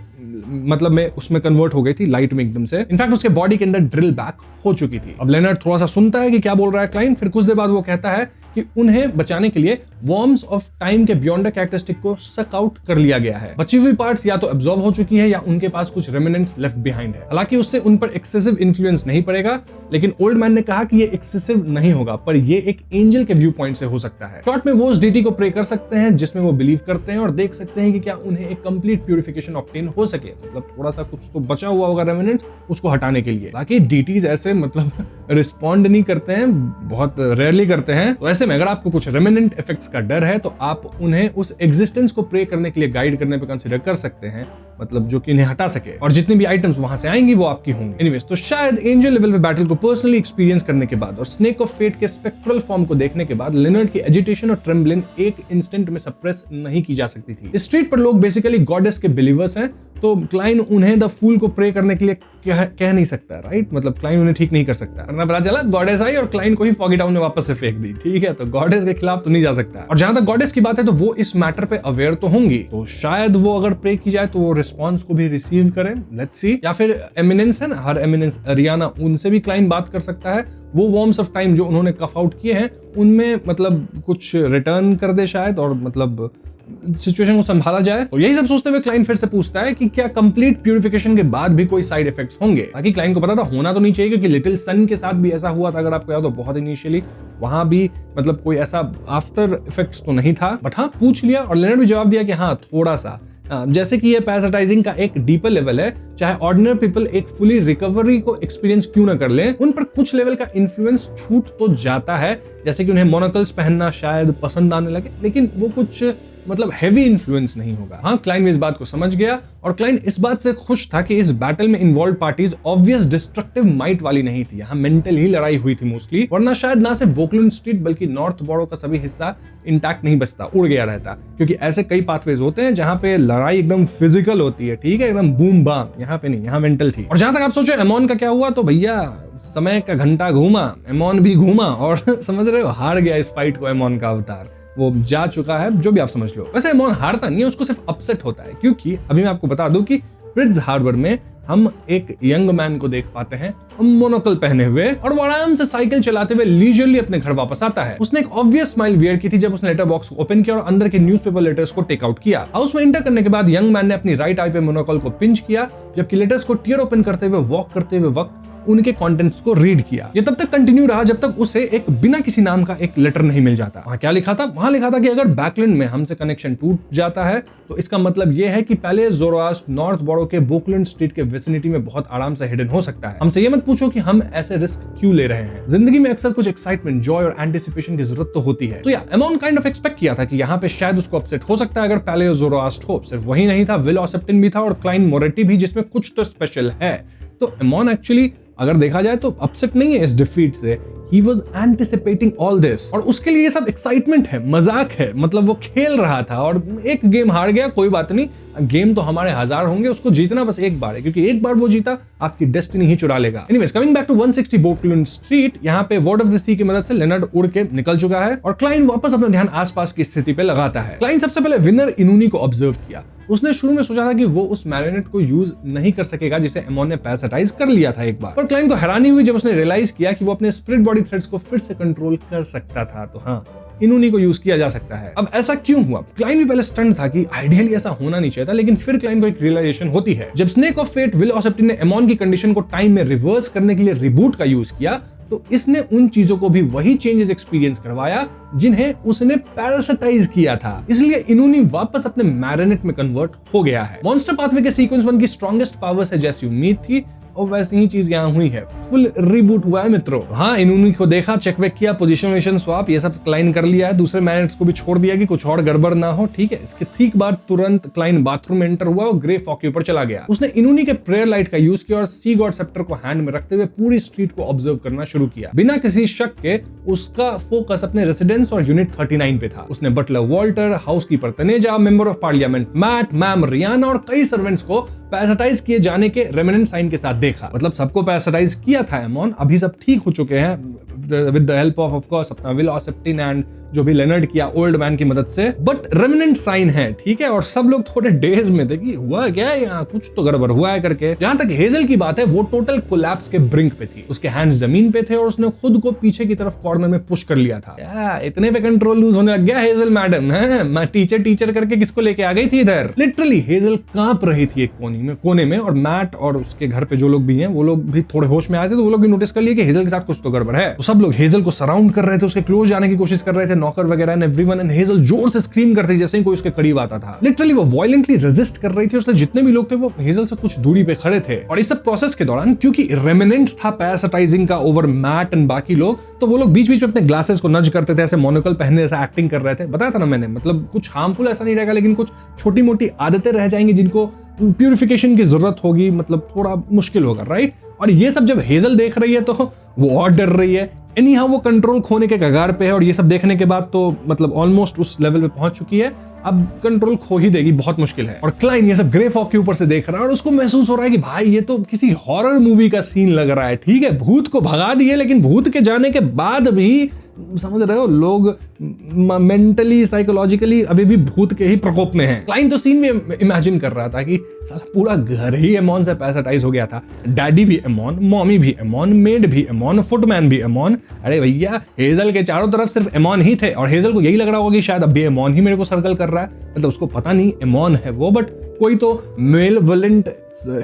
मतलब में उसमें कन्वर्ट हो गई थी लाइट में एकदम से। इनफैक्ट उसके बॉडी के अंदर ड्रिल बैक हो चुकी थी। अब लेनर्ड थोड़ा सा सुनता है कि क्या बोल रहा है क्लाइन, फिर कुछ देर बाद वो कहता है कि उन्हें बचाने के लिए वॉर्म्स ऑफ टाइम के बियॉन्ड कैरेक्टरिस्टिक को सक आउट कर लिया गया है। बची हुई पार्ट्स या तो एब्जॉर्ब हो चुकी है या उनके पास कुछ रेमिनेंट्स लेफ्ट बिहाइंड है। हालांकि उससे उन पर एक्सेसिव इन्फ्लुएंस नहीं पड़ेगा, लेकिन ओल्ड मैन ने कहा कि ये एक्सेसिव नहीं होगा, पर ये एक एंजल के व्यू पॉइंट से हो सकता है। शॉर्ट में वो उस डीटी को प्रे कर सकते हैं जिसमें वो बिलीव करते हैं और देख सकते हैं कि क्या उन्हें एक कंप्लीट प्यूरिफिकेशन ऑब्टेन हो सके। मतलब थोड़ा सा कुछ तो बचा हुआ होगा रेमिनेंट्स, उसको हटाने के लिए। बाकी डीटीज ऐसे मतलब रिस्पॉन्ड नहीं करते हैं, बहुत रेयरली करते हैं। तो ऐसे में अगर आपको कुछ रेमिनेंट इफेक्ट्स का डर है तो आप उन्हें उस एग्जिस्टेंस को प्रे करने के लिए गाइड करने पे कंसीडर कर सकते हैं, मतलब जो कि इन्हें हटा सके, और जितनी भी आइटम्स वहां से आएंगी वो आपकी होंगी। एनीवेज, तो शायद एंजल लेवल पे बैटल को पर्सनली एक्सपीरियंस करने के बाद और स्नेक ऑफ फेट के स्पेक्ट्रल फॉर्म को देखने के बाद लेनर्ड की एजिटेशन और ट्रेम्बलिन एक इंस्टेंट में सप्रेस नहीं की जा सकती थी। इस स्ट्रीट पर लोग बेसिकली गॉडेस के बिलीवर्स हैं, तो क्लाइन उन्हें द फूल को प्रे करने के लिए कह नहीं सकता, राइट? मतलब क्लाइन उन्हें ठीक नहीं कर सकता, वरना पता चला गॉडेस आई और क्लाइन को ही फॉगी टाउन ने वापस से फेंक दी। ठीक है, तो गॉडेस के खिलाफ तो नहीं जा सकता। और जहां तक गॉडेस की बात है तो वो इस मैटर पे अवेयर तो होंगी, तो शायद वो अगर प्रे की जाए तो वो रिस्पॉन्स को भी रिसीव करें, लेट्स सी। या फिर एमिनेंस है ना, हर एमिनेंस अरियाना, उनसे भी क्लाइन बात कर सकता है। वो वॉर्म्स ऑफ टाइम जो उन्होंने कफ आउट किए हैं उनमें मतलब कुछ रिटर्न कर दे शायद, और मतलब सिचुएशन को संभाला जाए। तो यही सब सोचते हुए क्लाइन फिर से पूछता है कि क्या कंप्लीट प्यूरिफिकेशन के बाद भी कोई साइड इफेक्ट्स होंगे। ताकि क्लाइन को पता था होना तो नहीं चाहिए, क्योंकि लिटिल सन के साथ भी ऐसा हुआ था, अगर आपको याद हो बहुत इनिशियली, वहां भी मतलब कोई ऐसा आफ्टर इफेक्ट्स तो नहीं था, बट हाँ पूछ लिया और लेनर्ड भी जवाब दिया कि हाँ थोड़ा सा, जैसे कि ये पैरासाइटिंग का एक डीपर लेवल है, चाहे ऑर्डिनरी पीपल एक फुली रिकवरी को एक्सपीरियंस क्यों ना कर लें, उन पर कुछ लेवल का इन्फ्लुएंस छूट तो जाता है। जैसे कि उन्हें मोनोकल्स पहनना शायद पसंद आने लगे, लेकिन वो कुछ मतलब हेवी इन्फ्लुएंस नहीं होगा। हाँ, क्लाइन इस बात को समझ गया और क्लाइन इस बात से खुश था कि इस बैटल में involve parties obvious destructive might वाली नहीं थी। यहाँ मेंटल ही लड़ाई हुई थी मोस्टली, वरना शायद ना सिर्फ बोकलुंड स्ट्रीट बल्कि नॉर्थ बॉरो का सभी हिस्सा इंटैक्ट नहीं बचता, उड़ गया रहता। क्योंकि ऐसे कई पाथवेज होते हैं जहां पे लड़ाई एकदम फिजिकल होती है, ठीक है, एकदम बूम बाम। यहाँ पे नहीं, यहाँ मेंटल थी। और जहां तक आप सोचो एमॉन का क्या हुआ, तो भैया समय का घंटा घूमा, एमॉन भी घूमा और समझ रहे हो हार गया इस फाइट को। एमॉन का अवतार वो जा चुका है, जो भी आप समझ लो। वैसे एमॉन हारता नहीं है, उसको सिर्फ अपसेट होता है, क्योंकि अभी मैं आपको बता दूं कि प्रिट्ज हार्बर में हम एक यंग मैन को देख पाते हैं मोनोकल पहने हुए, और वो आराम से साइकिल चलाते हुए लीजरली अपने घर वापस आता है। उसने एक ऑब्वियस स्माइल वियर की थी जब उसने लेटर बॉक्स को ओपन किया और अंदर के न्यूज़पेपर लेटर्स को टेक आउट किया। हाउस में एंटर करने के बाद यंग मैन ने अपनी राइट आई पे मोनोकल को पिंच किया, जबकि लेटर्स को टीयर ओपन करते हुए वॉक करते हुए वक्त उनके कंटेंट्स को रीड किया। ये तब तक कंटिन्यू रहा जब तक उसे एक बिना किसी नाम का एक लेटर नहीं मिल जाता। वहां क्या लिखा था? वहां लिखा था कि अगर बैकलैंड में हमसे कनेक्शन टूट जाता है तो इसका मतलब यह है कि पहले ज़ोरास्ट्र नॉर्थ बॉरो के बोकलैंड स्ट्रीट के विसिनिटी में बहुत आराम से हिडन हो सकता है। हमसे ये मत पूछो कि हम ऐसे रिस्क क्यों ले रहे हैं। जिंदगी में अक्सर कुछ एक्साइटमेंट, जॉय और एंटिसिपेशन की जरूरत तो होती है। तो या एमॉन काइंड ऑफ एक्सपेक्ट किया था कि यहाँ पे शायद उसको अपसेट हो सकता है अगर पहले ज़ोरास्ट्र हो। सिर्फ वही नहीं था, विल ऑसेप्टिन भी था और क्लाइन मोरेटी भी, जिसमें कुछ तो स्पेशल है। तो एमॉन एक्चुअली अगर देखा जाए तो अपसेट नहीं है इस डिफीट से। He was anticipating all this, और उसके लिए ये सब एक्साइटमेंट है, मजाक है, मतलब वो खेल रहा था और एक गेम हार गया, कोई बात नहीं, गेम तो हमारे 1000 होंगे, उसको जीतना बस एक बार है, क्योंकि एक बार वो जीता आपकी डेस्टिनी ही चुरा लेगा। Anyways, coming back to 160 Bokelund street, यहाँ पे वर्ड ऑफ द सी की मदद से लेनर्ड उड़ के निकल चुका है और क्लाइन वापस अपना ध्यान आसपास की स्थिति पे लगाता है। क्लाइन सबसे पहले विनर इनूनी को ऑब्जर्व किया। उसने शुरू में सोचा था कि वो उस मैरिनेट को यूज नहीं कर सकेगा जिसे एमॉन ने पैरासाइटाइज कर लिया था एक बार, पर क्लाइन को हैरानी हुई जब उसने रियलाइज किया कि वो अपने स्पिरिट बॉडी थ्रेड्स को फिर से कंट्रोल कर सकता था। तो हाँ, इनूनी को यूज किया जा सकता है। अब ऐसा क्यों हुआ? क्लाइन भी पहले स्टंट था कि आइडियली ऐसा होना नहीं चाहिए था, लेकिन फिर क्लाइन को एक रियलाइजेशन होती है। जब स्नेक ऑफ फेट विल ऑसेप्टिन ने एमॉन की कंडीशन को टाइम में रिवर्स करने के लिए रिबूट का यूज किया, तो इसने उन चीजों को भी वही चेंजेस एक्सपीरियंस करवाया जिन्हें उसने पैरासाइटाइज किया था। इसलिए इनूनी वापस अपने मैरिनेट में कन्वर्ट हो गया है। मॉन्स्टर पाथवे के सीक्वेंस 1 की स्ट्रॉन्गेस्ट पावर्स है जैसी उम्मीद थी, और वैसी ही चीज यहाँ हुई है, फुल रिबूट हुआ है मित्रों। हाँ, इन्होंने को देखा, चेक वेक किया, पोजीशन स्वैप ये सब क्लाइन कर लिया है, दूसरे मैनेट्स को भी छोड़ दिया कि कुछ और गड़बड़ ना हो, ठीक है। इसके ठीक बाद तुरंत क्लाइन बाथरूम में एंटर हुआ और ग्रे फॉग के ऊपर चला गया। उसने इन्होंने के प्रेयर लाइट का यूज किया और सी गॉड सेप्टर को हैंड में रखते हुए पूरी स्ट्रीट को ऑब्जर्व करना शुरू किया। बिना किसी शक के उसका फोकस अपने रेसिडेंस और यूनिट 39 पे था। उसने butler Walter, housekeeper Taneja, member of parliament Matt, ma'am Riana और कई सर्वेंट्स को पैरासाइज किए जाने के रेमिनेंट साइन के साथ देखा। मतलब सबको पैरासाइज किया था एमॉन, अभी सब ठीक हो चुके हैं with the help of course अपना विल ऑसेप्टिन एंड जो भी लेनर्ड किया ओल्ड मैन की मदद से, बट रेमिनेंट साइन है, ठीक है। और सब लोग थोड़े डेज में थे कि हुआ क्या है यहाँ, कुछ तो गड़बड़ हुआ है करके। जहां तक हेजल की बात है, वो टोटल कोलैप्स के ब्रिंक पे थी, उसके हैंड्स जमीन पे थे और उसने खुद को पीछे की तरफ कॉर्नर में पुश कर लिया था। इतने पे कंट्रोल लूज होने लग गया हेजल मैडम, है टीचर करके किसको लेके आ गई थी इधर। लिटरली हेजल कांप रही थी एक कोने में और मैट और उसके घर पे जो लोग भी हैं वो लोग भी थोड़े होश में आए थे, तो वो लोग भी नोटिस कर लिए कि हेजल के साथ कुछ तो गड़बड़ है। तो सब लोग हेजल को सराउंड कर रहे थे, उसके क्लोज जाने की कोशिश कर रहे थे, नॉकर वगैरह एंड एवरीवन, एंड हेजल जोर से स्क्रीम करती जैसे ही कोई उसके करीब आता था। लिटरली वो वायलेंटली रेजिस्ट कर रही थी, उसने जितने भी लोग थे वो हेजल से कुछ दूरी पे खड़े थे। और इस सब प्रोसेस के दौरान क्योंकि रेमिनेंट्स था पैरासाइटिंग का ओवर मैट एंड बाकी लोग, तो वो लोग बीच बीच में अपने ग्लासेस को नज करते थे, ऐसे मोनोकल पहनने ऐसा एक्टिंग कर रहे थे। बताया था ना मैंने, मतलब कुछ हार्मफुल ऐसा नहीं रहेगा, लेकिन कुछ छोटी मोटी आदतें रह जाएंगी जिनको प्यूरिफिकेशन की जरूरत होगी, मतलब थोड़ा मुश्किल होगा, राइट। और ये सब जब हेजल देख रही है तो वो और डर रही है। एनीहाउ वो कंट्रोल खोने के कगार पे है और ये सब देखने के बाद तो मतलब ऑलमोस्ट उस लेवल पे पहुंच चुकी है, अब कंट्रोल खो ही देगी, बहुत मुश्किल है। और क्लाइन ये सब ग्रे फॉग के ऊपर से देख रहा है और उसको महसूस हो रहा है कि भाई ये तो किसी हॉरर मूवी का सीन लग रहा है, ठीक है। भूत को भगा दिए, लेकिन भूत के जाने के बाद भी समझ रहे हो लोग मेंटली साइकोलॉजिकली अभी भी भूत के ही प्रकोप में हैं। क्लाइन तो सीन में इमेजिन कर रहा था कि साला पूरा घर ही एमॉन से पैरासाइटाइज हो गया था, डैडी भी एमॉन, मॉमी भी एमॉन, मेड भी एमॉन, फुटमैन भी एमॉन। अरे भैया हेजल के चारों तरफ सिर्फ एमॉन ही थे और हेजल को यही लग रहा होगा कि शायद अब भी एमॉन ही मेरे को सर्कल कर रहा है, मतलब उसको पता नहीं एमॉन है वो, बट कोई तो मेलवोलेंट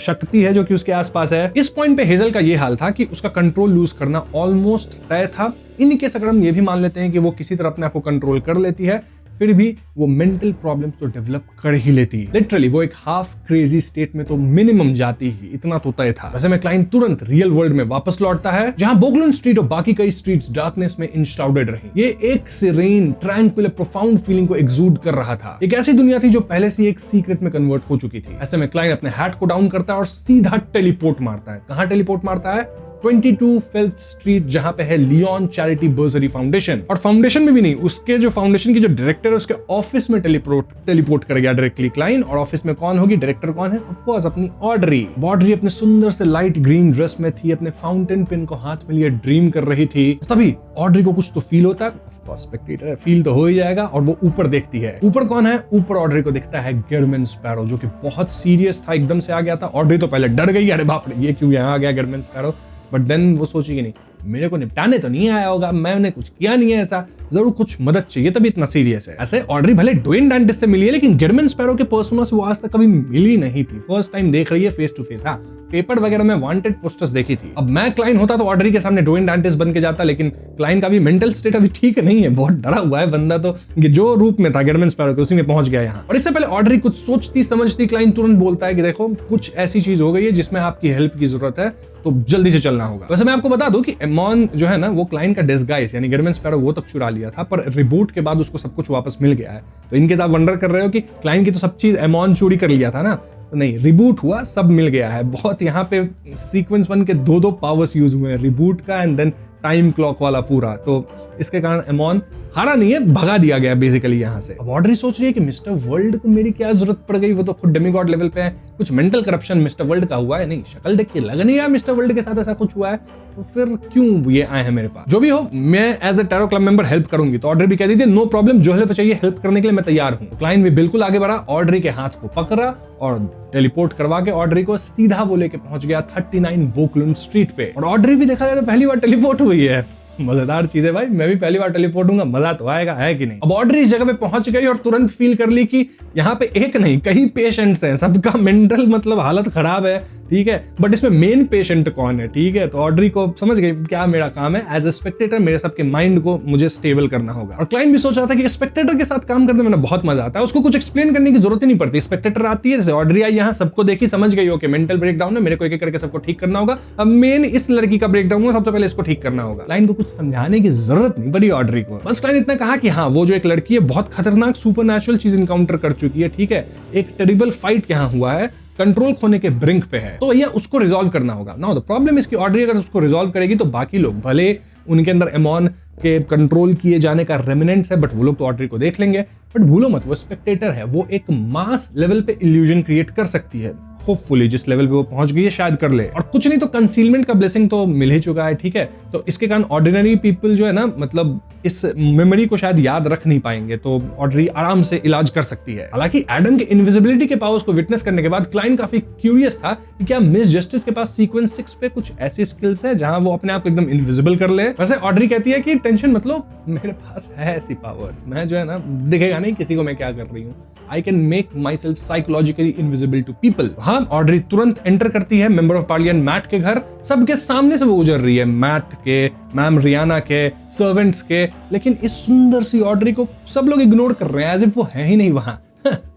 शक्ति है जो कि उसके आसपास है। इस पॉइंट पे हेजल का ये हाल था कि उसका कंट्रोल लूज करना ऑलमोस्ट तय था। इन केस अगर हम ये भी मान लेते हैं कि वो किसी तरह अपने आप को कंट्रोल कर लेती है, फिर भी वो मेंटल प्रॉब्लम्स तो डेवलप कर ही लेती है। लिटरली वो एक हाफ क्रेजी स्टेट में तो मिनिमम जाती ही, इतना तो तय था। वैसे में क्लाइन तुरंत रियल वर्ल्ड में वापस लौटता है, जहां बोगलन स्ट्रीट और बाकी कई स्ट्रीट्स डार्कनेस में इंश्राउडेड रही। ये एक सीरेन, ट्रैंक्विल, प्रोफाउंड फीलिंग को एक्सूड कर रहा था। एक ऐसी दुनिया थी जो पहले से एक सीक्रेट में कन्वर्ट हो चुकी थी। ऐसे में क्लाइन अपने हैट को डाउन करता है और सीधा टेलीपोर्ट मारता है। कहां टेलीपोर्ट मारता है? 22 फिफ्थ स्ट्रीट, जहां पे है लियोन चैरिटी बर्सरी फाउंडेशन। और फाउंडेशन में भी नहीं, उसके जो फाउंडेशन की जो डायरेक्टर है उसके ऑफिस में टेलीपोर्ट कर गया डायरेक्टली क्लाइन। और ऑफिस में कौन होगी? डायरेक्टर कौन है? ऑफ कोर्स अपनी ऑड्री। ऑड्री अपने सुंदर से लाइट ग्रीन ड्रेस में थी, अपने फाउंटेन पेन को हाथ में लिए ड्रीम कर रही थी। तभी ऑड्री को कुछ तो फील होता है, ऑफ कोर्स स्पेक्टेटर है, फील तो हो ही जाएगा, और वो ऊपर देखती है। ऊपर कौन है? ऊपर ऑड्री को दिखता है गेरमैन स्पैरो, जो कि बहुत सीरियस था, एकदम से आ गया था। ऑड्री तो पहले डर गई, अरे बाप रे ये क्यों यहाँ आ गया गेरमैन स्पैरो, बट देन वो सोची कि नहीं, मेरे को निपटाने तो नहीं आया होगा, मैंने कुछ किया नहीं है ऐसा, जरूर कुछ मदद चाहिए तभी इतना सीरियस है। ऐसे ऑड्री भले ड्वेन डैंटिस से मिली है, लेकिन गेरमैन स्पैरो के पर्सोना से वो आज तक कभी मिली नहीं थी। फर्स्ट टाइम देख रही है फेस टू फेस। हाँ, पेपर वगैरह में वांटेड पोस्टर्स देखी थी। अब मैं क्लाइन होता तो ऑड्री के सामने ड्वेन डैंटिस बन के जाता, लेकिन क्लाइन का भी मेंटल स्टेट अभी ठीक नहीं है, बहुत डरा हुआ है बंदा, तो जो रूप में था गेरमैन स्पैरो के उसी में पहुंच गया यहाँ। और इससे पहले ऑड्री कुछ सोचती समझती, क्लाइन तुरंत बोलता है कि देखो कुछ ऐसी चीज हो गई है जिसमें आपकी हेल्प की जरूरत है, तो जल्दी से चलना होगा। वैसे मैं आपको बता दूं कि एमॉन जो है ना, वो क्लाइन का डिस्गाइज यानी गेरमैन स्पैरो वो तक चुरा लिया था, पर रिबूट के बाद उसको सब कुछ वापस मिल गया है। तो इनके साथ वंडर कर रहे हो कि क्लाइन की तो सब चीज एमॉन चोरी कर लिया था ना, तो नहीं, रिबूट हुआ, सब मिल गया है। बहुत यहाँ पे सीक्वेंस 1 के दो पावर्स यूज हुए हैं, रिबूट का एंड देन टाइम क्लॉक वाला पूरा, तो इसके कारण एमॉन हारा नहीं है, भगा दिया गया बेसिकली यहाँ से। अब ऑड्री सोच रही है कि मिस्टर वर्ल्ड को मेरी क्या जरूरत पड़ गई, वो तो खुद डेमीगॉड लेवल पे है, कुछ मेंटल करप्शन मिस्टर वर्ल्ड का हुआ है, नहीं शक्ल देख के लग नहीं रहा मिस्टर वर्ल्ड के साथ ऐसा कुछ हुआ है, तो फिर क्यों ये आए हैं मेरे पास। जो भी हो, मैं as a tarot club member help करूंगी। तो ऑड्री भी कह दी थी नो प्रॉब्लम, जो हेल्प चाहिए हेल्प करने के लिए मैं तैयार हूँ। क्लाइन भी बिल्कुल आगे बढ़ा, ऑड्री के हाथ को पकड़ा और टेलीपोर्ट करवा के ऑड्री को सीधा वो लेके पहुंच गया 39 बोकलुंड स्ट्रीट पे। और ऑड्री भी देखा जाए पहली बार टेलीपोर्ट हुई है, मजेदार चीज है भाई, मैं भी पहली बार टेलीपोर्ट हूंगा, मजा तो आएगा, है कि नहीं। अब ऑड्री इस जगह पे पहुंच गई और तुरंत फील कर ली कि यहाँ पे एक नहीं कई पेशेंट्स हैं, सबका मेंटल मतलब हालत खराब है, ठीक है, बट इसमें मेन पेशेंट कौन है, ठीक है। तो ऑड्री को समझ गई क्या मेरा काम है, एज ए स्पेक्टेटर मेरे सबके माइंड को मुझे स्टेबल करना होगा। और क्लाइंट भी सोच रहा था कि स्पेक्टेटर के साथ काम करने में बहुत मजा आता है, उसको कुछ एक्सप्लेन करने की जरूरत ही नहीं पड़ती। स्पेक्टेटर आती है, जैसे ऑड्री आई यहाँ, सबको देखी, समझ गई ओके मेंटल ब्रेकडाउन है, मेरे को एक एक करके सबको ठीक करना होगा। अब मेन इस लड़की का ब्रेकडाउन है, सबसे पहले इसको ठीक करना होगा। क्लाइंट को कुछ समझाने की जरूरत नहीं पड़ी ऑड्री को, बस क्लाइंट इतना कहा कि हाँ वो जो एक लड़की है बहुत खतरनाक सुपरनैचुरल चीज इनकाउंटर कर चुकी है, ठीक है, एक टेरिबल फाइट यहाँ हुआ है, कंट्रोल खोने के ब्रिंक पे है, तो भैया उसको रिजॉल्व करना होगा। नाउ द प्रॉब्लम इज कि ऑड्री अगर उसको रिजॉल्व करेगी तो बाकी लोग, भले उनके अंदर एमॉन के कंट्रोल किए जाने का रेमिनेंट्स है, बट वो लोग तो ऑड्री को देख लेंगे। बट भूलो मत वो स्पेक्टेटर है, वो एक मास लेवल पे इल्यूजन क्रिएट कर सकती है, होपफुली जिस लेवल पे वो पहुंच गई है शायद कर ले, और कुछ नहीं तो कंसीलमेंट का ब्लेसिंग तो मिल ही चुका है, ठीक है। तो इसके कारण ऑर्डिनरी पीपल जो है ना, मतलब इस मेमोरी को शायद याद रख नहीं पाएंगे, तो ऑड्री आराम से इलाज कर सकती है। हालांकि एडम के इनविजिबिलिटी के पावर्स को विटनेस करने के बाद क्लाइंट काफी क्यूरियस था कि क्या मिस जस्टिस के पास सीक्वेंस 6 पे कुछ ऐसी स्किल्स है जहां वो अपने आप को एकदम इनविजिबल कर ले। वैसे ऑड्री कहती है कि टेंशन मत लो, मेरे पास है ऐसी पावर्स, मैं जो है ना दिखेगा नहीं किसी को मैं क्या कर रही हूँ, I can make myself psychologically invisible to people. हाँ, ऑड्री तुरंत एंटर करती है मेंबर ऑफ पार्लियामेंट मैट के घर, सबके सामने से वो गुजर रही है, मैट के, मैम रियाना के, सर्वेंट्स के, लेकिन इस सुंदर सी ऑड्री को सब लोग इग्नोर कर रहे हैं एज इफ वो है ही नहीं वहां।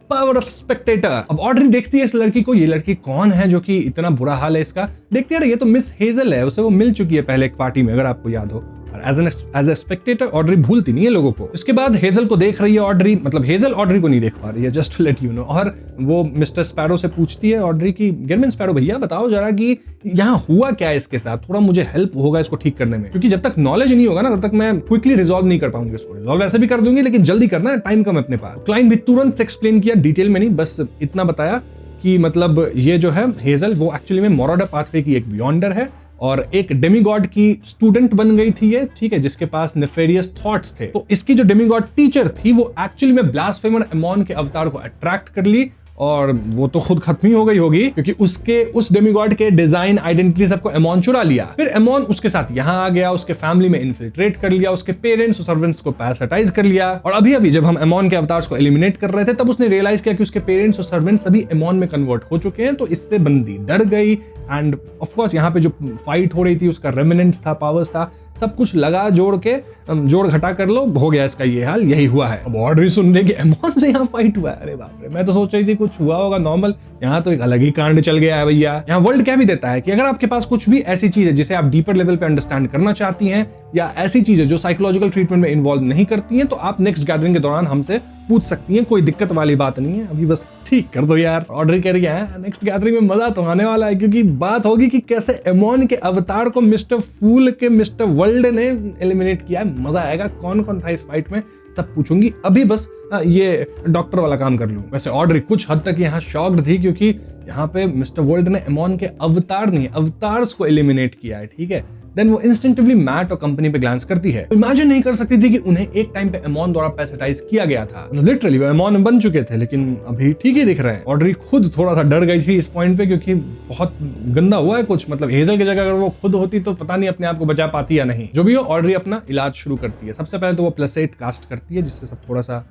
Power of Spectator. अब ऑड्री देखती है इस लड़की को, ये लड़की कौन है जो कि इतना बुरा हाल है इसका, देखती है ये तो मिस हेजल है, उसे वो मिल चुकी है पहले एक पार्टी में, अगर आपको याद हो। एज ए स्पेक्टेटर ऑड्री भूलती नहीं है लोगों को। इसके बाद हेजल को देख रही है ऑड्री, मतलब हेजल ऑड्री को नहीं देख पा रही है, just to let you know. और वो मिस्टर स्पैरो से पूछती है ऑड्री की, गेरमिन स्पैरो भैया बताओ जरा कि यहाँ हुआ क्या है इसके साथ, थोड़ा मुझे हेल्प होगा इसको ठीक करने में, क्योंकि जब तक नॉलेज नहीं होगा ना तब तक मैं क्विकली रिजॉल्व नहीं कर पाऊंगी इसको। रिजॉल्व वैसे भी कर दूंगी लेकिन जल्दी करना है, टाइम कम है अपने पास। क्लाइंट भी तुरंत एक्सप्लेन किया, डिटेल में नहीं, बस इतना बताया कि मतलब ये जो है हेजल वो एक्चुअली में मोराडा पाथवे की एक बियॉन्डर है और एक डेमीगॉड की स्टूडेंट बन गई थी ये, ठीक है, जिसके पास नेफेरियस थॉट्स थे। तो इसकी जो डेमीगॉड टीचर थी वो एक्चुअली में ब्लास्फेमर एमॉन के अवतार को अट्रैक्ट कर ली, और वो तो खुद खत्म ही हो गई होगी क्योंकि उसके उस डेमीगॉड के डिजाइन आइडेंटिटी सबको एमॉन चुरा लिया। फिर एमॉन उसके साथ यहाँ आ गया, उसके फैमिली में इन्फिल्ट्रेट कर लिया, उसके पेरेंट्स और सर्वेंट्स को पैरासाइटाइज कर लिया। और अभी अभी जब हम एमॉन के अवतार्स को एलिमिनेट कर रहे थे तब उसने रियलाइज किया कि उसके पेरेंट्स और सर्वेंट्स सभी एमॉन में कन्वर्ट हो चुके हैं, तो इससे बंदी डर गई। एंड ऑफ कोर्स यहाँ पे जो फाइट हो रही थी उसका रेमिनेंट्स था, पावर्स था, सब कुछ लगा जोड़ के जोड़ घटा कर लो, हो गया इसका ये हाल, यही हुआ है। अब ऑड्री सुन रही कि एमॉन से यहाँ फाइट हुआ है, अरे बाप रे, मैं तो सोच रही थी कुछ हुआ होगा नॉर्मल, यहाँ तो एक अलग ही कांड चल गया है भैया। यहाँ वर्ल्ड क्या भी देता है कि अगर आपके पास कुछ भी ऐसी चीज है जिसे आप डीपर लेवल पे अंडरस्टैंड करना चाहती हैं, या ऐसी चीज है जो साइकोलॉजिकल ट्रीटमेंट में इन्वॉल्व नहीं करती हैं, तो आप नेक्स्ट गैदरिंग के दौरान हमसे पूछ सकती हैं, कोई दिक्कत वाली बात नहीं है, अभी बस ठीक कर दो यार। ऑड्री कह रही है नेक्स्ट गैदरिंग में मजा तो आने वाला है, क्योंकि बात होगी कि कैसे एमॉन के अवतार को मिस्टर फूल के मिस्टर वर्ल्ड ने एलिमिनेट किया है। मजा आएगा, कौन कौन था इस फाइट में सब पूछूंगी, अभी बस ये डॉक्टर वाला काम कर लूं। वैसे ऑड्री कुछ हद तक यहाँ शॉक्ड थी क्योंकि यहाँ पे मिस्टर वर्ल्ड ने एमॉन के अवतार नहीं अवतार्स को एलिमिनेट किया है, ठीक है। देन वो इंस्टिंक्टिवली मैट और कंपनी पे ग्लांस करती है, इमेजिन नहीं कर सकती थी कि उन्हें एक टाइम पे एमॉन द्वारा पैसेटाइज किया गया था, लिटरली वो एमॉन बन चुके थे, लेकिन अभी ठीक ही दिख रहे हैं। ऑड्री खुद थोड़ा सा डर गई थी इस पॉइंट पे क्योंकि बहुत गंदा हुआ है कुछ, मतलब हेजल की जगह अगर वो खुद होती तो पता नहीं अपने आप को बचा पाती या नहीं। जो भी हो, ऑड्री अपना इलाज शुरू करती है। सबसे पहले तो वो प्लसेट कास्ट करती है जिससे सब थोड़ा सा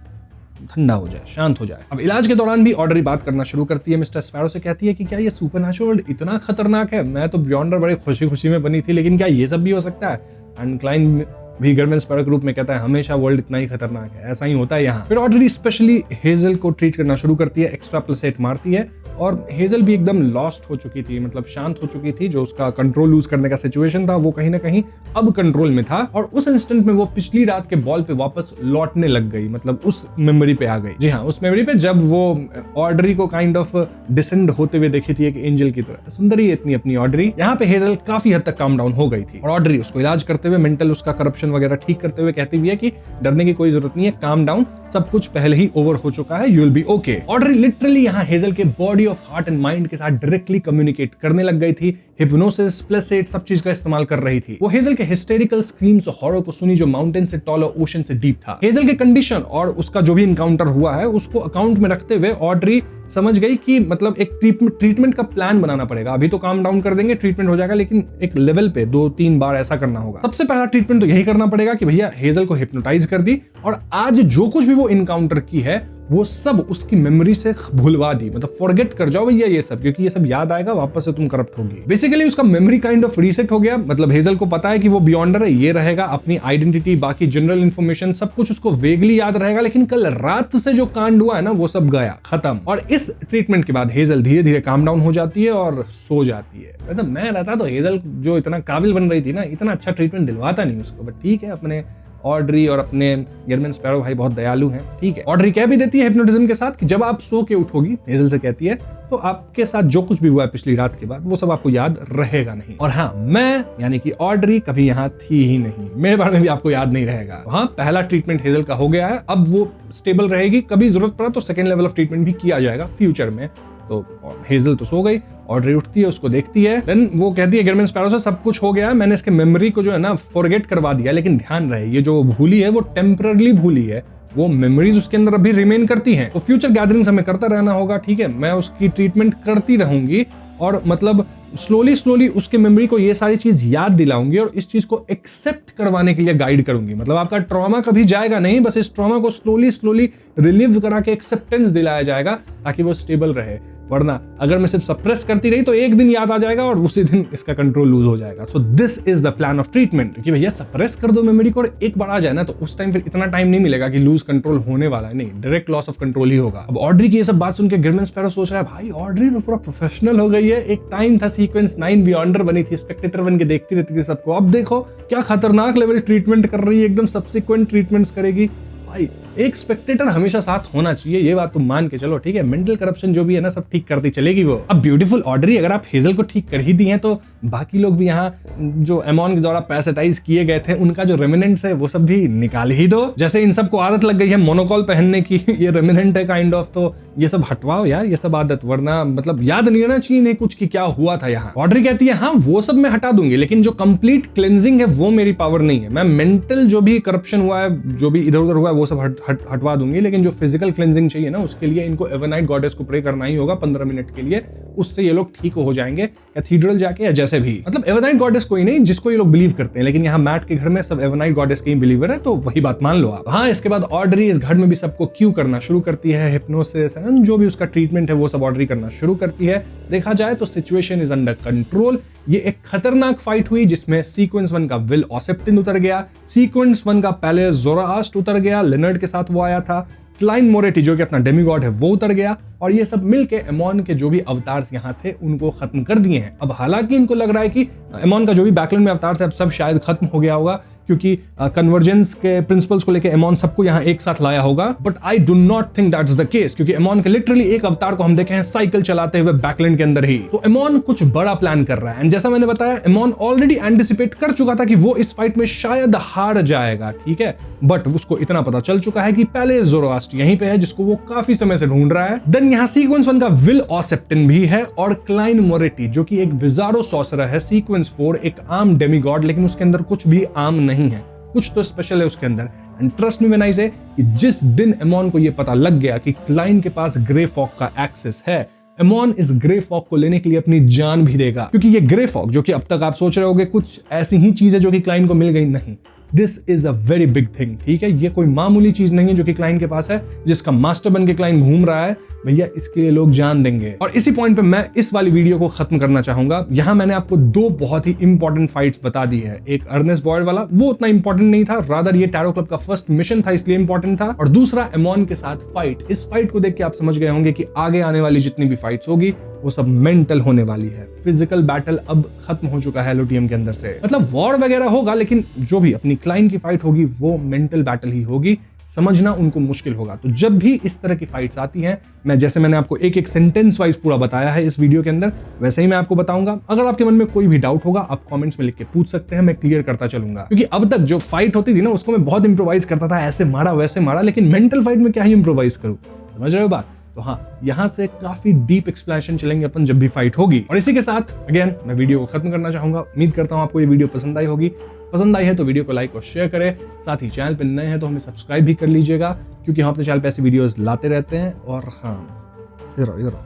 ठंडा हो जाए, शांत हो जाए। अब इलाज के दौरान भी ऑड्री बात करना शुरू करती है, मिस्टर स्पैरो से कहती है कि क्या ये सुपरनैचुरल वर्ल्ड इतना खतरनाक है, मैं तो बियॉन्डर बड़े खुशी खुशी में बनी थी, लेकिन क्या ये सब भी हो सकता है। एंड क्लाइंट भी गेरमिन स्पैरो के रूप में कहता है हमेशा वर्ल्ड इतना ही खतरनाक है, ऐसा ही होता है यहाँ। फिर ऑड्री स्पेशली हेजल को ट्रीट करना शुरू करती है, एक्स्ट्रा प्लसेट मारती है, और हेजल भी एकदम लॉस्ट हो चुकी थी, मतलब शांत हो चुकी थी। जो उसका कंट्रोल लूज करने का सिचुएशन था वो कहीं ना कहीं अब कंट्रोल में था, और उस इंस्टेंट में वो पिछली रात के बॉल पे वापस लौटने लग गई, मतलब उस मेमोरी पे आ गई। जी हाँ, उस मेमोरी पे जब वो ऑड्री को काइंड ऑफ डिसेंड होते हुए देखी थी एक एंजल की तरह। सुंदरी इतनी अपनी ऑड्री। यहाँ पे हेजल काफी हद तक काम डाउन हो गई थी, और ऑड्री उसको इलाज करते हुए, मेंटल उसका करप्शन वगैरह ठीक करते हुए कहती भी है कि डरने की कोई जरूरत नहीं है, काम डाउन, सब कुछ पहले ही ओवर हो चुका है, you will be okay. Audrey literally यहाँ हेजल के body of heart and mind के साथ डायरेक्टली कम्युनिकेट करने लग गई थी, हिप्नोसिस, प्लसेट, सब चीज का इस्तेमाल कर रही थी। वो हेजल के हिस्टेरिकल स्क्रीम्स और हॉरर को सुनी जो माउंटेन से टॉल और ओशन से डीप था। हेजल के कंडीशन और उसका जो भी इनकाउंटर हुआ है उसको अकाउंट में रखते हुए ऑड्री समझ गई कि मतलब एक ट्रीटमेंट का प्लान बनाना पड़ेगा। अभी तो काम डाउन कर देंगे, ट्रीटमेंट हो जाएगा, लेकिन एक लेवल पे 2-3 बार ऐसा करना होगा। सबसे पहला ट्रीटमेंट तो यही करना पड़ेगा कि भैया हेजल को हिप्नोटाइज कर दी और आज जो कुछ भी वो इनकाउंटर की है वो सब उसकी मेमोरी से भूलवा दी, मतलब फॉरगेट कर जाओ भैया ये सब, क्योंकि ये सब याद आएगा वापस से तुम करप्ट होगी। बेसिकली उसका मेमोरी काइंड ऑफ रीसेट हो गया। मतलब हेजल को पता है कि वो बियॉन्डर है, ये रहेगा, अपनी आइडेंटिटी, बाकी जनरल इंफॉर्मेशन सब कुछ उसको वेगली याद रहेगा, लेकिन कल रात से जो कांड हुआ है ना वो सब गया, खत्म। और इस ट्रीटमेंट के बाद हेजल धीरे धीरे काम डाउन हो जाती है और सो जाती है। वैसे मैं रहता तो हेजल जो इतना काबिल बन रही थी ना, इतना अच्छा ट्रीटमेंट दिलवाता नहीं उसको, बट ठीक है, अपने ऑड्री और अपने गिरमिन स्पैरो भाई बहुत दयालु हैं, ठीक है। ऑड्री कह भी देती है हिप्नोटिज्म के साथ कि जब आप सो के उठोगी, हेजल से कहती है, तो आपके साथ जो कुछ भी हुआ है पिछली रात के बाद वो सब आपको याद रहेगा नहीं। और हाँ, मैं यानी कि ऑड्री कभी यहाँ थी ही नहीं, मेरे बारे में भी आपको याद नहीं रहेगा। हाँ, पहला ट्रीटमेंट हेजल का हो गया है, अब वो स्टेबल रहेगी, कभी जरूरत पड़ा तो सेकेंड लेवल ऑफ ट्रीटमेंट भी किया जाएगा फ्यूचर में। तो हेजल तो सो गई, ऑड्री उठती है, उसको देखती है, देन वो कहती है गिरमिन स्पैरो से सब कुछ हो गया है, मैंने इसके मेमोरी को जो है ना फॉरगेट करवा दिया, लेकिन ध्यान रहे ये जो भूली है वो टेम्पररी भूली है, वो मेमोरीज उसके अंदर अभी रिमेन करती हैं। तो फ्यूचर गैदरिंग्स हमें करता रहना होगा, ठीक है। मैं उसकी ट्रीटमेंट करती रहूंगी और मतलब स्लोली उसके मेमोरी को ये सारी चीज याद दिलाऊंगी और इस चीज को एक्सेप्ट करवाने के लिए गाइड करूंगी। मतलब आपका ट्रॉमा कभी जाएगा नहीं, बस इस ट्रॉमा को स्लोली रिलीव करा के एक्सेप्टेंस दिलाया जाएगा ताकि वो स्टेबल रहे। वरना अगर मैं सिर्फ सप्रेस करती रही तो एक दिन याद आ जाएगा और उसी दिन इसका कंट्रोल लूज हो जाएगा। So this is the plan of treatment कि भैया सप्रेस कर दो मेमोरी को और एक बार आ जाए ना तो उस टाइम फिर इतना टाइम नहीं मिलेगा कि लूज कंट्रोल होने वाला है, नहीं, डायरेक्ट लॉस ऑफ कंट्रोल ही होगा। अब ऑड्री की ये सब बात सुन के गिरमिन स्पैरो सोच रहा है, भाई ऑड्री तो पूरा प्रोफेशनल हो गई है, एक टाइम था सीक्वेंस 9 बियॉन्डर बनी थी, स्पेक्टेटर बन के देखती रहती थी सबको, अब देखो क्या खतरनाक लेवल ट्रीटमेंट कर रही है, एकदम सब्सिक्वेंट ट्रीटमेंट्स करेगी। भाई एक स्पेक्टेटर हमेशा साथ होना चाहिए, ये बात तुम मान के चलो, ठीक है। मेंटल करप्शन जो भी है ना सब ठीक करती चलेगी वो। अब ब्यूटीफुल ऑड्री, अगर आप हेजल को ठीक कर ही दी हैं तो बाकी लोग भी यहाँ जो एमॉन के द्वारा पैसेटाइज किए गए थे उनका जो रेमिनेंट्स है वो सब भी निकाल ही दो। जैसे इन सबको आदत लग गई है मोनोकॉल पहनने की, ये रेमिनेंट है काइंड ऑफ, तो ये सब हटवाओ यार ये सब आदत, वरना मतलब याद नहीं रहना चाहिए कुछ की क्या हुआ था यहाँ। ऑड्री कहती है हाँ वो सब मैं हटा दूंगी, लेकिन जो कंप्लीट क्लेंजिंग है वो मेरी पावर नहीं है। मैं मेंटल जो भी करप्शन हुआ है, जो भी इधर उधर हुआ है वो सब हटवा दूंगी, लेकिन जो फिजिकल क्लेंजिंग चाहिए ना उसके लिए इनको एवरनाइट गॉडेस को प्रे करना ही होगा 15 मिनट के लिए, उससे ये लोग ठीक हो जाएंगे कैथीड्रल जाके या जैसे भी। मतलब एवरनाइट गॉडेस कोई नहीं जिसको ये लोग बिलीव करते हैं, लेकिन यहाँ मैट के घर में सब एवरनाइट गॉडेस के ही बिलीवर है, तो वही बात मान लो आप। हाँ, इसके बाद ऑड्री इस घर में भी सबको क्यू करना शुरू करती है, हिप्नोसिस जो भी उसका ट्रीटमेंट है वो सब ऑड्री करना शुरू करती है। देखा जाए तो सिचुएशन इज अंडर कंट्रोल। ये एक खतरनाक फाइट हुई जिसमें सीक्वेंस 1 का विल ऑसेप्टिन उतर गया, सीक्वेंस 1 का पैलेस ज़ोरास्ट्र उतर गया, लिनर्ड के साथ वो आया था, क्लाइन मोरेटी जो कि अपना डेमीगॉड है वो उतर गया, और ये सब मिलके एमॉन के जो भी अवतार्स यहाँ थे उनको खत्म कर दिए हैं। अब हालांकि इनको लग रहा है कि एमॉन का जो भी बैकलैंड में अवतार्स है अब सब शायद खत्म हो गया होगा, क्योंकि कन्वर्जेंस के प्रिंसिपल्स को लेके एमॉन सबको यहाँ एक साथ लाया होगा, but I do not think that's the case, क्योंकि एमॉन के लिटरली एक अवतार को हम देखे हैं साइकिल चलाते हुए बैकलैंड के अंदर ही। तो एमॉन कुछ बड़ा प्लान कर रहा है, एंड जैसा मैंने बताया एमॉन ऑलरेडी एंटिसिपेट कर चुका था कि वो इस फाइट में शायद हार जाएगा, ठीक है, बट उसको इतना पता चल चुका है कि पहले ज़ोरास्ट्र यहीं पे है जिसको वो काफी समय से ढूंढ रहा है। देन यहाँ सीक्वेंस 1 का विल ऑसेप्टिन भी है, और क्लाइन मोरेटी जो कि एक बिजारो सॉर्सरर है, सीक्वेंस 4 एक आम डेमीगॉड, लेकिन उसके अंदर कुछ भी आम नहीं है, कुछ तो स्पेशल है उसके अंदर। And trust me when I से कि जिस दिन एमॉन को ये पता लग गया कि क्लाइन के पास ग्रे फॉग का एक्सेस है, एमॉन इस ग्रे फॉग को लेने के लिए अपनी जान भी देगा, क्योंकि ये ग्रे फॉग जो कि अब तक आप सोच रहे होगे कुछ ऐसी ही चीज है जो कि क्लाइन को मिल गई, नहीं, this is a very big thing, ठीक है। ये कोई मामूली चीज नहीं है जो कि क्लाइन के पास है, जिसका मास्टर बन के क्लाइन घूम रहा है, भैया इसके लिए लोग जान देंगे। और इसी पॉइंट पे मैं इस वाली वीडियो को खत्म करना चाहूंगा। यहां मैंने आपको 2 बहुत ही इंपॉर्टेंट फाइट्स बता दी है। एक अर्नेस्ट बॉयड वाला, वो उतना इंपॉर्टेंट नहीं था, रादर ये टैरो क्लब का फर्स्ट मिशन था इसलिए इंपॉर्टेंट था, और दूसरा एमॉन के साथ फाइट। इस फाइट को देख के आप समझ गए होंगे कि आगे आने वाली जितनी भी फाइट्स होगी वो सब मेंटल होने वाली है। फिजिकल बैटल अब खत्म हो चुका है एलओटीएम के अंदर से, मतलब वॉर वगैरह होगा, लेकिन जो भी अपनी क्लाइन की फाइट होगी वो मेंटल बैटल ही होगी। समझना उनको मुश्किल होगा। तो जब भी इस तरह की फाइट्स आती हैं, मैं जैसे मैंने आपको एक एक सेंटेंस वाइज पूरा बताया है इस वीडियो के अंदर, वैसे ही मैं आपको बताऊंगा। अगर आपके मन में कोई भी डाउट होगा आप कमेंट्स में लिख के पूछ सकते हैं, मैं क्लियर करता चलूंगा। क्योंकि अब तक जो फाइट होती थी ना उसको मैं बहुत इंप्रोवाइज करता था, ऐसे मारा वैसे मारा, लेकिन मेंटल फाइट में क्या ही इंप्रोवाइज करूं, समझ रहे हो बात। तो हाँ, यहां से काफी डीप एक्सप्लेनेशन चलेंगे अपन जब भी फाइट होगी। और इसी के साथ अगेन मैं वीडियो को खत्म करना चाहूंगा। उम्मीद करता हूं आपको ये वीडियो पसंद आई होगी। पसंद आई है तो वीडियो को लाइक और शेयर करें, साथ ही चैनल पे नए हैं तो हमें सब्सक्राइब भी कर लीजिएगा, क्योंकि हम अपने चैनल पे ऐसी वीडियोस लाते रहते हैं। और हाँ, इधर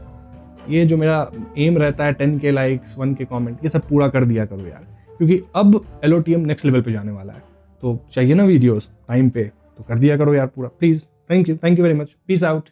ये जो मेरा एम रहता है 10K लाइक्स, 1K कमेंट, ये सब पूरा कर दिया करो यार, क्योंकि अब LOTM नेक्स्ट लेवल पे जाने वाला है। तो चाहिए ना वीडियोस टाइम पे, तो कर दिया करो यार पूरा please. Thank you very much, peace out.